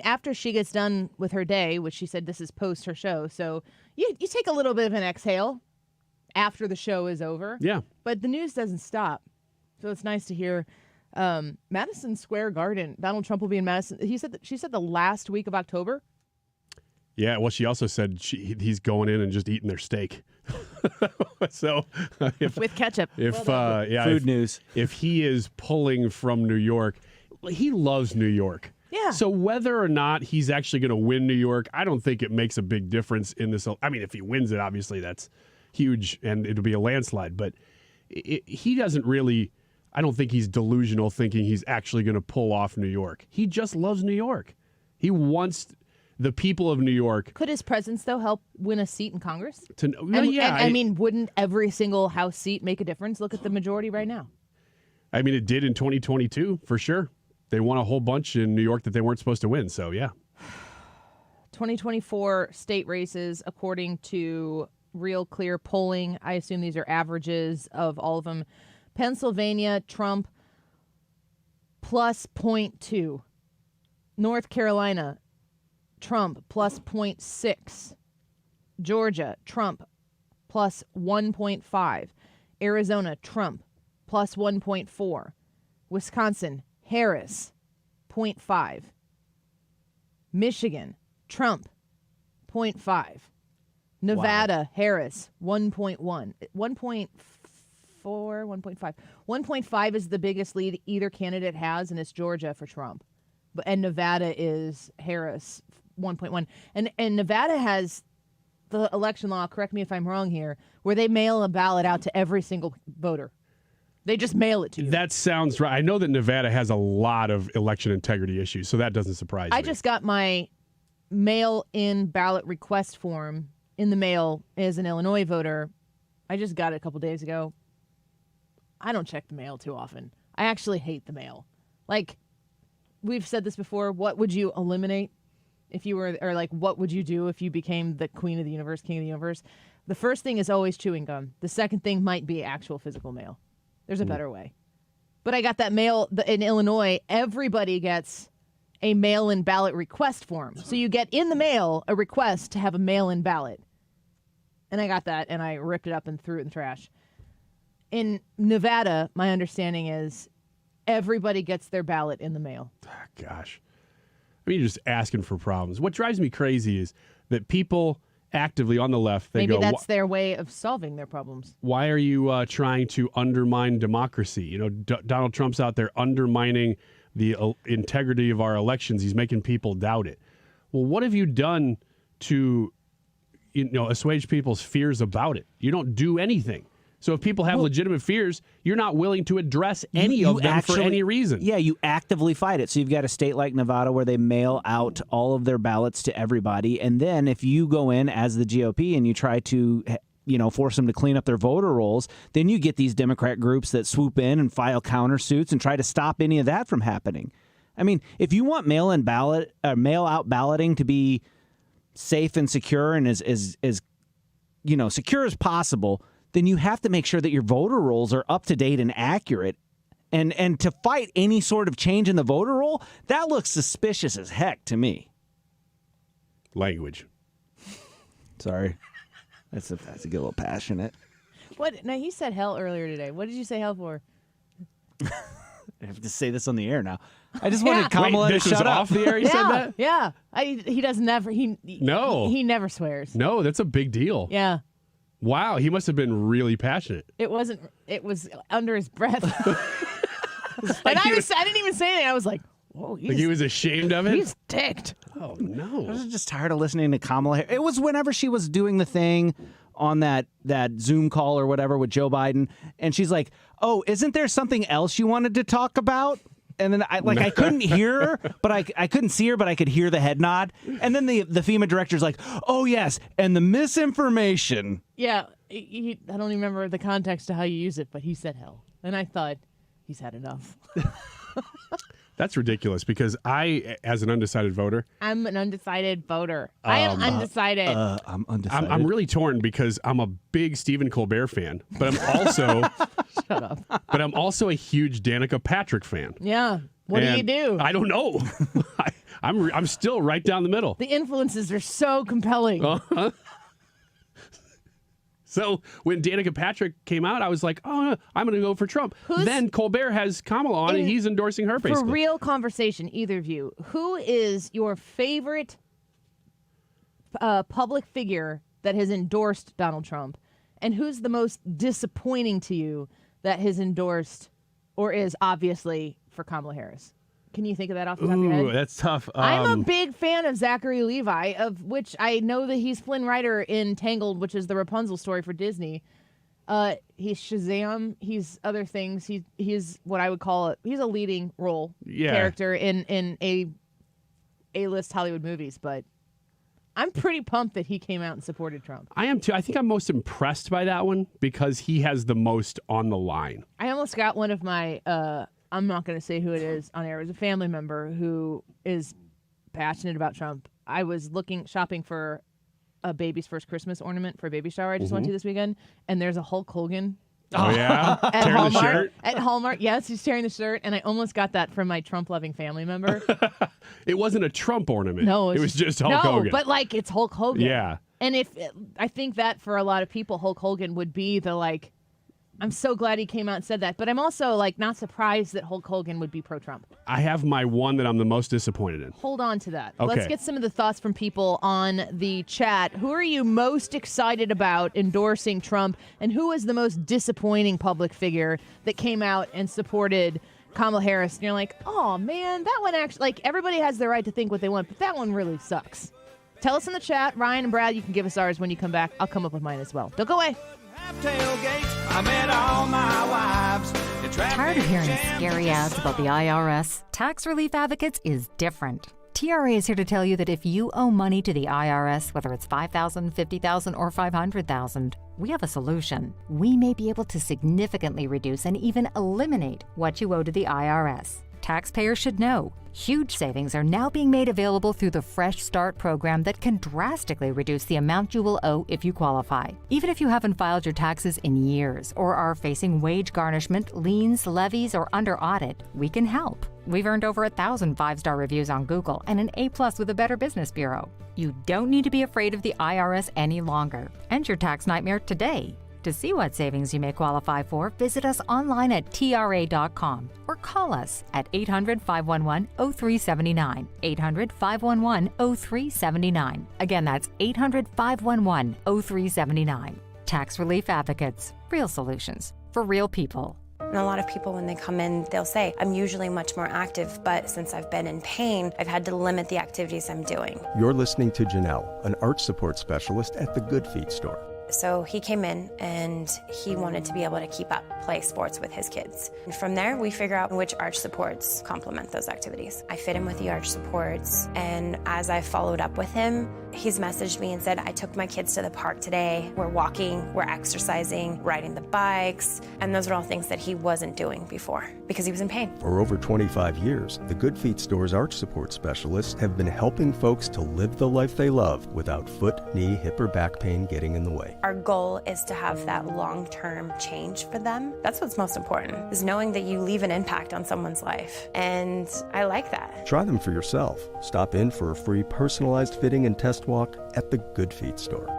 After she gets done with her day, which she said this is post her show, so you take a little bit of an exhale after the show is over. Yeah. But the news doesn't stop. So it's nice to hear Madison Square Garden. Donald Trump will be in Madison. She said the last week of October. Yeah, well, she also said he's going in and just eating their steak. So with ketchup. Food news. If he is pulling from New York, he loves New York. Yeah. So whether or not he's actually going to win New York, I don't think it makes a big difference in this. I mean, if he wins it, obviously that's huge and it'll be a landslide. But he doesn't really. I don't think he's delusional thinking he's actually going to pull off New York. He just loves New York. He wants the people of New York. Could his presence, though, help win a seat in Congress? Yeah. Wouldn't every single House seat make a difference? Look at the majority right now. I mean, it did in 2022, for sure. They won a whole bunch in New York that they weren't supposed to win, so yeah. 2024 state races, according to Real Clear polling. I assume these are averages of all of them. Pennsylvania, Trump, plus 0.2. North Carolina, Trump, plus 0.6. Georgia, Trump, plus 1.5. Arizona, Trump, plus 1.4. Wisconsin, Harris, 0.5. Michigan, Trump, 0.5. Nevada, Harris, 1.1. 1.4, 1.5. 1.5 is the biggest lead either candidate has, and it's Georgia for Trump. And Nevada is Harris, 1.1. And Nevada has the election law, correct me if I'm wrong here, where they mail a ballot out to every single voter. They just mail it to you. That sounds right. I know that Nevada has a lot of election integrity issues, so that doesn't surprise me. I just got my mail-in ballot request form in the mail as an Illinois voter. I just got it a couple days ago. I don't check the mail too often. I actually hate the mail. Like, we've said this before. What would you eliminate? if you were, or like, what would you do if you became the queen of the universe, king of the universe? The first thing is always chewing gum. The second thing might be actual physical mail. There's a better way. But I got that mail in Illinois. Everybody gets a mail-in ballot request form. So you get in the mail a request to have a mail-in ballot. And I got that, and I ripped it up and threw it in the trash. In Nevada, my understanding is everybody gets their ballot in the mail. Gosh. I mean, you're just asking for problems. What drives me crazy is that people actively on the left, they Maybe go, that's their way of solving their problems. why are you trying to undermine democracy? You know, Donald Trump's out there undermining the integrity of our elections. He's making people doubt it. Well, what have you done to, assuage people's fears about it? You don't do anything. So if people have legitimate fears, you're not willing to address any of them for any reason. Yeah, you actively fight it. So you've got a state like Nevada where they mail out all of their ballots to everybody. And then if you go in as the GOP and you try to force them to clean up their voter rolls, then you get these Democrat groups that swoop in and file countersuits and try to stop any of that from happening. I mean, if you want mail-out balloting to be safe and secure and as secure as possible, then you have to make sure that your voter rolls are up to date and accurate. And to fight any sort of change in the voter roll, that looks suspicious as heck to me. Language. Sorry. That's to get a little passionate. What? Now, he said hell earlier today. What did you say hell for? I have to say this on the air now. I just wanted Kamala to was shut up. off the air. He said that. Yeah. He does never. He never swears. No, that's a big deal. Yeah. Wow, he must have been really passionate. It wasn't. It was under his breath. And I didn't even say anything. I was like, whoa. Like he was ashamed of it? He's ticked. Oh, no. I was just tired of listening to Kamala Harris. It was whenever she was doing the thing on that Zoom call or whatever with Joe Biden, and she's like, oh, isn't there something else you wanted to talk about? And then I couldn't hear her, but I couldn't see her, but I could hear the head nod. And then the FEMA director's like, oh, yes, and the misinformation. Yeah, I don't even remember the context of how you use it, but he said hell. And I thought, he's had enough. That's ridiculous because I, as an undecided voter. I'm an undecided voter. I am undecided. I'm undecided. I'm really torn because I'm a big Stephen Colbert fan, but I'm also Shut up. But I'm also a huge Danica Patrick fan. Yeah. What do you do? I don't know. I'm still right down the middle. The influences are so compelling. Uh-huh. So when Danica Patrick came out, I was like, oh, I'm going to go for Trump. Then Colbert has Kamala on, and he's endorsing her, basically. For real conversation, either of you, who is your favorite public figure that has endorsed Donald Trump? And who's the most disappointing to you that has endorsed or is obviously for Kamala Harris? Can you think of that off the top of your head? That's tough. I'm a big fan of Zachary Levi, of which I know that he's Flynn Rider in Tangled, which is the Rapunzel story for Disney. He's Shazam. He's other things. He's what I would call he's a leading role character in A-list Hollywood movies. But I'm pretty pumped that he came out and supported Trump. I am too. I think I'm most impressed by that one because he has the most on the line. I almost got one of my I'm not going to say who it is on air. It was a family member who is passionate about Trump. I was shopping for a baby's first Christmas ornament for a baby shower I just went to this weekend, and there's a Hulk Hogan. Oh, yeah? At Tearing Hallmark, the shirt? At Hallmark, yes, he's tearing the shirt, and I almost got that from my Trump-loving family member. It wasn't a Trump ornament. No, it was just Hulk Hogan. No, but it's Hulk Hogan. Yeah. And I think that for a lot of people, Hulk Hogan would be the I'm so glad he came out and said that. But I'm also not surprised that Hulk Hogan would be pro-Trump. I have my one that I'm the most disappointed in. Hold on to that. Okay. Let's get some of the thoughts from people on the chat. Who are you most excited about endorsing Trump? And who is the most disappointing public figure that came out and supported Kamala Harris? And you're like, oh, man, that one actually, everybody has the right to think what they want, but that one really sucks. Tell us in the chat. Ryan and Brad, you can give us ours when you come back. I'll come up with mine as well. Don't go away. I met all my wives. Tired of hearing scary ads about the IRS? Tax Relief Advocates is different. TRA is here to tell you that if you owe money to the IRS, whether it's $5,000, $50,000, or $500,000, we have a solution. We may be able to significantly reduce and even eliminate what you owe to the IRS. Taxpayers should know. Huge savings are now being made available through the Fresh Start program that can drastically reduce the amount you will owe if you qualify. Even if you haven't filed your taxes in years or are facing wage garnishment, liens, levies, or under audit, we can help. We've earned over 1,000 5-star reviews on Google and an A+ with the Better Business Bureau. You don't need to be afraid of the IRS any longer. End your tax nightmare today. To see what savings you may qualify for, visit us online at TRA.com or call us at 800-511-0379. 800-511-0379. Again, that's 800-511-0379. Tax Relief Advocates. Real solutions for real people. And a lot of people, when they come in, they'll say, I'm usually much more active, but since I've been in pain, I've had to limit the activities I'm doing. You're listening to Janelle, an arch support specialist at the Good Feet store. So he came in and he wanted to be able to keep up, play sports with his kids. And from there, we figure out which arch supports complement those activities. I fit him with the arch supports, and as I followed up with him, he's messaged me and said, I took my kids to the park today. We're walking, we're exercising, riding the bikes, and those are all things that he wasn't doing before because he was in pain. For over 25 years, the Good Feet store's arch support specialists have been helping folks to live the life they love without foot, knee, hip, or back pain getting in the way. Our goal is to have that long-term change for them. That's what's most important, is knowing that you leave an impact on someone's life. And I like that. Try them for yourself. Stop in for a free personalized fitting and test walk at the Good Feet store.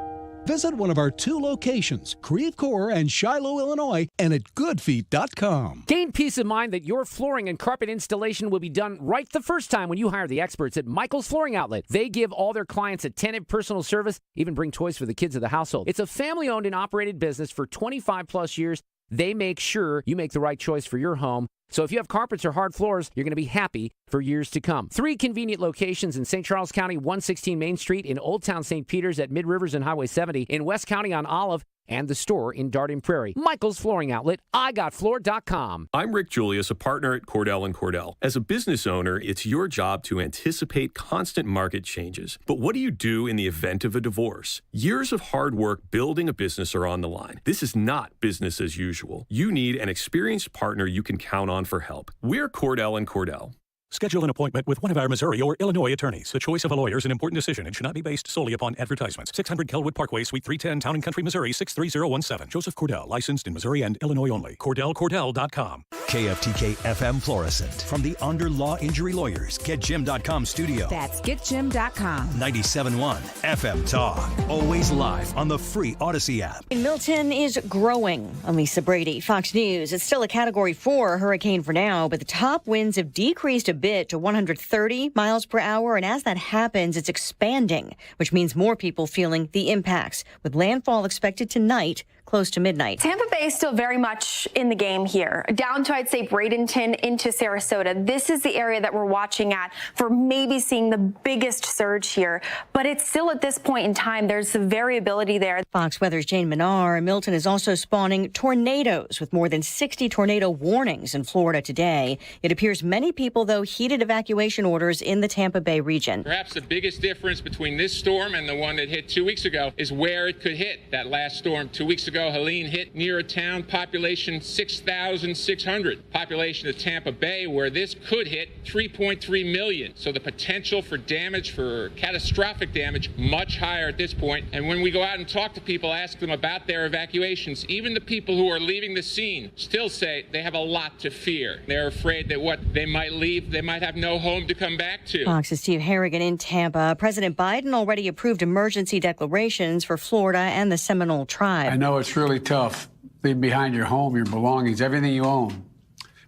Visit one of our 2 locations, Creve Coeur and Shiloh, Illinois, and at goodfeet.com. Gain peace of mind that your flooring and carpet installation will be done right the first time when you hire the experts at Michael's Flooring Outlet. They give all their clients attentive personal service, even bring toys for the kids of the household. It's a family-owned and operated business for 25-plus years. They make sure you make the right choice for your home. So if you have carpets or hard floors, you're going to be happy for years to come. 3 convenient locations in St. Charles County, 116 Main Street, in Old Town St. Peters at Mid-Rivers and Highway 70, in West County on Olive, and the store in Darden Prairie. Michael's Flooring Outlet, IGotFloor.com. I'm Rick Julius, a partner at Cordell & Cordell. As a business owner, it's your job to anticipate constant market changes. But what do you do in the event of a divorce? Years of hard work building a business are on the line. This is not business as usual. You need an experienced partner you can count on for help. We're Cordell & Cordell. Schedule an appointment with one of our Missouri or Illinois attorneys. The choice of a lawyer is an important decision and should not be based solely upon advertisements. 600 Kelwood Parkway, Suite 310, Town and Country, Missouri, 63017. Joseph Cordell, licensed in Missouri and Illinois only. CordellCordell.com. KFTK FM Florissant. From the Under Law Injury Lawyers, GetJim.com studio. That's GetJim.com. 97.1 FM Talk. Always live on the free Odyssey app. Milton is growing. I'm Lisa Brady, Fox News. It's still a Category 4 hurricane for now, but the top winds have decreased a bit to 130 miles per hour. And as that happens, it's expanding, which means more people feeling the impacts, with landfall expected tonight, close to midnight. Tampa Bay is still very much in the game here. Down to, I'd say, Bradenton into Sarasota. This is the area that we're watching at for maybe seeing the biggest surge here. But it's still at this point in time, there's some variability there. Fox Weather's Jane Menard. Milton is also spawning tornadoes with more than 60 tornado warnings in Florida today. It appears many people, though, heeded evacuation orders in the Tampa Bay region. Perhaps the biggest difference between this storm and the one that hit 2 weeks ago is where it could hit. That last storm 2 weeks ago, Helene, hit near a town, population 6,600. Population of Tampa Bay, where this could hit 3.3 million. So the potential for damage, for catastrophic damage, much higher at this point. And when we go out and talk to people, ask them about their evacuations, even the people who are leaving the scene still say they have a lot to fear. They're afraid that what they might leave, they might have no home to come back to. Fox's Steve Harrigan in Tampa. President Biden already approved emergency declarations for Florida and the Seminole Tribe. I know it's really tough. Leave behind your home, your belongings, everything you own.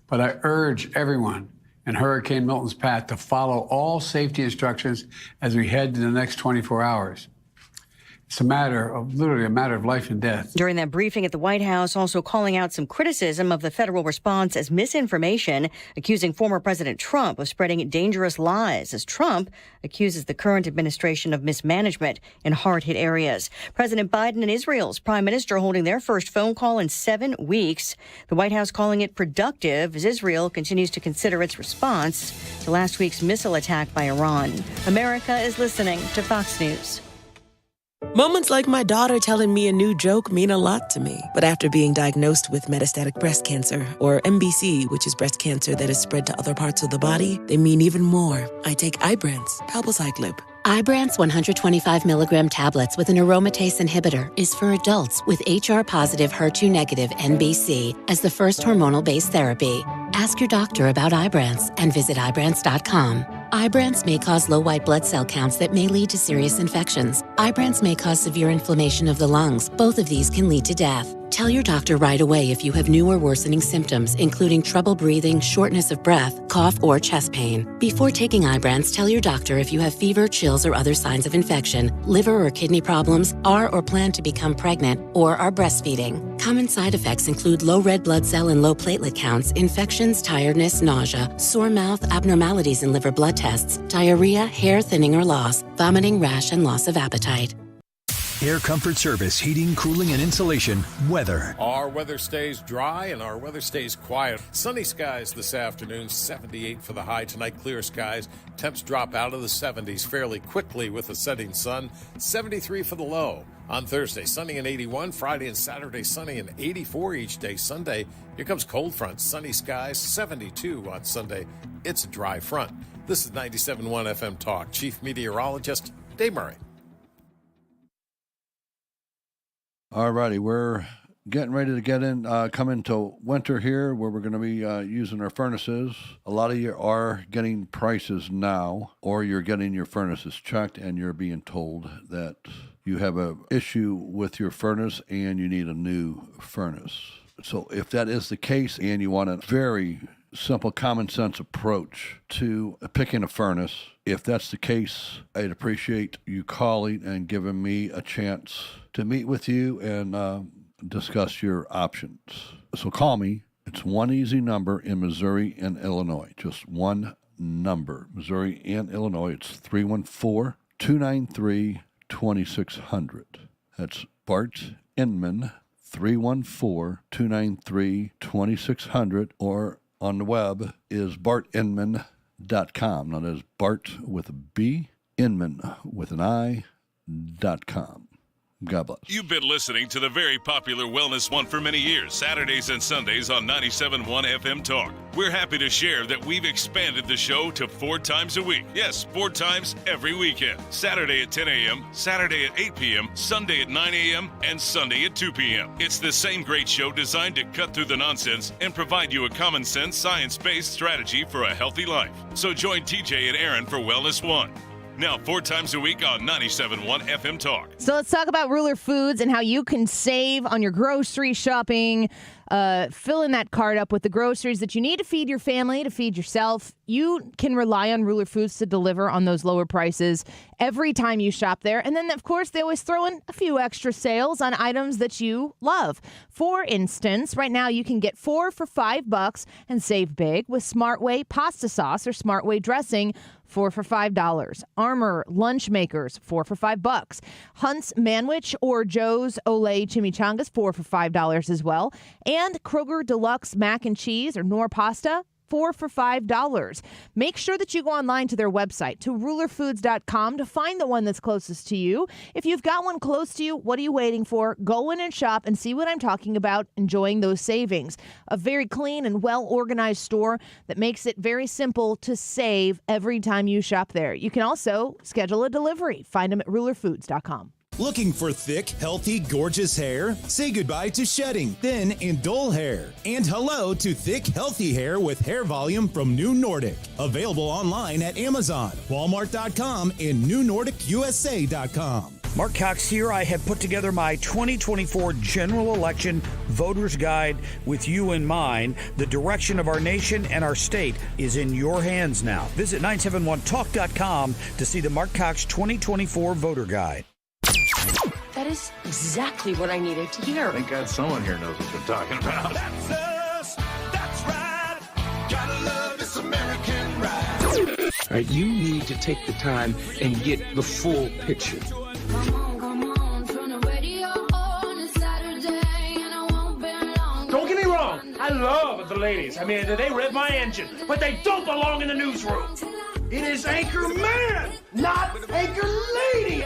But I urge everyone in Hurricane Milton's path to follow all safety instructions as we head to the next 24 hours. It's literally a matter of life and death. During that briefing at the White House, also calling out some criticism of the federal response as misinformation, accusing former President Trump of spreading dangerous lies, as Trump accuses the current administration of mismanagement in hard-hit areas. President Biden and Israel's prime minister holding their first phone call in 7 weeks. The White House calling it productive as Israel continues to consider its response to last week's missile attack by Iran. America is listening to Fox News. Moments like my daughter telling me a new joke mean a lot to me. But after being diagnosed with metastatic breast cancer, or MBC, which is breast cancer that is spread to other parts of the body, they mean even more. I take Ibrance, palbociclib. Ibrance 125 milligram tablets with an aromatase inhibitor is for adults with HR-positive, HER2-negative MBC as the first hormonal-based therapy. Ask your doctor about Ibrance and visit Ibrance.com. Ibrance may cause low white blood cell counts that may lead to serious infections. Ibrance may cause severe inflammation of the lungs. Both of these can lead to death. Tell your doctor right away if you have new or worsening symptoms, including trouble breathing, shortness of breath, cough, or chest pain. Before taking Ibrance, tell your doctor if you have fever, chills, or other signs of infection, liver or kidney problems, are or plan to become pregnant, or are breastfeeding. Common side effects include low red blood cell and low platelet counts, infections, tiredness, nausea, sore mouth, abnormalities in liver blood tests, diarrhea, hair thinning or loss, vomiting, rash, and loss of appetite. Air Comfort Service, heating, cooling, and insulation. Weather. Our weather stays dry and our weather stays quiet. Sunny skies this afternoon, 78 for the high. Tonight, clear skies. Temps drop out of the 70s fairly quickly with the setting sun. 73 for the low. On Thursday, sunny and 81. Friday and Saturday, sunny and 84 each day. Sunday, here comes cold front. Sunny skies, 72 on Sunday. It's a dry front. This is 97.1 FM Talk. Chief Meteorologist Dave Murray. All righty, we're getting ready to come into winter here where we're going to be using our furnaces. A lot of you are getting prices now, or you're getting your furnaces checked and you're being told that you have an issue with your furnace and you need a new furnace. So if that is the case and you want a very simple common sense approach to picking a furnace, if that's the case, I'd appreciate you calling and giving me a chance to meet with you and discuss your options. So call me. It's one easy number in Missouri and Illinois. Just one number. Missouri and Illinois. It's 314-293-2600. That's Bart Inman, 314-293-2600, or on the web is bartinman.com. Now there's Bart with a B, Inman with an I.com. God bless. You've been listening to the very popular Wellness One for many years, Saturdays and Sundays on 97.1 FM Talk. We're happy to share that we've expanded the show to 4 times a week. Yes, 4 times every weekend. Saturday at 10 a.m., Saturday at 8 p.m., Sunday at 9 a.m., and Sunday at 2 p.m. It's the same great show designed to cut through the nonsense and provide you a common sense, science-based strategy for a healthy life. So join TJ and Aaron for Wellness One. Now 4 times a week on 97.1 FM Talk. So let's talk about Ruler Foods and how you can save on your grocery shopping. Filling that cart up with the groceries that you need to feed your family, to feed yourself. You can rely on Ruler Foods to deliver on those lower prices every time you shop there. And then, of course, they always throw in a few extra sales on items that you love. For instance, right now you can get 4 for $5 and save big with Smart Way pasta sauce or Smart Way dressing, 4 for $5. Armor lunch makers, 4 for $5. Hunt's Manwich or Joe's Olay chimichangas, 4 for $5 as well. And Kroger Deluxe mac and cheese or Knorr pasta, 4 for $5. Make sure that you go online to their website, to rulerfoods.com, to find the one that's closest to you. If you've got one close to you, what are you waiting for? Go in and shop and see what I'm talking about, enjoying those savings. A very clean and well-organized store that makes it very simple to save every time you shop there. You can also schedule a delivery. Find them at rulerfoods.com. Looking for thick, healthy, gorgeous hair? Say goodbye to shedding, thin, and dull hair. And hello to thick, healthy hair with hair volume from New Nordic. Available online at Amazon, Walmart.com, and NewNordicUSA.com. Mark Cox here. I have put together my 2024 general election voter's guide with you in mind. The direction of our nation and our state is in your hands now. Visit 971talk.com to see the Mark Cox 2024 voter guide. That is exactly what I needed to hear. Thank God someone here knows what they're talking about. That's us. That's right. Gotta love this American ride. All right, you need to take the time and get the full picture. Don't get me wrong. I love the ladies. I mean, they rev my engine, but they don't belong in the newsroom. It is Anchor Man, not Anchor Lady.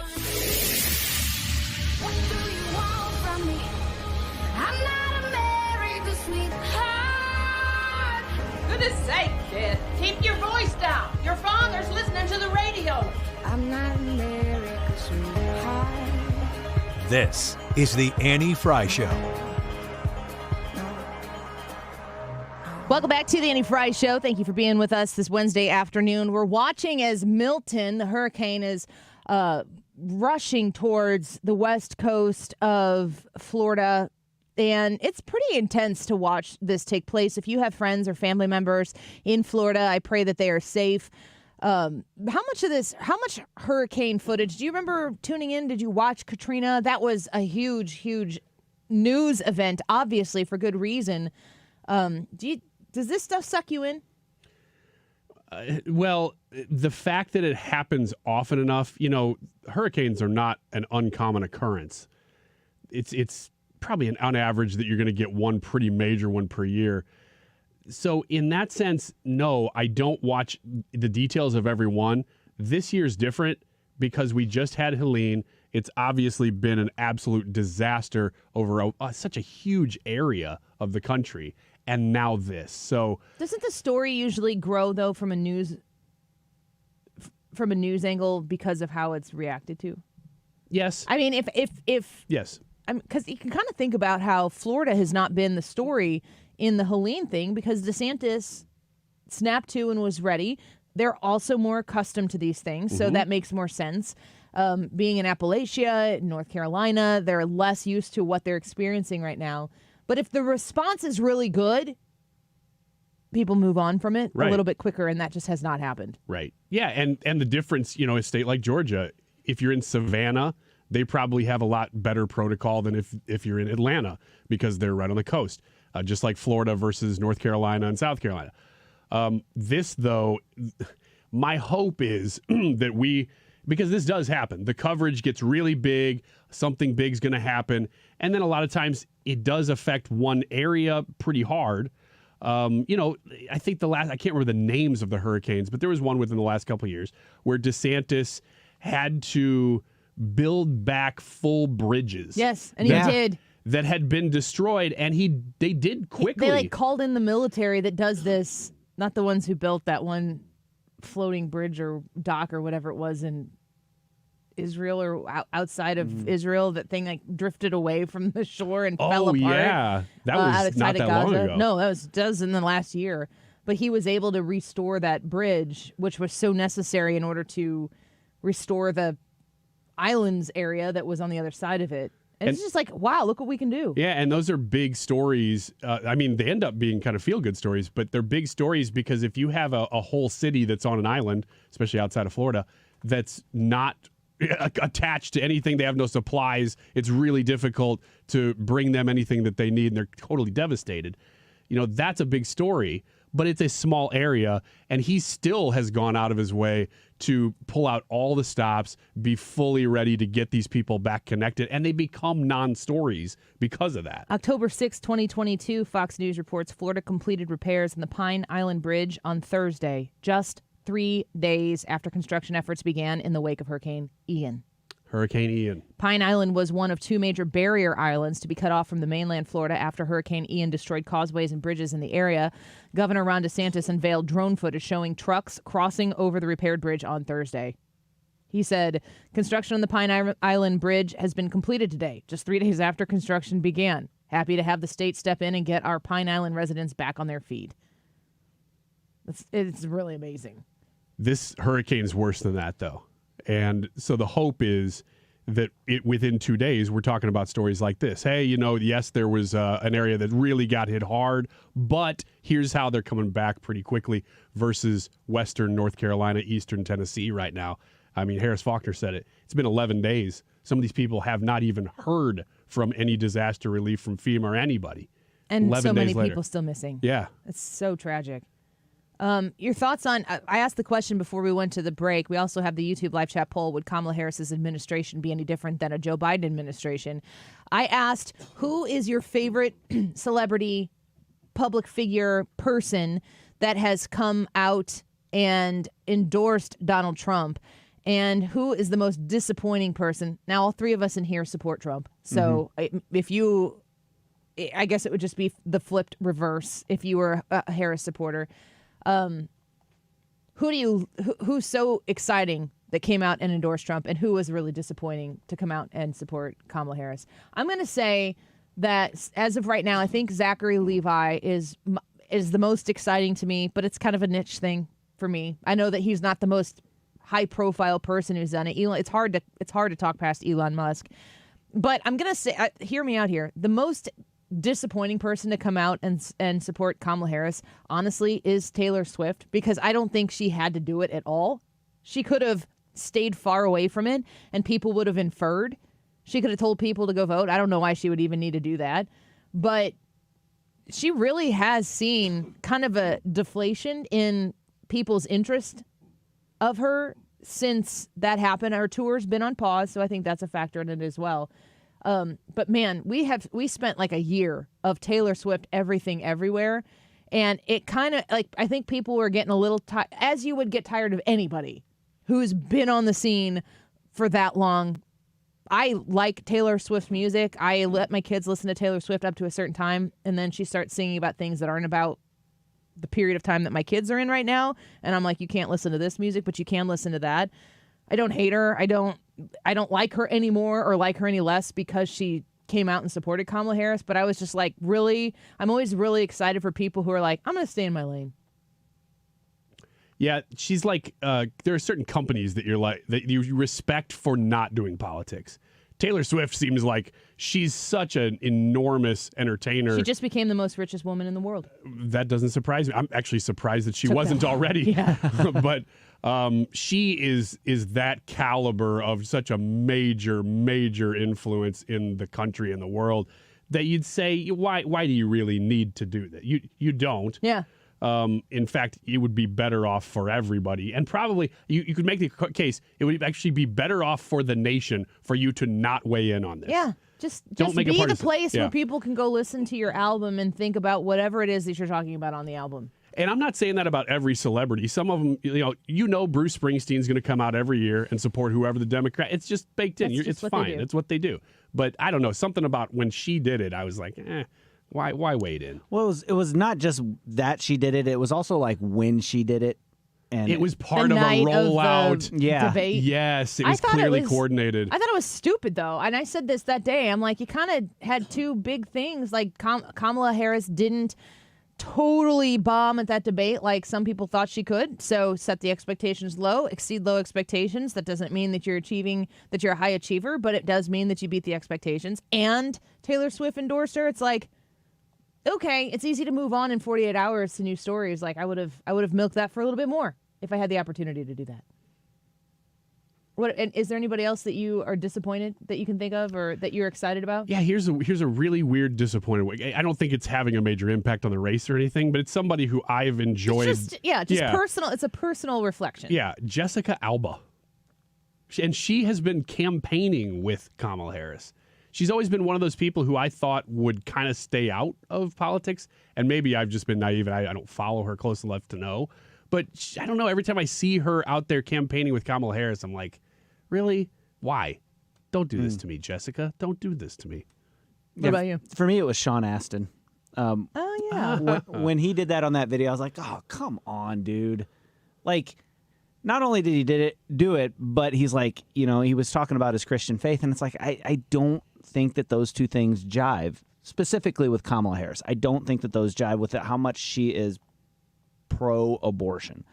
Goodness sake, kid. Keep your voice down. Your father's listening to the radio. I'm not America's sweetheart. This is the Annie Fry Show. Welcome back to the Annie Fry Show. Thank you for being with us this Wednesday afternoon. We're watching as Milton, the hurricane, is rushing towards the west coast of Florida. And it's pretty intense to watch this take place. If you have friends or family members in Florida, I pray that they are safe. How much hurricane footage? Do you remember tuning in? Did you watch Katrina? That was a huge, huge news event, obviously, for good reason. Does this stuff suck you in? Well, the fact that it happens often enough, hurricanes are not an uncommon occurrence. It's probably on average that you're going to get one pretty major one per year. So in that sense, no, I don't watch the details of every one. This year's different because we just had Helene. It's obviously been an absolute disaster over such a huge area of the country. And now this. So doesn't the story usually grow though from a news angle because of how it's reacted to? Yes. I mean, if yes, because you can kind of think about how Florida has not been the story in the Helene thing because DeSantis snapped to and was ready. They're also more accustomed to these things, so that makes more sense. Being in Appalachia, North Carolina, they're less used to what they're experiencing right now. But if the response is really good, people move on from it a little bit quicker, and that just has not happened. Right. Yeah, and the difference, a state like Georgia, if you're in Savannah, they probably have a lot better protocol than if you're in Atlanta because they're right on the coast, just like Florida versus North Carolina and South Carolina. This, though, my hope is that because this does happen, the coverage gets really big, something big's going to happen, and then a lot of times it does affect one area pretty hard. I think I can't remember the names of the hurricanes, but there was one within the last couple of years where DeSantis had to build back full bridges. Yes, and he did. That had been destroyed, and they did quickly. They called in the military that does this, not the ones who built that one floating bridge or dock or whatever it was in Israel or outside of Israel. That thing drifted away from the shore and fell apart. Oh yeah, that was not that long ago. No, that was in the last year. But he was able to restore that bridge, which was so necessary in order to restore the islands area that was on the other side of it. And it's just wow, look what we can do. Yeah, and those are big stories. They end up being kind of feel-good stories, but they're big stories because if you have a whole city that's on an island, especially outside of Florida, that's not attached to anything, they have no supplies, it's really difficult to bring them anything that they need, and they're totally devastated. That's a big story, but it's a small area, and he still has gone out of his way to pull out all the stops, be fully ready to get these people back connected, and they become non-stories because of that. October 6, 2022, Fox News reports Florida completed repairs on the Pine Island Bridge on Thursday, just 3 days after construction efforts began in the wake of Hurricane Ian. Hurricane Ian. Pine Island was one of two major barrier islands to be cut off from the mainland Florida after Hurricane Ian destroyed causeways and bridges in the area. Governor Ron DeSantis unveiled drone footage showing trucks crossing over the repaired bridge on Thursday. He said, construction on the Pine Island Bridge has been completed today, just 3 days after construction began. Happy to have the state step in and get our Pine Island residents back on their feet. It's really amazing. This hurricane's worse than that, though. And so the hope is that within 2 days, we're talking about stories like this. Hey, yes, there was an area that really got hit hard, but here's how they're coming back pretty quickly versus Western North Carolina, Eastern Tennessee right now. Harris Faulkner said it. It's been 11 days. Some of these people have not even heard from any disaster relief from FEMA or anybody. And so many people still missing. Yeah. It's so tragic. Your thoughts on, I asked the question before we went to the break. We also have the YouTube live chat poll. Would Kamala Harris's administration be any different than a Joe Biden administration? I asked, who is your favorite celebrity, public figure, person that has come out and endorsed Donald Trump? And who is the most disappointing person? Now, all three of us in here support Trump. So if you I guess it would just be the flipped reverse if you were a Harris supporter. Who's so exciting that came out and endorsed Trump, and who was really disappointing to come out and support Kamala Harris? I'm going to say that as of right now, I think Zachary Levi is the most exciting to me, but it's kind of a niche thing for me. I know that he's not the most high-profile person who's done it. It's hard to talk past Elon Musk, but I'm going to say, hear me out here. The most disappointing person to come out and support Kamala Harris, honestly, is Taylor Swift, because I don't think she had to do it at all. She could have stayed far away from it, and people would have inferred. She could have told people to go vote. I don't know why she would even need to do that. But she really has seen kind of a deflation in people's interest of her since that happened. Her tour's been on pause, so I think that's a factor in it as well. But man, we spent like a year of Taylor Swift everything everywhere, and it kind of like, I think people were getting a little tired, as you would get tired of anybody who's been on the scene for that long. I like Taylor Swift music. I let my kids listen to Taylor Swift up to a certain time, and then she starts singing about things that aren't about the period of time that my kids are in right now, and I'm like, you can't listen to this music, but you can listen to that. I don't hate her. I don't like her anymore or like her any less because she came out and supported Kamala Harris, but I was just like, really, I'm always really excited for people who are like, I'm going to stay in my lane. Yeah, she's like, there are certain companies that that you respect for not doing politics. Taylor Swift seems like she's such an enormous entertainer. She just became the most richest woman in the world. That doesn't surprise me. I'm actually surprised that she wasn't already. Yeah. But she is that caliber of such a major influence in the country and the world that you'd say, why do you really need to do that? You don't. Yeah. In fact, it would be better off for everybody. And probably you could make the case it would actually be better off for the nation for you to not weigh in on this. Yeah. Just make be a the place yeah. where people can go listen to your album and think about whatever it is that you're talking about on the album. And I'm not saying that about every celebrity. Some of them, Bruce Springsteen's going to come out every year and support whoever the Democrat. It's just baked in. It's fine. It's what they do. But I don't know. Something about when she did it, I was like, why wade in? Well, it was not just that she did it. It was also like when she did it. And it was part of a rollout. Debate. Yes, it was clearly coordinated. I thought it was stupid, though. And I said this that day. I'm like, you kind of had two big things. Like Kamala Harris didn't totally bomb at that debate like some people thought she could. So set the expectations low, exceed low expectations. That doesn't mean that you're a high achiever, but it does mean that you beat the expectations. And Taylor Swift endorsed her. It's like, okay, it's easy to move on in 48 hours to new stories. Like I would have milked that for a little bit more if I had the opportunity to do that. And is there anybody else that you are disappointed that you can think of or that you're excited about? Yeah, here's a really weird disappointed way. I don't think it's having a major impact on the race or anything, but it's somebody who I've enjoyed. It's just personal. It's a personal reflection. Yeah, Jessica Alba. And she has been campaigning with Kamala Harris. She's always been one of those people who I thought would kind of stay out of politics, and maybe I've just been naive and I don't follow her close enough to know. But I don't know, every time I see her out there campaigning with Kamala Harris, I'm like, really? Why? Don't do this to me, Jessica. Don't do this to me. What about you? For me, it was Sean Astin. Oh, yeah. When he did that on that video, I was like, oh, come on, dude. Like, not only did he do it, but he's like, he was talking about his Christian faith, and it's like, I don't think that those two things jive, specifically with Kamala Harris. I don't think that those jive with how much she is pro-abortion.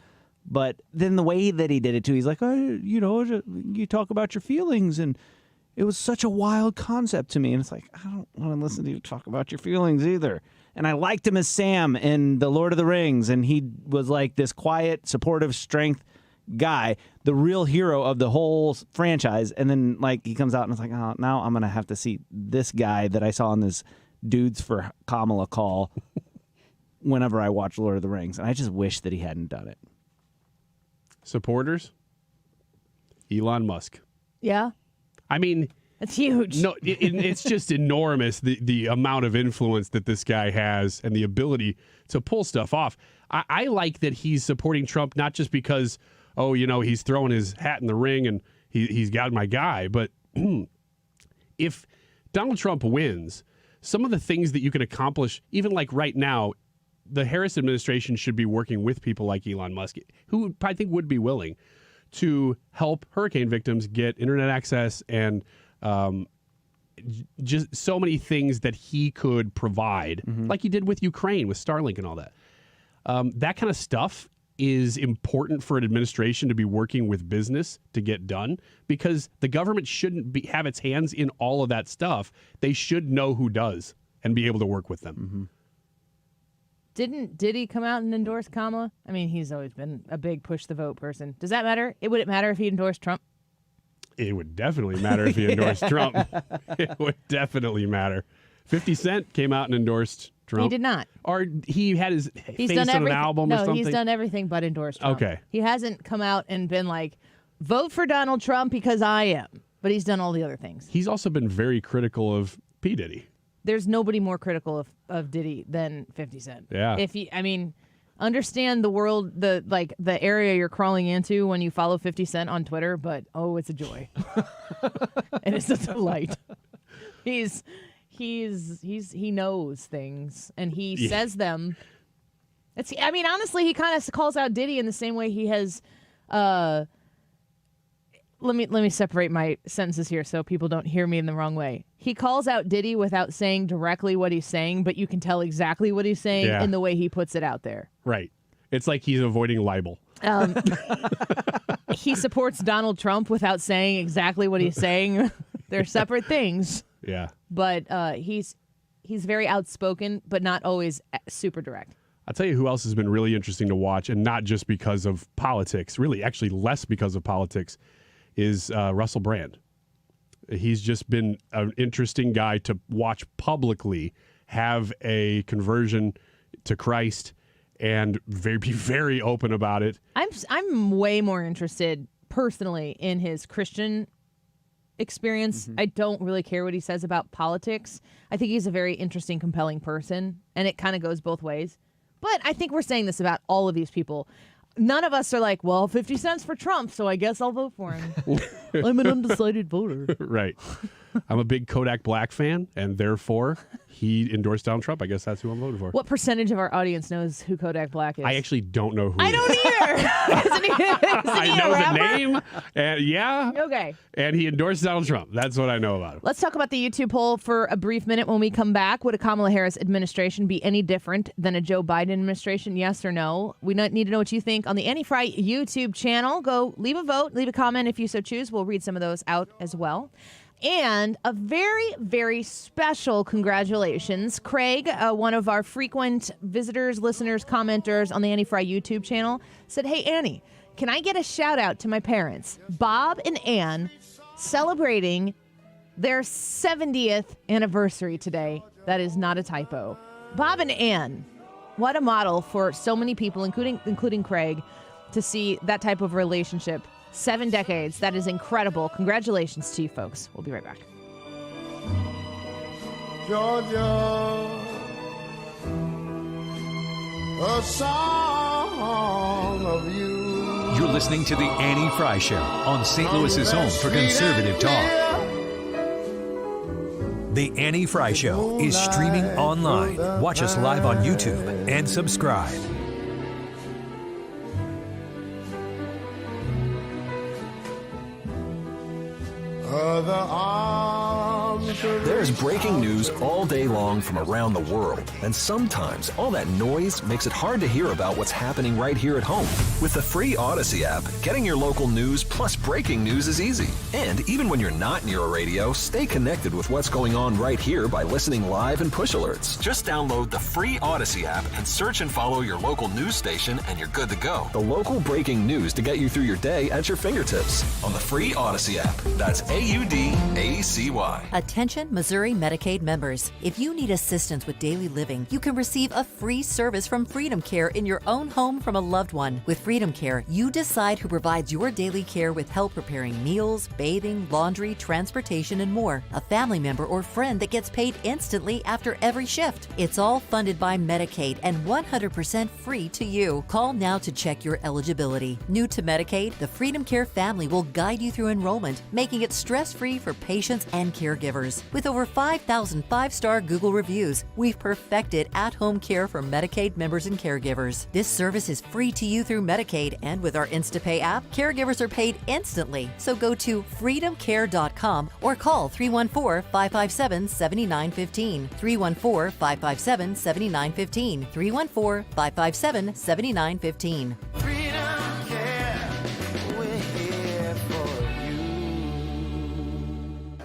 But then the way that he did it too, he's like, you talk about your feelings, and it was such a wild concept to me. And it's like, I don't want to listen to you talk about your feelings either. And I liked him as Sam in The Lord of the Rings, and he was like this quiet, supportive, strength guy, the real hero of the whole franchise. And then like he comes out and it's like, oh, now I'm going to have to see this guy that I saw on this Dudes for Kamala call whenever I watch Lord of the Rings. And I just wish that he hadn't done it. Supporters? Elon Musk. Yeah. I mean, it's huge. No, it's just enormous, the amount of influence that this guy has and the ability to pull stuff off. I like that he's supporting Trump, not just because, he's throwing his hat in the ring and he's got my guy. But if Donald Trump wins, some of the things that you can accomplish, even like right now, the Harris administration should be working with people like Elon Musk, who I think would be willing to help hurricane victims get internet access and just so many things that he could provide, like he did with Ukraine, with Starlink and all that. That kind of stuff is important for an administration to be working with business to get done, because the government shouldn't have its hands in all of that stuff. They should know who does and be able to work with them. Did he come out and endorse Kamala? I mean, he's always been a big push the vote person. Does that matter? Would it matter if he endorsed Trump? It would definitely matter if he endorsed Trump. It would definitely matter. 50 Cent came out and endorsed Trump. He did not. Or he had his face on an album or something? No, he's done everything but endorse Trump. Okay. He hasn't come out and been like, vote for Donald Trump because I am. But he's done all the other things. He's also been very critical of P. Diddy. There's nobody more critical of Diddy than 50 Cent. Yeah. Understand the world, the area you're crawling into when you follow 50 Cent on Twitter, but it's a joy. And it's a delight. He knows things and he says them. Honestly, he kind of calls out Diddy in the same way he has. Let me separate my sentences here so people don't hear me in the wrong way. He calls out Diddy without saying directly what he's saying, but you can tell exactly what he's saying in the way he puts it out there. Right. It's like he's avoiding libel. He supports Donald Trump without saying exactly what he's saying. They're separate things. Yeah. But he's very outspoken, but not always super direct. I'll tell you who else has been really interesting to watch, and not just because of politics, really actually less because of politics, is Russell Brand. He's just been an interesting guy to watch publicly have a conversion to Christ and be very open about it. I'm way more interested personally in his Christian experience. I don't really care what he says about politics. I think he's a very interesting, compelling person, and it kind of goes both ways. But I think we're saying this about all of these people. None of us are like, well, 50 cents for Trump, so I guess I'll vote for him. I'm an undecided voter. Right. I'm a big Kodak Black fan, and therefore he endorsed Donald Trump. I guess that's who I'm voting for. What percentage of our audience knows who Kodak Black is? I actually don't know who. I don't either. Isn't he I know a the rapper? name, and yeah. Okay. And he endorsed Donald Trump. That's what I know about him. Let's talk about the YouTube poll for a brief minute when we come back. Would a Kamala Harris administration be any different than a Joe Biden administration? Yes or no? We need to know what you think on the Annie Fry YouTube channel. Go leave a vote, leave a comment if you so choose. We'll read some of those out as well. And a very, very special congratulations. Craig, one of our frequent visitors, listeners, commenters on the Annie Fry YouTube channel, said, hey, Annie, can I get a shout out to my parents, Bob and Ann, celebrating their 70th anniversary today? That is not a typo. Bob and Ann, what a model for so many people, including Craig, to see that type of relationship. 7 decades. That is incredible. Congratulations to you folks. We'll be right back. Georgia, a song of you. You're listening to The Annie Fry Show on St. Louis's home for conservative talk. The Annie Fry Show is streaming online. Watch us live on YouTube and subscribe. There's breaking news all day long from around the world, and sometimes all that noise makes it hard to hear about what's happening right here at home. With the free Odyssey app, getting your local news plus breaking news is easy. And even when you're not near a radio, stay connected with what's going on right here by listening live and push alerts. Just download the free Odyssey app and search and follow your local news station, and you're good to go. The local breaking news to get you through your day at your fingertips on the free Odyssey app. That's AUDACY. Attention Missouri Medicaid members. If you need assistance with daily living, you can receive a free service from Freedom Care in your own home from a loved one. With Freedom Care, you decide who provides your daily care with help preparing meals, bathing, laundry, transportation, and more. A family member or friend that gets paid instantly after every shift. It's all funded by Medicaid and 100% free to you. Call now to check your eligibility. New to Medicaid, the Freedom Care family will guide you through enrollment, making it stress-free for patients and caregivers. caregivers. With over 5,000 five-star Google reviews, we've perfected at-home care for Medicaid members and caregivers. This service is free to you through Medicaid, and with our InstaPay app, caregivers are paid instantly. So go to freedomcare.com or call 314-557-7915. 314-557-7915. 314-557-7915.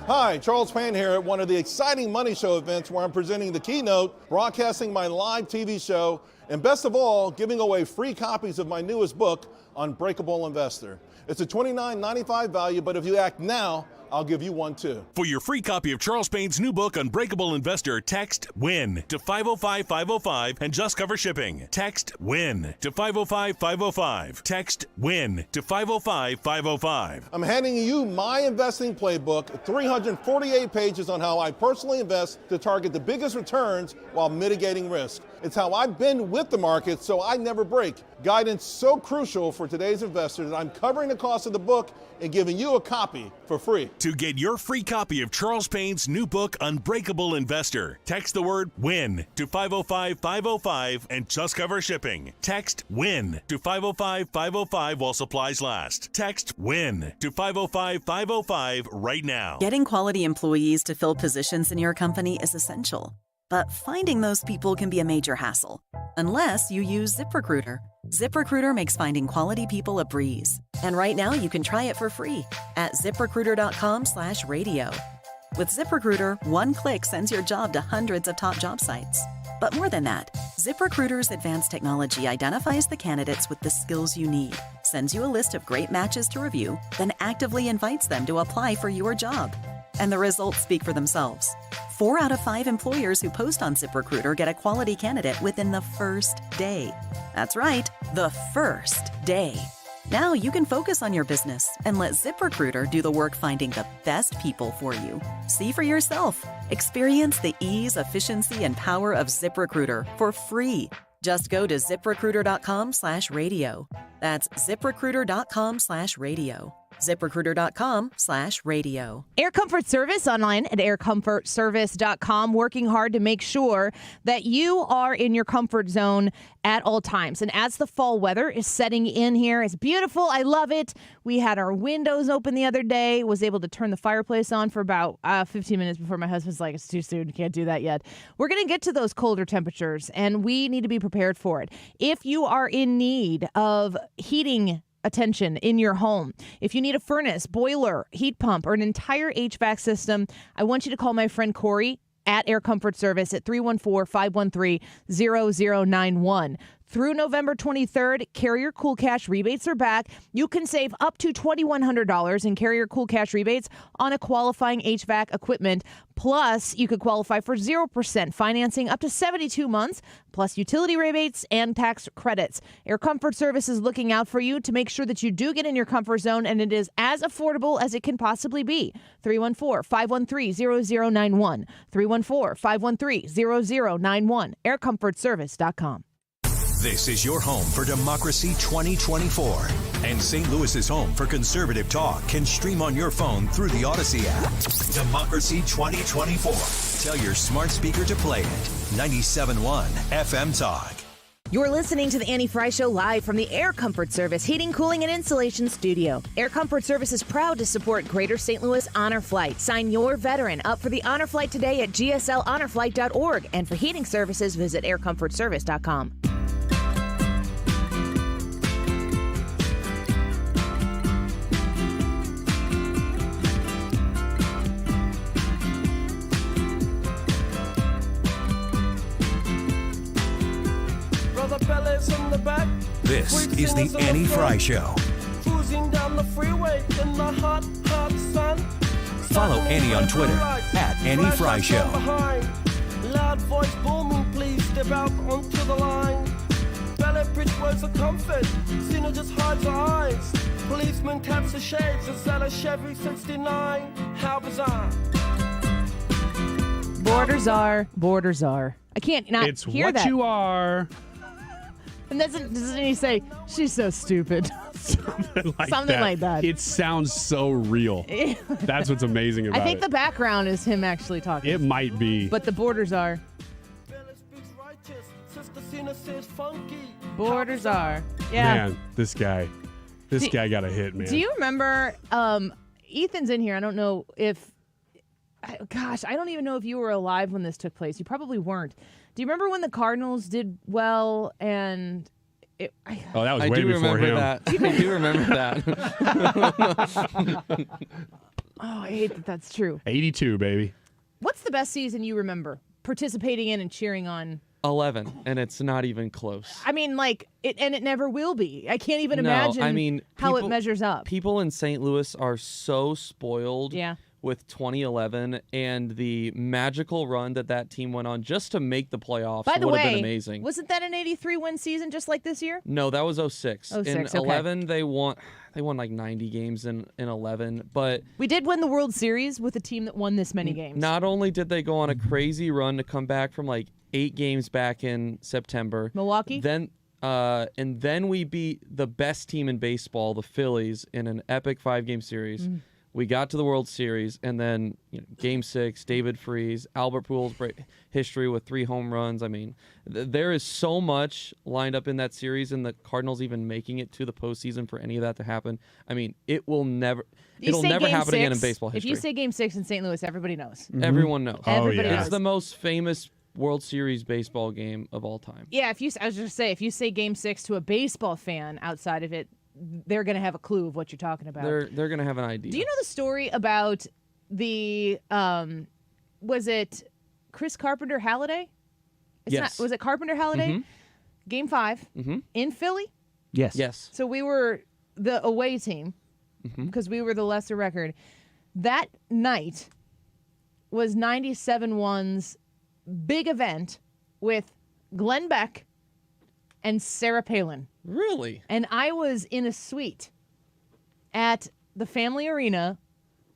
Hi, Charles Payne here at one of the exciting Money Show events where I'm presenting the keynote, broadcasting my live TV show, and best of all, giving away free copies of my newest book, Unbreakable Investor. It's a $29.95 value, but if you act now, I'll give you one too. For your free copy of Charles Payne's new book, Unbreakable Investor, text WIN to 505-505 and just cover shipping. Text WIN to 505-505. Text WIN to 505-505. I'm handing you my investing playbook, 348 pages on how I personally invest to target the biggest returns while mitigating risk. It's how I've been with the market, so I never break. Guidance so crucial for today's investors that I'm covering the cost of the book and giving you a copy for free. To get your free copy of Charles Payne's new book, Unbreakable Investor, text the word WIN to 505-505 and just cover shipping. Text WIN to 505-505 while supplies last. Text WIN to 505-505 right now. Getting quality employees to fill positions in your company is essential. But finding those people can be a major hassle, unless you use ZipRecruiter. ZipRecruiter makes finding quality people a breeze. And right now you can try it for free at ZipRecruiter.com/radio. With ZipRecruiter, one click sends your job to hundreds of top job sites. But more than that, ZipRecruiter's advanced technology identifies the candidates with the skills you need, sends you a list of great matches to review, then actively invites them to apply for your job. And the results speak for themselves. 4 out of 5 employers who post on ZipRecruiter get a quality candidate within the first day. That's right, the first day. Now you can focus on your business and let ZipRecruiter do the work finding the best people for you. See for yourself. Experience the ease, efficiency, and power of ZipRecruiter for free. Just go to ZipRecruiter.com/radio. That's ZipRecruiter.com/radio. ZipRecruiter.com/radio. Air Comfort Service online at aircomfortservice.com, working hard to make sure that you are in your comfort zone at all times. And as the fall weather is setting in here, it's beautiful. I love it. We had our windows open the other day, was able to turn the fireplace on for about 15 minutes before my husband's like, it's too soon. Can't do that yet. We're going to get to those colder temperatures, and we need to be prepared for it. If you are in need of heating attention in your home, if you need a furnace, boiler, heat pump, or an entire HVAC system, I want you to call my friend Corey at Air Comfort Service at 314-513-0091. Through November 23rd, Carrier Cool Cash rebates are back. You can save up to $2,100 in Carrier Cool Cash rebates on a qualifying HVAC equipment. Plus, you could qualify for 0% financing up to 72 months, plus utility rebates and tax credits. Air Comfort Service is looking out for you to make sure that you do get in your comfort zone and it is as affordable as it can possibly be. 314-513-0091. 314-513-0091. aircomfortservice.com. This is your home for Democracy 2024. And St. Louis's home for conservative talk can stream on your phone through the Odyssey app. Democracy 2024. Tell your smart speaker to play it. 97.1 FM Talk. You're listening to the Annie Fry Show live from the Air Comfort Service Heating, Cooling, and Insulation Studio. Air Comfort Service is proud to support Greater St. Louis Honor Flight. Sign your veteran up for the Honor Flight today at gslhonorflight.org. And for heating services, visit aircomfortservice.com. This is the Annie Fry Show. Cruising down the freeway in the hot, hot sun. Follow Annie on Twitter at Annie Fry Show. Loud voice booming, please step out onto the line. Ballet bridge words of comfort, Cena just hides her eyes. Policeman taps the shades, is that a Chevy 69? How bizarre. Borders are. I can't not it's hear what that. you are. And doesn't he say, she's so stupid? Something like that. It sounds so real. That's what's amazing about it. I think the background is him actually talking. It might be. But the borders are. Borders are. Yeah. Man, this guy got a hit, man. Do you remember, Ethan's in here. I don't know if, I don't even know if you were alive when this took place. You probably weren't. Do you remember when the Cardinals did well and that was way before him. I do remember that. Oh, I hate that that's true. 82, baby. What's the best season you remember participating in and cheering on? 11, and it's not even close. I mean, it never will be. I can't even imagine how it measures up. People in St. Louis are so spoiled with 2011 and the magical run that team went on just to make the playoffs. By the would have way, been amazing. Wasn't that an 83-win season just like this year? No, that was 06. 06, in okay. 11, they won like 90 games in 11, but we did win the World Series with a team that won this many games. Not only did they go on a crazy run to come back from like 8 games back in September. Milwaukee? Then we beat the best team in baseball, the Phillies, in an epic 5-game series. We got to the World Series, and then Game 6, David Freese, Albert Pujols' history with 3 home runs. I mean, there is so much lined up in that series, and the Cardinals even making it to the postseason for any of that to happen. I mean, it'll never happen again in baseball history. If you say Game 6 in St. Louis, everybody knows. Everyone knows. Everybody knows. It's the most famous World Series baseball game of all time. Yeah, I was just say, if you say Game 6 to a baseball fan outside of it, they're going to have a clue of what you're talking about. They're going to have an idea. Do you know the story about the was it Chris Carpenter Halladay? Yes. Was it Carpenter Halladay? Game 5 in Philly? Yes. So we were the away team because we were the lesser record. That night was 97-1's big event with Glenn Beck and Sarah Palin. Really? And I was in a suite at the Family Arena.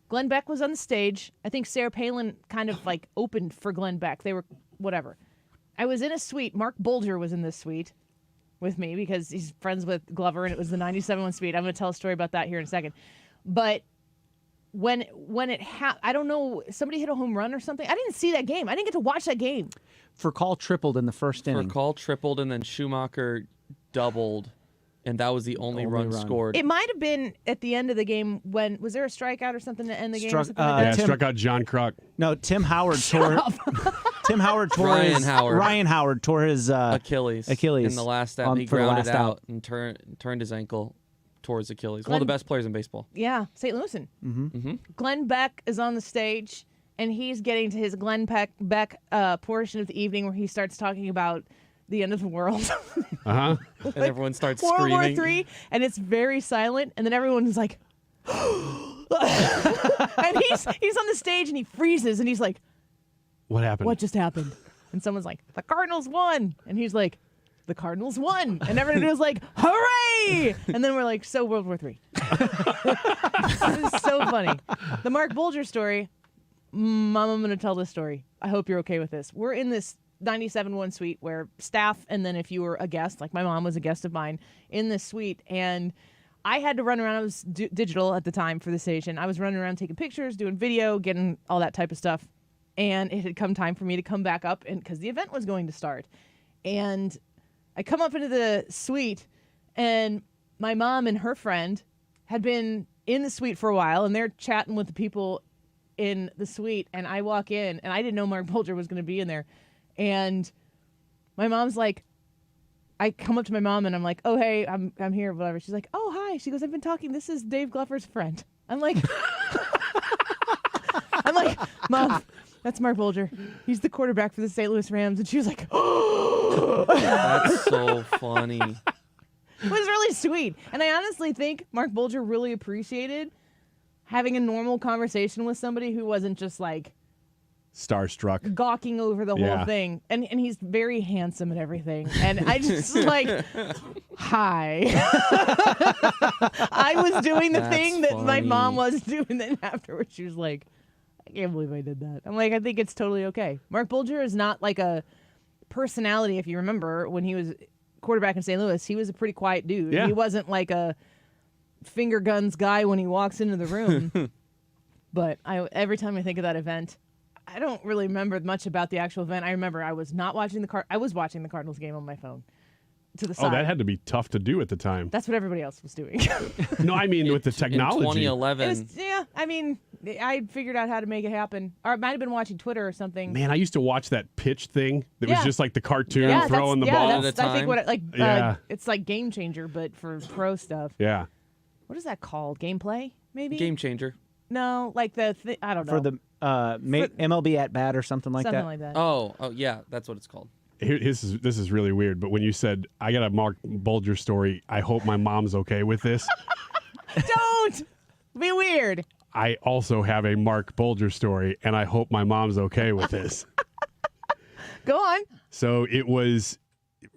Glenn Beck was on the stage. I think Sarah Palin kind of like opened for Glenn Beck. They were whatever. I was in a suite. Mark Bulger was in this suite with me because he's friends with Glover, and it was the 97-1 suite. I'm going to tell a story about that here in a second. But when it happened, I don't know, somebody hit a home run or something. I didn't see that game. I didn't get to watch that game. Furcal tripled in the first inning. Furcal tripled, and then Schumacher doubled, and that was the only run scored. It might have been at the end of the game when, was there a strikeout or something to end the game? Or something like that? Struck out John Kruk. No, Tim Howard tore. Tim Howard tore Ryan Howard tore his Achilles in the last out. He grounded out and turned his ankle towards Achilles. One of the best players in baseball. Yeah, St. Louisan. Glenn Beck is on the stage, and he's getting to his Glenn Beck portion of the evening where he starts talking about the end of the world. And everyone starts World screaming. War III, and it's very silent, and then everyone's like, and he's on the stage, and he freezes, and he's like, what happened? What just happened? And someone's like, the Cardinals won. And he's like, the Cardinals won. And everybody was like, hooray! And then we're like, so World War III. It was so funny. The Mark Bulger story, Mom, I'm going to tell this story. I hope you're okay with this. We're in this 97-1 suite where staff, and then if you were a guest, like my mom was a guest of mine, in this suite. And I had to run around. I was digital at the time for the station. I was running around taking pictures, doing video, getting all that type of stuff. And it had come time for me to come back up because the event was going to start. And I come up into the suite, and my mom and her friend had been in the suite for a while, and they're chatting with the people in the suite. And I walk in, and I didn't know Mark Bulger was going to be in there. And my mom's like, I come up to my mom, and I'm like, oh, hey, I'm here, whatever. She's like, oh, hi. She goes, I've been talking. This is Dave Glover's friend. I'm like, Mom, that's Mark Bulger. He's the quarterback for the St. Louis Rams. And she was like, oh. That's so funny. It was really sweet. And I honestly think Mark Bulger really appreciated having a normal conversation with somebody who wasn't just like starstruck, gawking over the whole thing. And he's very handsome and everything. And I just like, hi. I was doing the thing that my mom was doing. Then afterwards, she was like, I can't believe I did that. I'm like, I think it's totally okay. Mark Bulger is not like a personality. If you remember when he was quarterback in St. Louis, he was a pretty quiet dude. Yeah. He wasn't like a finger guns guy when he walks into the room. But every time I think of that event, I don't really remember much about the actual event. I remember I was not watching I was watching the Cardinals game on my phone to the side. Oh, that had to be tough to do at the time. That's what everybody else was doing. No, I mean with the technology. In 2011. I mean, I figured out how to make it happen. Or it might have been watching Twitter or something. Man, I used to watch that pitch thing that was just like the cartoon throwing the yeah, ball. That's, I think it's like Game Changer, but for pro stuff. Yeah. What is that called? Gameplay, maybe? Game Changer. No, like I don't know. For the MLB at bat or something like that. Something like that. Oh, yeah, that's what it's called. This is really weird, but when you said, I got a Mark Bulger story, I hope my mom's okay with this. Don't be weird. I also have a Mark Bulger story, and I hope my mom's okay with this. Go on. So it was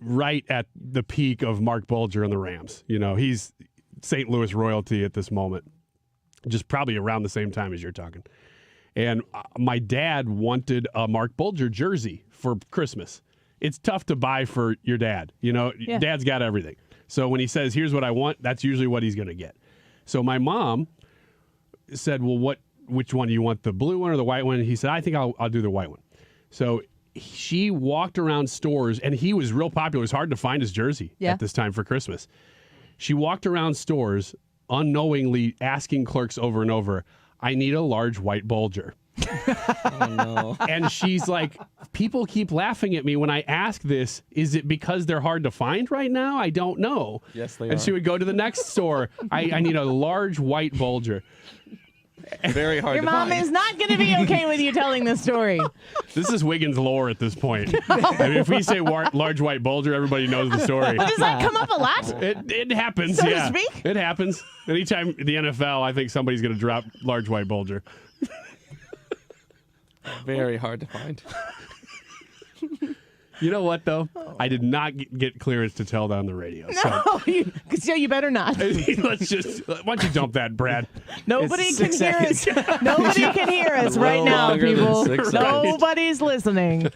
right at the peak of Mark Bulger and the Rams. You know, he's St. Louis royalty at this moment, just probably around the same time as you're talking. And my dad wanted a Mark Bulger jersey for Christmas. It's tough to buy for your dad. You know, Dad's got everything. So when he says, here's what I want, that's usually what he's going to get. So my mom said, well, which one do you want, the blue one or the white one? And he said, I think I'll do the white one. So she walked around stores, and he was real popular. It was hard to find his jersey at this time for Christmas. She walked around stores unknowingly asking clerks over and over, I need a large white Bulger. Oh, no. And she's like, people keep laughing at me when I ask this. Is it because they're hard to find right now? I don't know. Yes, they and are. she would go to the next store. I need a large white Bulger. Very hard Your to mom find. is not going to be okay with you telling this story. This is Wiggins lore at this point. I mean, if we say large white Bulger, everybody knows the story. Does that come up a lot? It happens, So to yeah. speak? It happens. Anytime in the NFL, I think somebody's going to drop large white Bulger. Very hard to find. You know what, though? I did not get clearance to tell that on the radio. No, you better not. Let's just, why don't you dump that, Brad? Nobody can hear us. Nobody can hear us right now, longer than people. 6 seconds. Nobody's listening.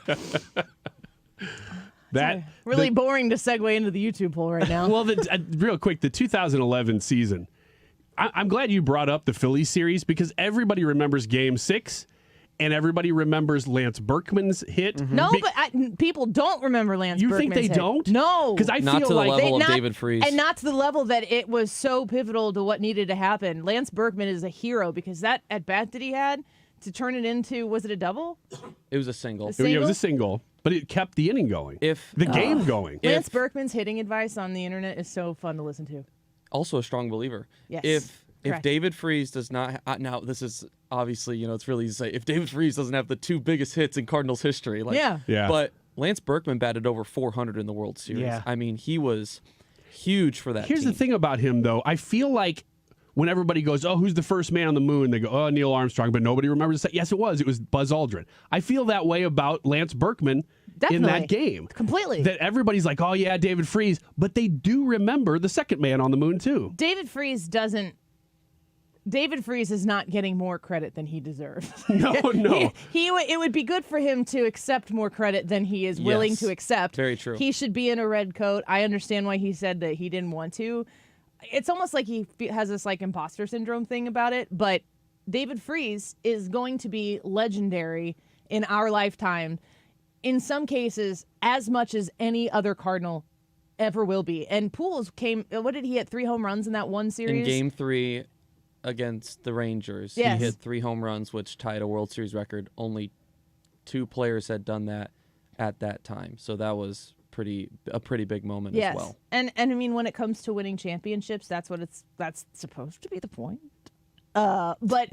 That Really boring to segue into the YouTube poll right now. Well, real quick, the 2011 season. I'm glad you brought up the Phillies series because everybody remembers Game 6. And everybody remembers Lance Berkman's hit. No, but people don't remember Lance Berkman's You think they hit. don't? No. Because I Not feel to the like level of David Freese. And not to the level that it was so pivotal to what needed to happen. Lance Berkman is a hero because that at-bat that he had to turn it into, was it a double? It was a single. It was a single, but it kept the inning going. The game going. Lance Berkman's hitting advice on the internet is so fun to listen to. Also a strong believer. Yes. If Correct. David Freese does not now this is obviously, it's really easy to say, if David Freese doesn't have the 2 biggest hits in Cardinals history, Yeah. But Lance Berkman batted over 400 in the World Series. Yeah. I mean, he was huge for that Here's team. the thing about him, though. I feel like when everybody goes, oh, who's the first man on the moon? They go, oh, Neil Armstrong, but nobody remembers to say, yes, it was Buzz Aldrin. I feel that way about Lance Berkman in that game. Completely. That everybody's like, oh, yeah, David Freese, but they do remember the second man on the moon, too. David Freese is not getting more credit than he deserves. No. It would be good for him to accept more credit than he is willing Yes. to accept. Very true. He should be in a red coat. I understand why he said that he didn't want to. It's almost like he has this like imposter syndrome thing about it, but David Freese is going to be legendary in our lifetime, in some cases, as much as any other Cardinal ever will be. And Pujols what did he hit, 3 home runs in that one series? In Game 3 against the Rangers, Yes. he hit 3 home runs, which tied a World Series record. Only 2 players had done that at that time. So that was a pretty big moment Yes. as well. And I mean, when it comes to winning championships, that's supposed to be the point. But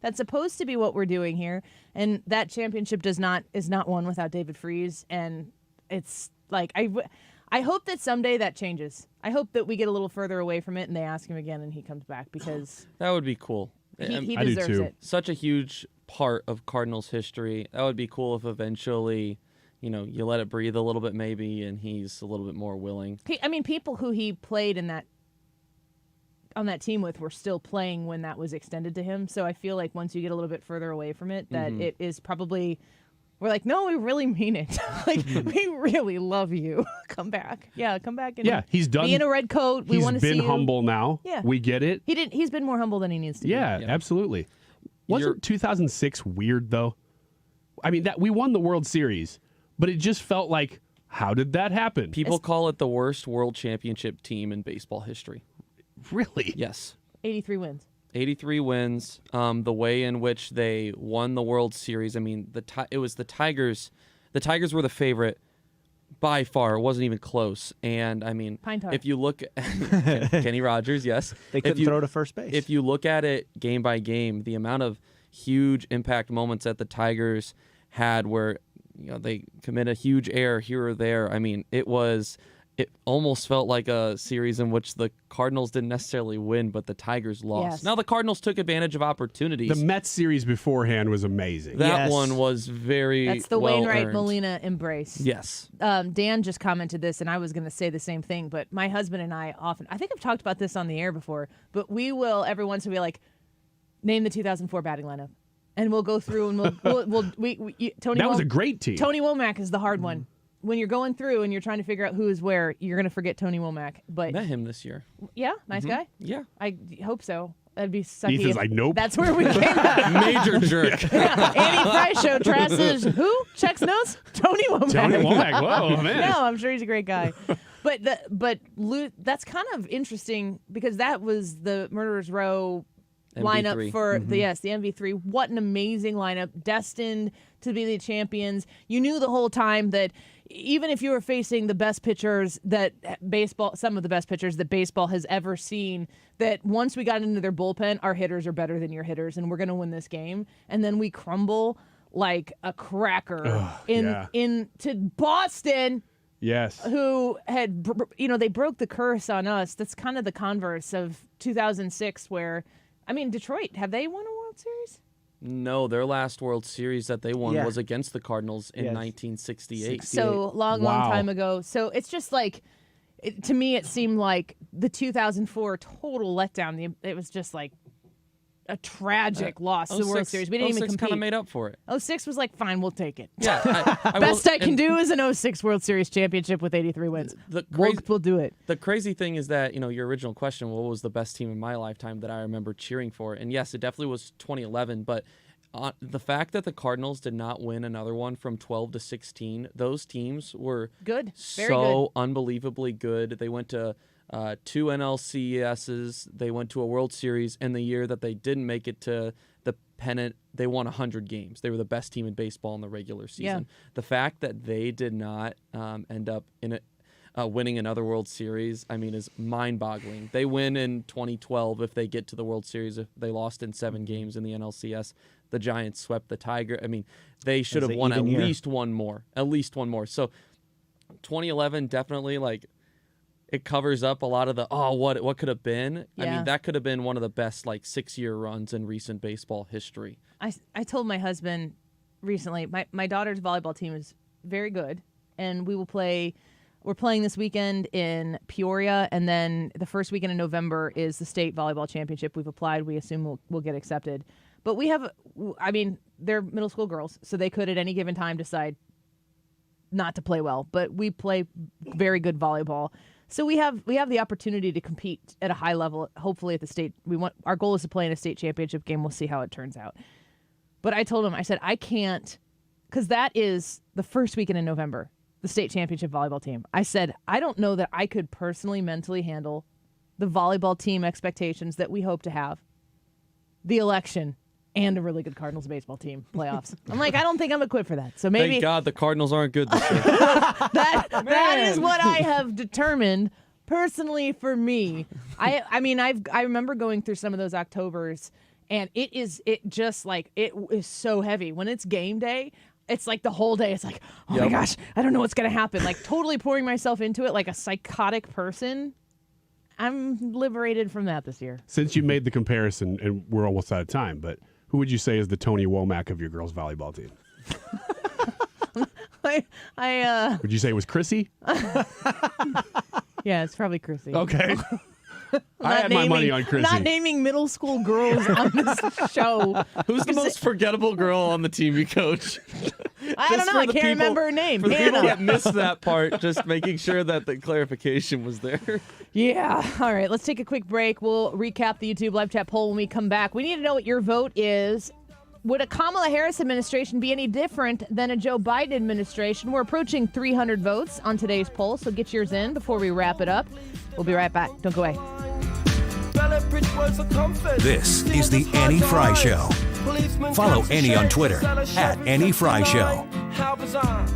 that's supposed to be what we're doing here. And that championship is not won without David Freese. And it's like, I hope that someday that changes. I hope that we get a little further away from it and they ask him again and he comes back because That would be cool. he I do deserves too. it. Such a huge part of Cardinals history. That would be cool if eventually, you let it breathe a little bit maybe and he's a little bit more willing. People who he played on that team with were still playing when that was extended to him. So I feel like once you get a little bit further away from it, that it is probably We're like, no, we really mean it. Like, we really love you. Come back. Yeah, come back. And he's done. Be in a red coat. We want to see you. He's been humble now. Yeah. We get it. He's been more humble than he needs to be. Yeah, absolutely. Wasn't 2006 weird, though? I mean, that we won the World Series, but it just felt like, how did that happen? People call it the worst world championship team in baseball history. Really? Yes. 83 wins. 83 wins. The way in which they won the World Series. I mean, it was the Tigers. The Tigers were the favorite by far. It wasn't even close. And I mean, if you look at Kenny Rogers, yes, they couldn't throw to first base. If you look at it game by game, the amount of huge impact moments that the Tigers had, where they commit a huge error here or there. I mean, it almost felt like a series in which the Cardinals didn't necessarily win, but the Tigers lost. Yes. Now, the Cardinals took advantage of opportunities. The Mets series beforehand was amazing. That one was very That's the well Wainwright earned. Molina embrace. Yes. Dan just commented this, and I was going to say the same thing, but my husband and I often, I think I've talked about this on the air before, but we will every once in a while name the 2004 batting lineup. And we'll go through and Tony. That was a great team. Tony Womack is the hard one. When you're going through and you're trying to figure out who is where, you're going to forget Tony Womack. But met him this year. Yeah, nice guy. Yeah, I hope so. That'd be sucky. Ethan's like, nope. That's where we came out. Major jerk. Annie Fry Show trashes who? Checks notes? Tony Womack. Tony Womack. Whoa, man. No, I'm sure he's a great guy. But that's kind of interesting because that was the Murderers Row lineup for the MV3. What an amazing lineup, destined to be the champions. You knew the whole time that even if you were facing the best pitchers some of the best pitchers that baseball has ever seen, that once we got into their bullpen, our hitters are better than your hitters, and we're going to win this game. And then we crumble like a cracker into Boston. Yes. Who had, they broke the curse on us. That's kind of the converse of 2006 where, I mean, Detroit, have they won a World Series? No, their last World Series that they won was against the Cardinals in 1968. So long time ago. So it's just like, to me, it seemed like the 2004 total letdown. It was just like a tragic loss to the World Series. We didn't even compete. kind of made up for it. 06 was like, fine, we'll take it. Yeah, Best I can do is an 06 World Series championship with 83 wins. We'll do it. The crazy thing is that, your original question, what was the best team in my lifetime that I remember cheering for? And yes, it definitely was 2011, but the fact that the Cardinals did not win another one from 12 to 16, those teams were good, unbelievably good. They went to 2 NLCSs. They went to a World Series, and the year that they didn't make it to the pennant, they won 100 games. They were the best team in baseball in the regular season. Yeah. The fact that they did not end up in winning another World Series, I mean, is mind-boggling. They win in 2012 if they get to the World Series. If they lost in 7 games in the NLCS, the Giants swept the Tiger. I mean, they should have won at least one more. So 2011 definitely, it covers up a lot of the what could have been. Yeah. I mean, that could have been one of the best 6-year runs in recent baseball history. I told my husband recently, my daughter's volleyball team is very good, and we're playing this weekend in Peoria, and then the first weekend in November is the state volleyball championship. We've applied. We assume we'll get accepted. But they're middle school girls, so they could at any given time decide not to play well. But we play very good volleyball. So we have the opportunity to compete at a high level, hopefully at the state. Our goal is to play in a state championship game. We'll see how it turns out. But I told him, I said, I can't, because that is the first weekend in November, the state championship volleyball team. I said, I don't know that I could personally mentally handle the volleyball team expectations that we hope to have, the election, and a really good Cardinals baseball team playoffs. I'm like, I don't think I'm equipped for that. So maybe Thank God the Cardinals aren't good this year. that is what I have determined personally for me. I remember going through some of those Octobers, and it is so heavy when it's game day. It's like the whole day. It's like, oh my gosh, I don't know what's gonna happen. Like totally pouring myself into it like a psychotic person. I'm liberated from that this year. Since you made the comparison, and we're almost out of time, but who would you say is the Tony Womack of your girls' volleyball team? Would you say it was Chrissy? Yeah, it's probably Chrissy. Okay. I had my money on Chrissy. Not naming middle school girls on this show. Who's the most forgettable girl on the team you coach? I don't know. I can't remember her name. For the people Hannah. that missed that part, just making sure that the clarification was there. Yeah. All right. Let's take a quick break. We'll recap the YouTube live chat poll when we come back. We need to know what your vote is. Would a Kamala Harris administration be any different than a Joe Biden administration? We're approaching 300 votes on today's poll, so get yours in before we wrap it up. We'll be right back. Don't go away. This is the Annie Fry Show. Follow Annie on Twitter at Annie Fry Show. How bizarre.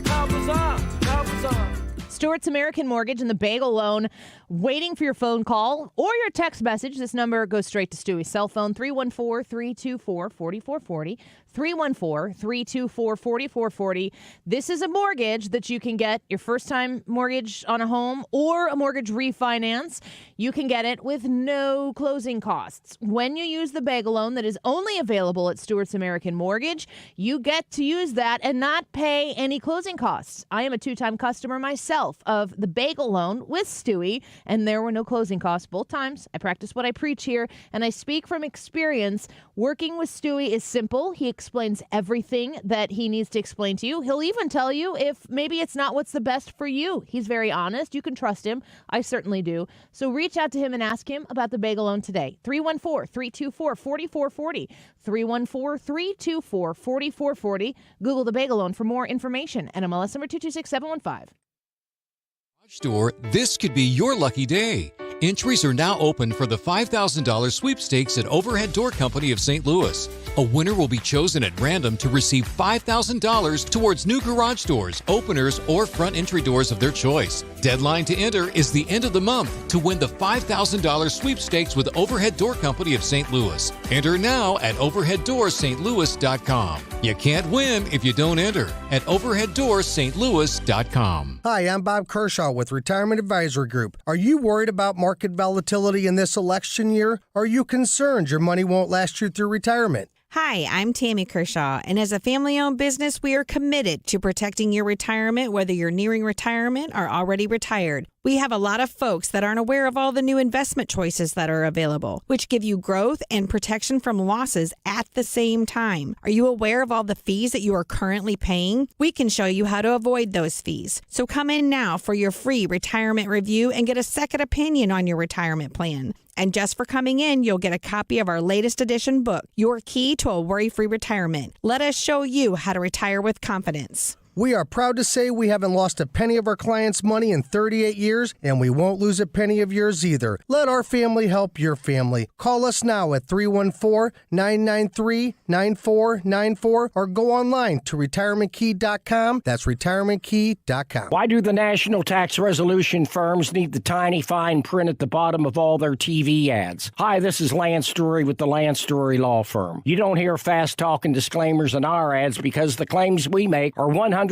How bizarre. How bizarre. Stewart's American Mortgage and the Bagel Loan waiting for your phone call or your text message. This number goes straight to Stewie's cell phone, 314-324-4440. 314-324-4440. This is a mortgage that you can get your first time mortgage on a home or a mortgage refinance. You can get it with no closing costs. When you use the Bagel Loan that is only available at Stewart's American Mortgage, you get to use that and not pay any closing costs. I am a 2-time customer myself of the Bagel Loan with Stewie, and there were no closing costs both times. I practice what I preach here, and I speak from experience. Working with Stewie is simple. He explains everything that he needs to explain to you. He'll even tell you if maybe it's not what's the best for you. He's very honest. You can trust him. I certainly do. So reach out to him and ask him about the Bagel Loan today. 314-324-4440. 314-324-4440. Google the Bagel Loan for more information. NMLS number 226715. Store, this could be your lucky day. Entries are now open for the $5,000 sweepstakes at Overhead Door Company of St. Louis. A winner will be chosen at random to receive $5,000 towards new garage doors, openers, or front entry doors of their choice. Deadline to enter is the end of the month to win the $5,000 sweepstakes with Overhead Door Company of St. Louis. Enter now at overheaddoorsstlouis.com. You can't win if you don't enter at overheaddoorsstlouis.com. Hi, I'm Bob Kershaw with Retirement Advisory Group. Are you worried about market volatility in this election year? Are you concerned your money won't last you through retirement? Hi, I'm Tammy Kershaw, and as a family-owned business, we are committed to protecting your retirement, whether you're nearing retirement or already retired. We have a lot of folks that aren't aware of all the new investment choices that are available, which give you growth and protection from losses at the same time. Are you aware of all the fees that you are currently paying? We can show you how to avoid those fees. So come in now for your free retirement review and get a second opinion on your retirement plan. And just for coming in, you'll get a copy of our latest edition book, Your Key to a Worry-Free Retirement. Let us show you how to retire with confidence. We are proud to say we haven't lost a penny of our clients' money in 38 years, and we won't lose a penny of yours either. Let our family help your family. Call us now at 314-993-9494 or go online to retirementkey.com. That's retirementkey.com. Why do the national tax resolution firms need the tiny fine print at the bottom of all their TV ads? Hi, this is Lance Drury with the Lance Drury Law Firm. You don't hear fast-talking disclaimers in our ads because the claims we make are 100%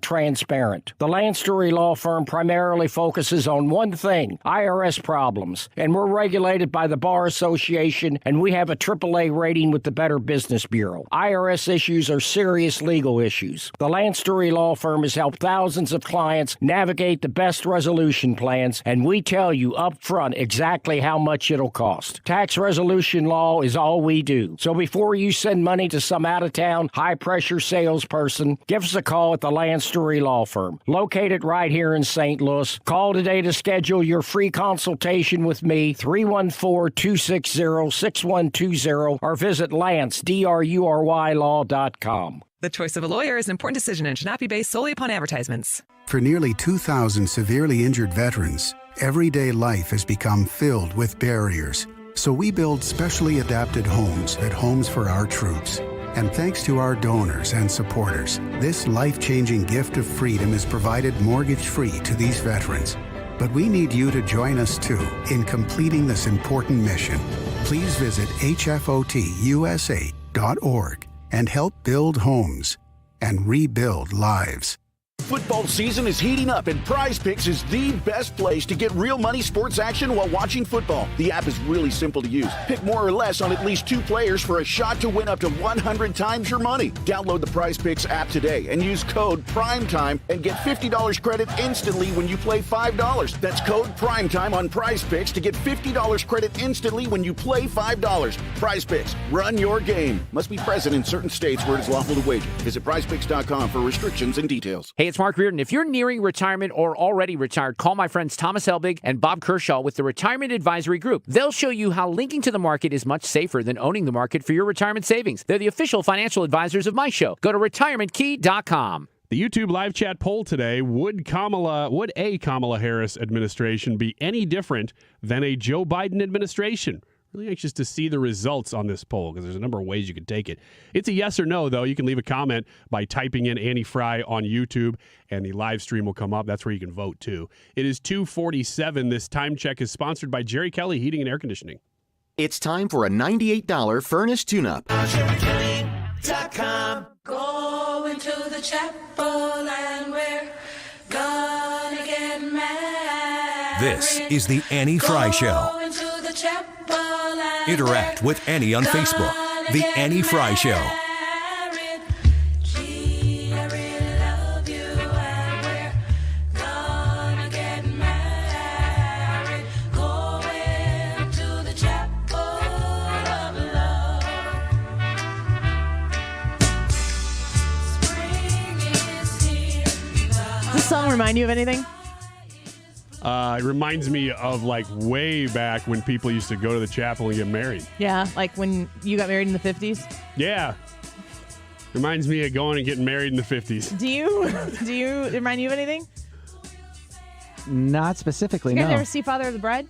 transparent. The Lance Drury Law Firm primarily focuses on one thing, IRS problems, and we're regulated by the Bar Association, and we have a AAA rating with the Better Business Bureau. IRS issues are serious legal issues. The Lance Drury Law Firm has helped thousands of clients navigate the best resolution plans, and we tell you up front exactly how much it'll cost. Tax resolution law is all we do. So before you send money to some out-of-town, high-pressure salesperson, give us a call at the Lance Drury Law Firm, located right here in St. Louis. Call today to schedule your free consultation with me, 314-260-6120, or visit LanceDruryLaw.com. The choice of a lawyer is an important decision and should not be based solely upon advertisements. For nearly 2,000 severely injured veterans, everyday life has become filled with barriers. So we build specially adapted homes at Homes for Our Troops. And thanks to our donors and supporters, this life-changing gift of freedom is provided mortgage-free to these veterans. But we need you to join us, too, in completing this important mission. Please visit hfotusa.org and help build homes and rebuild lives. Football season is heating up, and Prize Picks is the best place to get real money sports action while watching football. The app is really simple to use. Pick more or less on at least 2 players for a shot to win up to 100 times your money. Download the Prize Picks app today and use code PRIMETIME and get $50 credit instantly when you play $5. That's code PRIMETIME on Prize Picks to get $50 credit instantly when you play $5. Prize Picks. Run your game. Must be present in certain states where it is lawful to wager. Visit prizepicks.com for restrictions and details. Hey, it's Mark Reardon. If you're nearing retirement or already retired, call my friends Thomas Helbig and Bob Kershaw with the Retirement Advisory Group. They'll show you how linking to the market is much safer than owning the market for your retirement savings. They're the official financial advisors of my show. Go to retirementkey.com. The YouTube live chat poll today, would a Kamala Harris administration be any different than a Joe Biden administration? Really anxious to see the results on this poll because there's a number of ways you could take it. It's a yes or no, though. You can leave a comment by typing in Annie Fry on YouTube, and the live stream will come up. That's where you can vote, too. It is 2:47. This time check is sponsored by Jerry Kelly Heating and Air Conditioning. It's time for a $98 furnace tune-up. JerryKelly.com. Going to the chapel and we're gonna get married. This is the Annie Fry Show. Going to the chapel and Interact with Annie on Facebook. The Annie Fry Show. Gee, I really love you and we're gonna get married. Going to the chapel of love. Spring is here. Does this song remind you of anything? It reminds me of like way back when people used to go to the chapel and get married. Yeah, like when you got married in the 50s. Yeah. Reminds me of going and getting married in the 50s. Do you remind you of anything? Not specifically, Did you guys no. ever see Father of the Bride?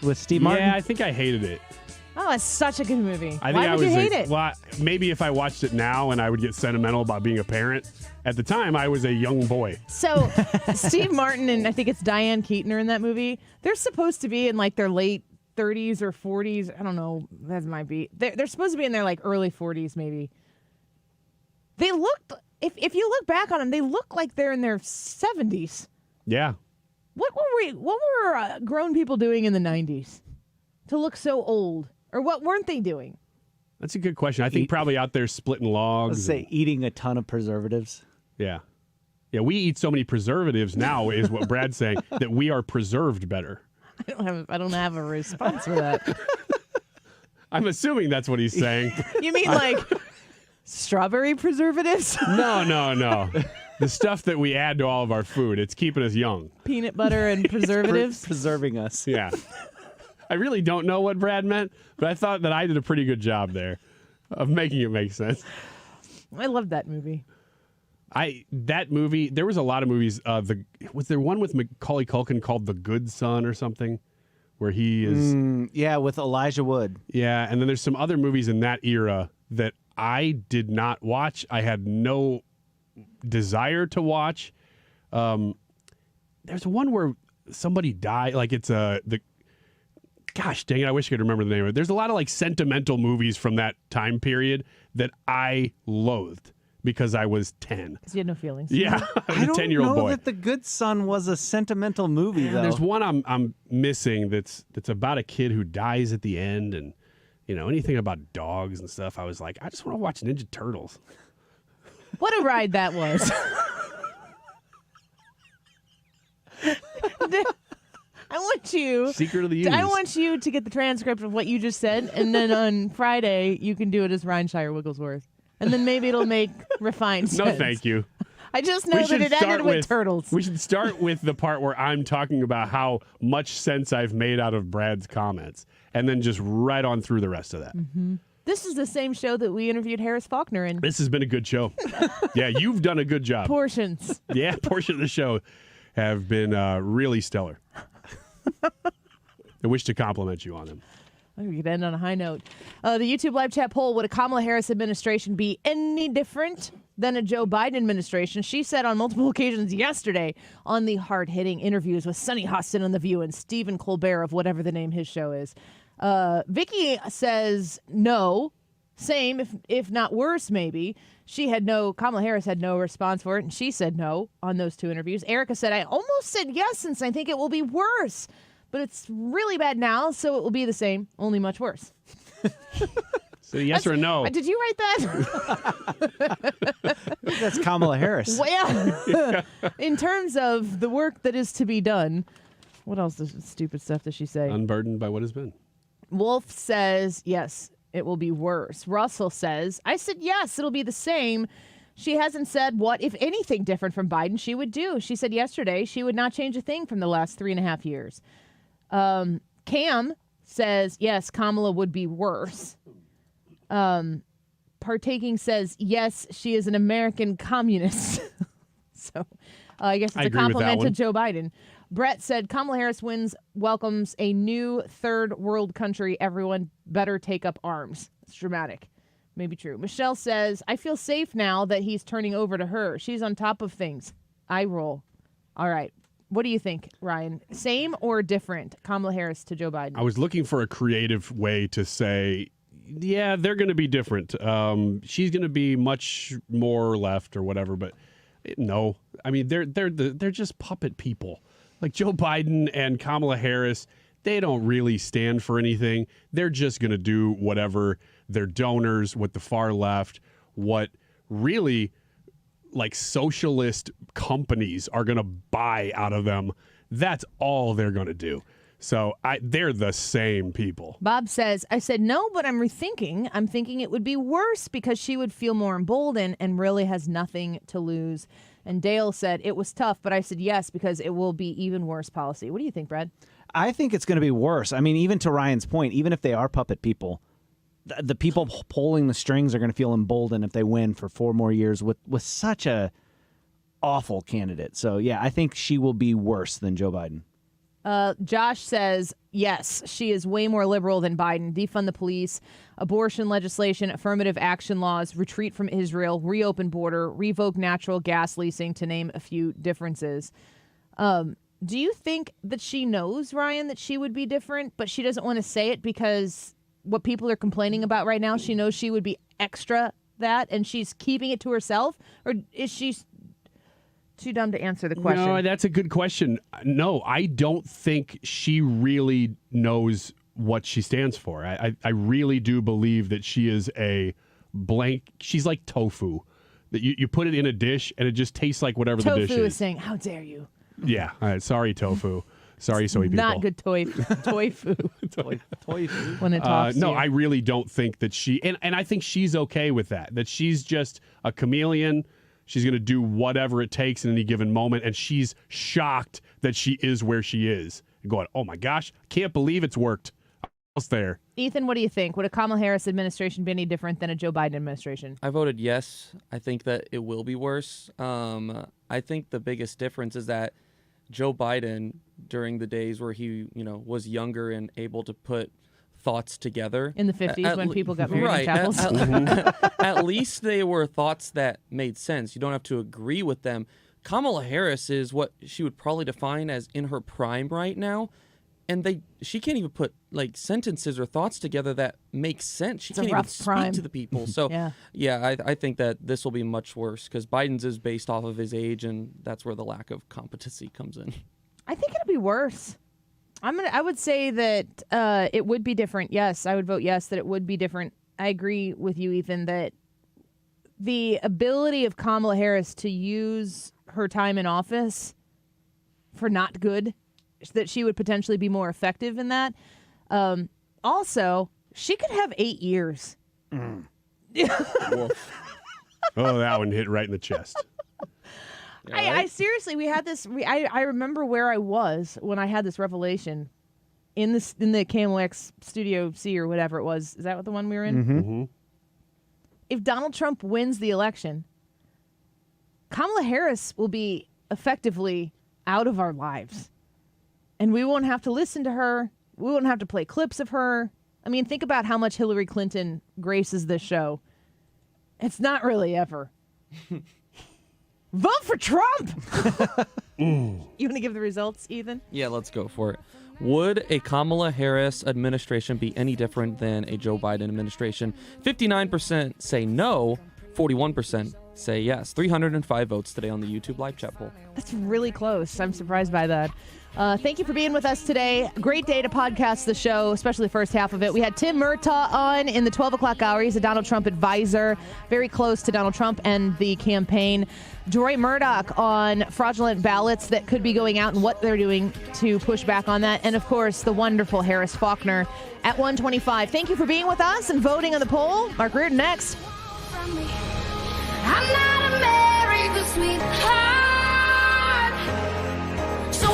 With Steve Martin? Yeah, I think I hated it. Oh, it's such a good movie. I think Why would you hate it? Well, maybe if I watched it now and I would get sentimental about being a parent. At the time, I was a young boy. So, Steve Martin and I think it's Diane Keaton are in that movie. They're supposed to be in like their late 30s or 40s. I don't know. That might be. They're supposed to be in their like early 40s maybe. They looked, if you look back on them, they look like they're in their 70s. Yeah. What were grown people doing in the 90s to look so old? Or what weren't they doing? That's a good question. I think probably out there splitting logs. Let's say eating a ton of preservatives. Yeah. Yeah, we eat so many preservatives now, is what Brad's saying, that we are preserved better. I don't have a response for that. I'm assuming that's what he's saying. You mean like strawberry preservatives? No. The stuff that we add to all of our food, it's keeping us young. Peanut butter and preservatives? Preserving us. Yeah. I really don't know what Brad meant, but I thought that I did a pretty good job there of making it make sense. I loved that movie. That movie, there was a lot of movies. Was there one with Macaulay Culkin called The Good Son or something? Where he is... yeah, with Elijah Wood. Yeah, and then there's some other movies in that era that I did not watch. I had no desire to watch. There's one where somebody died. Like it's gosh dang it, I wish I could remember the name of it. There's a lot of like sentimental movies from that time period that I loathed because I was 10. Because you had no feelings. Yeah, I was a 10-year-old boy. I don't know that The Good Son was a sentimental movie, though. There's one I'm missing that's about a kid who dies at the end, and anything about dogs and stuff. I was like, I just want to watch Ninja Turtles. What a ride that was. I want you. Secret of the Unis. I want you to get the transcript of what you just said, and then on Friday you can do it as Rhineshire Wigglesworth, and then maybe it'll make refined sense. No, thank you. I just know that it ended with turtles. We should start with the part where I'm talking about how much sense I've made out of Brad's comments, and then just right on through the rest of that. Mm-hmm. This is the same show that we interviewed Harris Faulkner in. This has been a good show. Yeah, you've done a good job. Portions. Yeah, portion of the show have been really stellar. I wish to compliment you on them. We could end on a high note. The YouTube live chat poll, would a Kamala Harris administration be any different than a Joe Biden administration? She said on multiple occasions yesterday on the hard-hitting interviews with Sunny Hostin on The View and Stephen Colbert of whatever the name his show is. Vicky says no. same, if not worse, maybe. Kamala Harris had no response for it, and she said no on those 2 interviews. Erica said, I almost said yes since I think it will be worse, but it's really bad now, so it will be the same, only much worse. So yes or no? Did you write that? That's Kamala Harris. Well, yeah. In terms of the work that is to be done, what else stupid stuff does she say? Unburdened by what has been. Wolf says, yes, it will be worse. Russell says, I said yes, it'll be the same. She hasn't said what, if anything, different from Biden she would do. She said yesterday she would not change a thing from the last 3.5 years. Cam says, yes, Kamala would be worse. Partaking says, yes, she is an American communist. So I guess it's a compliment to Joe Biden. Brett said, Kamala Harris welcomes a new third world country. Everyone better take up arms. It's dramatic. Maybe true. Michelle says, I feel safe now that he's turning over to her. She's on top of things. I roll. All right. What do you think, Ryan? Same or different? Kamala Harris to Joe Biden. I was looking for a creative way to say, yeah, they're going to be different. She's going to be much more left or whatever, but no. I mean, they're just puppet people. Like Joe Biden and Kamala Harris, they don't really stand for anything. They're just going to do whatever their donors, what the far left, what really like socialist companies are going to buy out of them. That's all they're going to do. So they're the same people. Bob says, I said no, but I'm rethinking. I'm thinking it would be worse because she would feel more emboldened and really has nothing to lose. And Dale said it was tough, but I said yes because it will be even worse policy. What do you think, Brad? I think it's going to be worse. I mean, even to Ryan's point, even if they are puppet people, the people pulling the strings are going to feel emboldened if they win for 4 more years with such a awful candidate. So, yeah, I think she will be worse than Joe Biden. Josh says, yes, she is way more liberal than Biden. Defund the police, abortion legislation, affirmative action laws, retreat from Israel, reopen border, revoke natural gas leasing, to name a few differences. Do you think that she knows, Ryan, that she would be different, but she doesn't want to say it because what people are complaining about right now, she knows she would be extra that, and she's keeping it to herself? Or is she too dumb to answer the question? No, that's a good question. No, I don't think she really knows what she stands for. I really do believe that she is a blank. She's like tofu. That you put it in a dish and it just tastes like whatever the dish is. Tofu is saying, how dare you? Yeah. All right, sorry, tofu. Sorry, soy people. Not good toy food. When it talks to no, you. I really don't think that she, and I think she's okay with that. That she's just a chameleon. She's going to do whatever it takes in any given moment, and she's shocked that she is where she is. Going, oh my gosh, can't believe it's worked. Almost there. Ethan, what do you think? Would a Kamala Harris administration be any different than a Joe Biden administration? I voted yes. I think that it will be worse. I think the biggest difference is that Joe Biden, during the days where he, was younger and able to put thoughts together in the 50s when people got married right, in chapels. At least they were thoughts that made sense. You don't have to agree with them. Kamala Harris is what she would probably define as in her prime right now, and she can't even put like sentences or thoughts together that make sense. She can't even speak to the people. So I think that this will be much worse because Biden's is based off of his age, and that's where the lack of competency comes in. I think it'll be worse. I would say that it would be different. Yes, I would vote yes that it would be different. I agree with you, Ethan, that the ability of Kamala Harris to use her time in office for not good, that she would potentially be more effective in that. Also, she could have 8 years. Oh, that one hit right in the chest. I seriously, we had this. I remember where I was when I had this revelation in the KMOX Studio C or whatever it was. Is that what the one we were in? Mm-hmm. If Donald Trump wins the election, Kamala Harris will be effectively out of our lives, and we won't have to listen to her. We won't have to play clips of her. I mean, think about how much Hillary Clinton graces this show. It's not really ever. Vote for Trump! You want to give the results, Ethan? Yeah, let's go for it. Would a Kamala Harris administration be any different than a Joe Biden administration? 59% say no, 41% say yes. 305 votes today on the YouTube live chat poll. That's really close. I'm surprised by that. Thank you for being with us today. Great day to podcast the show, especially the first half of it. We had Tim Murtaugh on in the 12 o'clock hour. He's a Donald Trump advisor, very close to Donald Trump and the campaign. Deroy Murdock on fraudulent ballots that could be going out and what they're doing to push back on that. And, of course, the wonderful Harris Faulkner at 125. Thank you for being with us and voting on the poll. Mark Reardon next. I'm not America's sweetheart.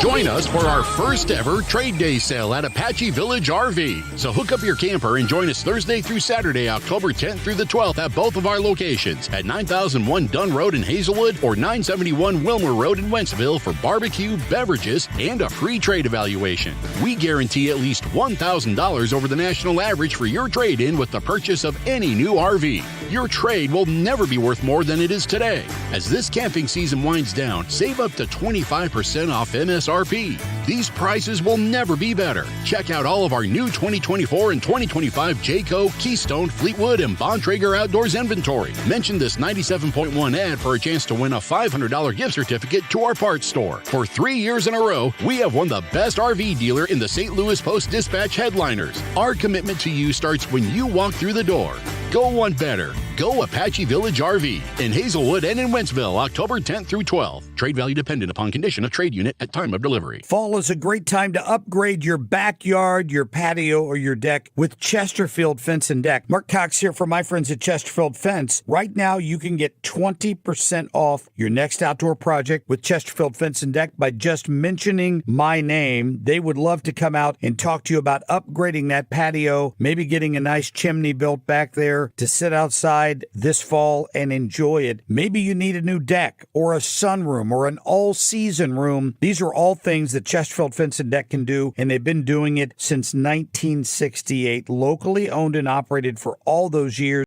Join us for our first ever Trade Day sale at Apache Village RV. So hook up your camper and join us Thursday through Saturday, October 10th through the 12th at both of our locations at 9001 Dunn Road in Hazelwood or 971 Wilmer Road in Wentzville for barbecue, beverages, and a free trade evaluation. We guarantee at least $1,000 over the national average for your trade-in with the purchase of any new RV. Your trade will never be worth more than it is today. As this camping season winds down, save up to 25% off MSRP. These prices will never be better. Check out all of our new 2024 and 2025 Jayco, Keystone, Fleetwood, and Bontrager Outdoors inventory. Mention this 97.1 ad for a chance to win a $500 gift certificate to our parts store. For 3 years in a row, we have won the best RV dealer in the St. Louis Post-Dispatch headliners. Our commitment to you starts when you walk through the door. Go one better. Go Apache Village RV in Hazelwood and in Wentzville, October 10th through 12th. Trade value dependent upon condition of trade unit at time of delivery. Fall is a great time to upgrade your backyard, your patio, or your deck with Chesterfield Fence and Deck. Mark Cox here for my friends at Chesterfield Fence. Right now, you can get 20% off your next outdoor project with Chesterfield Fence and Deck by just mentioning my name. They would love to come out and talk to you about upgrading that patio, maybe getting a nice chimney built back there to sit outside this fall and enjoy it. Maybe you need a new deck or a sunroom or an all-season room. These are all things that Chesterfield Fence and Deck can do, and they've been doing it since 1968. Locally owned and operated for all those years.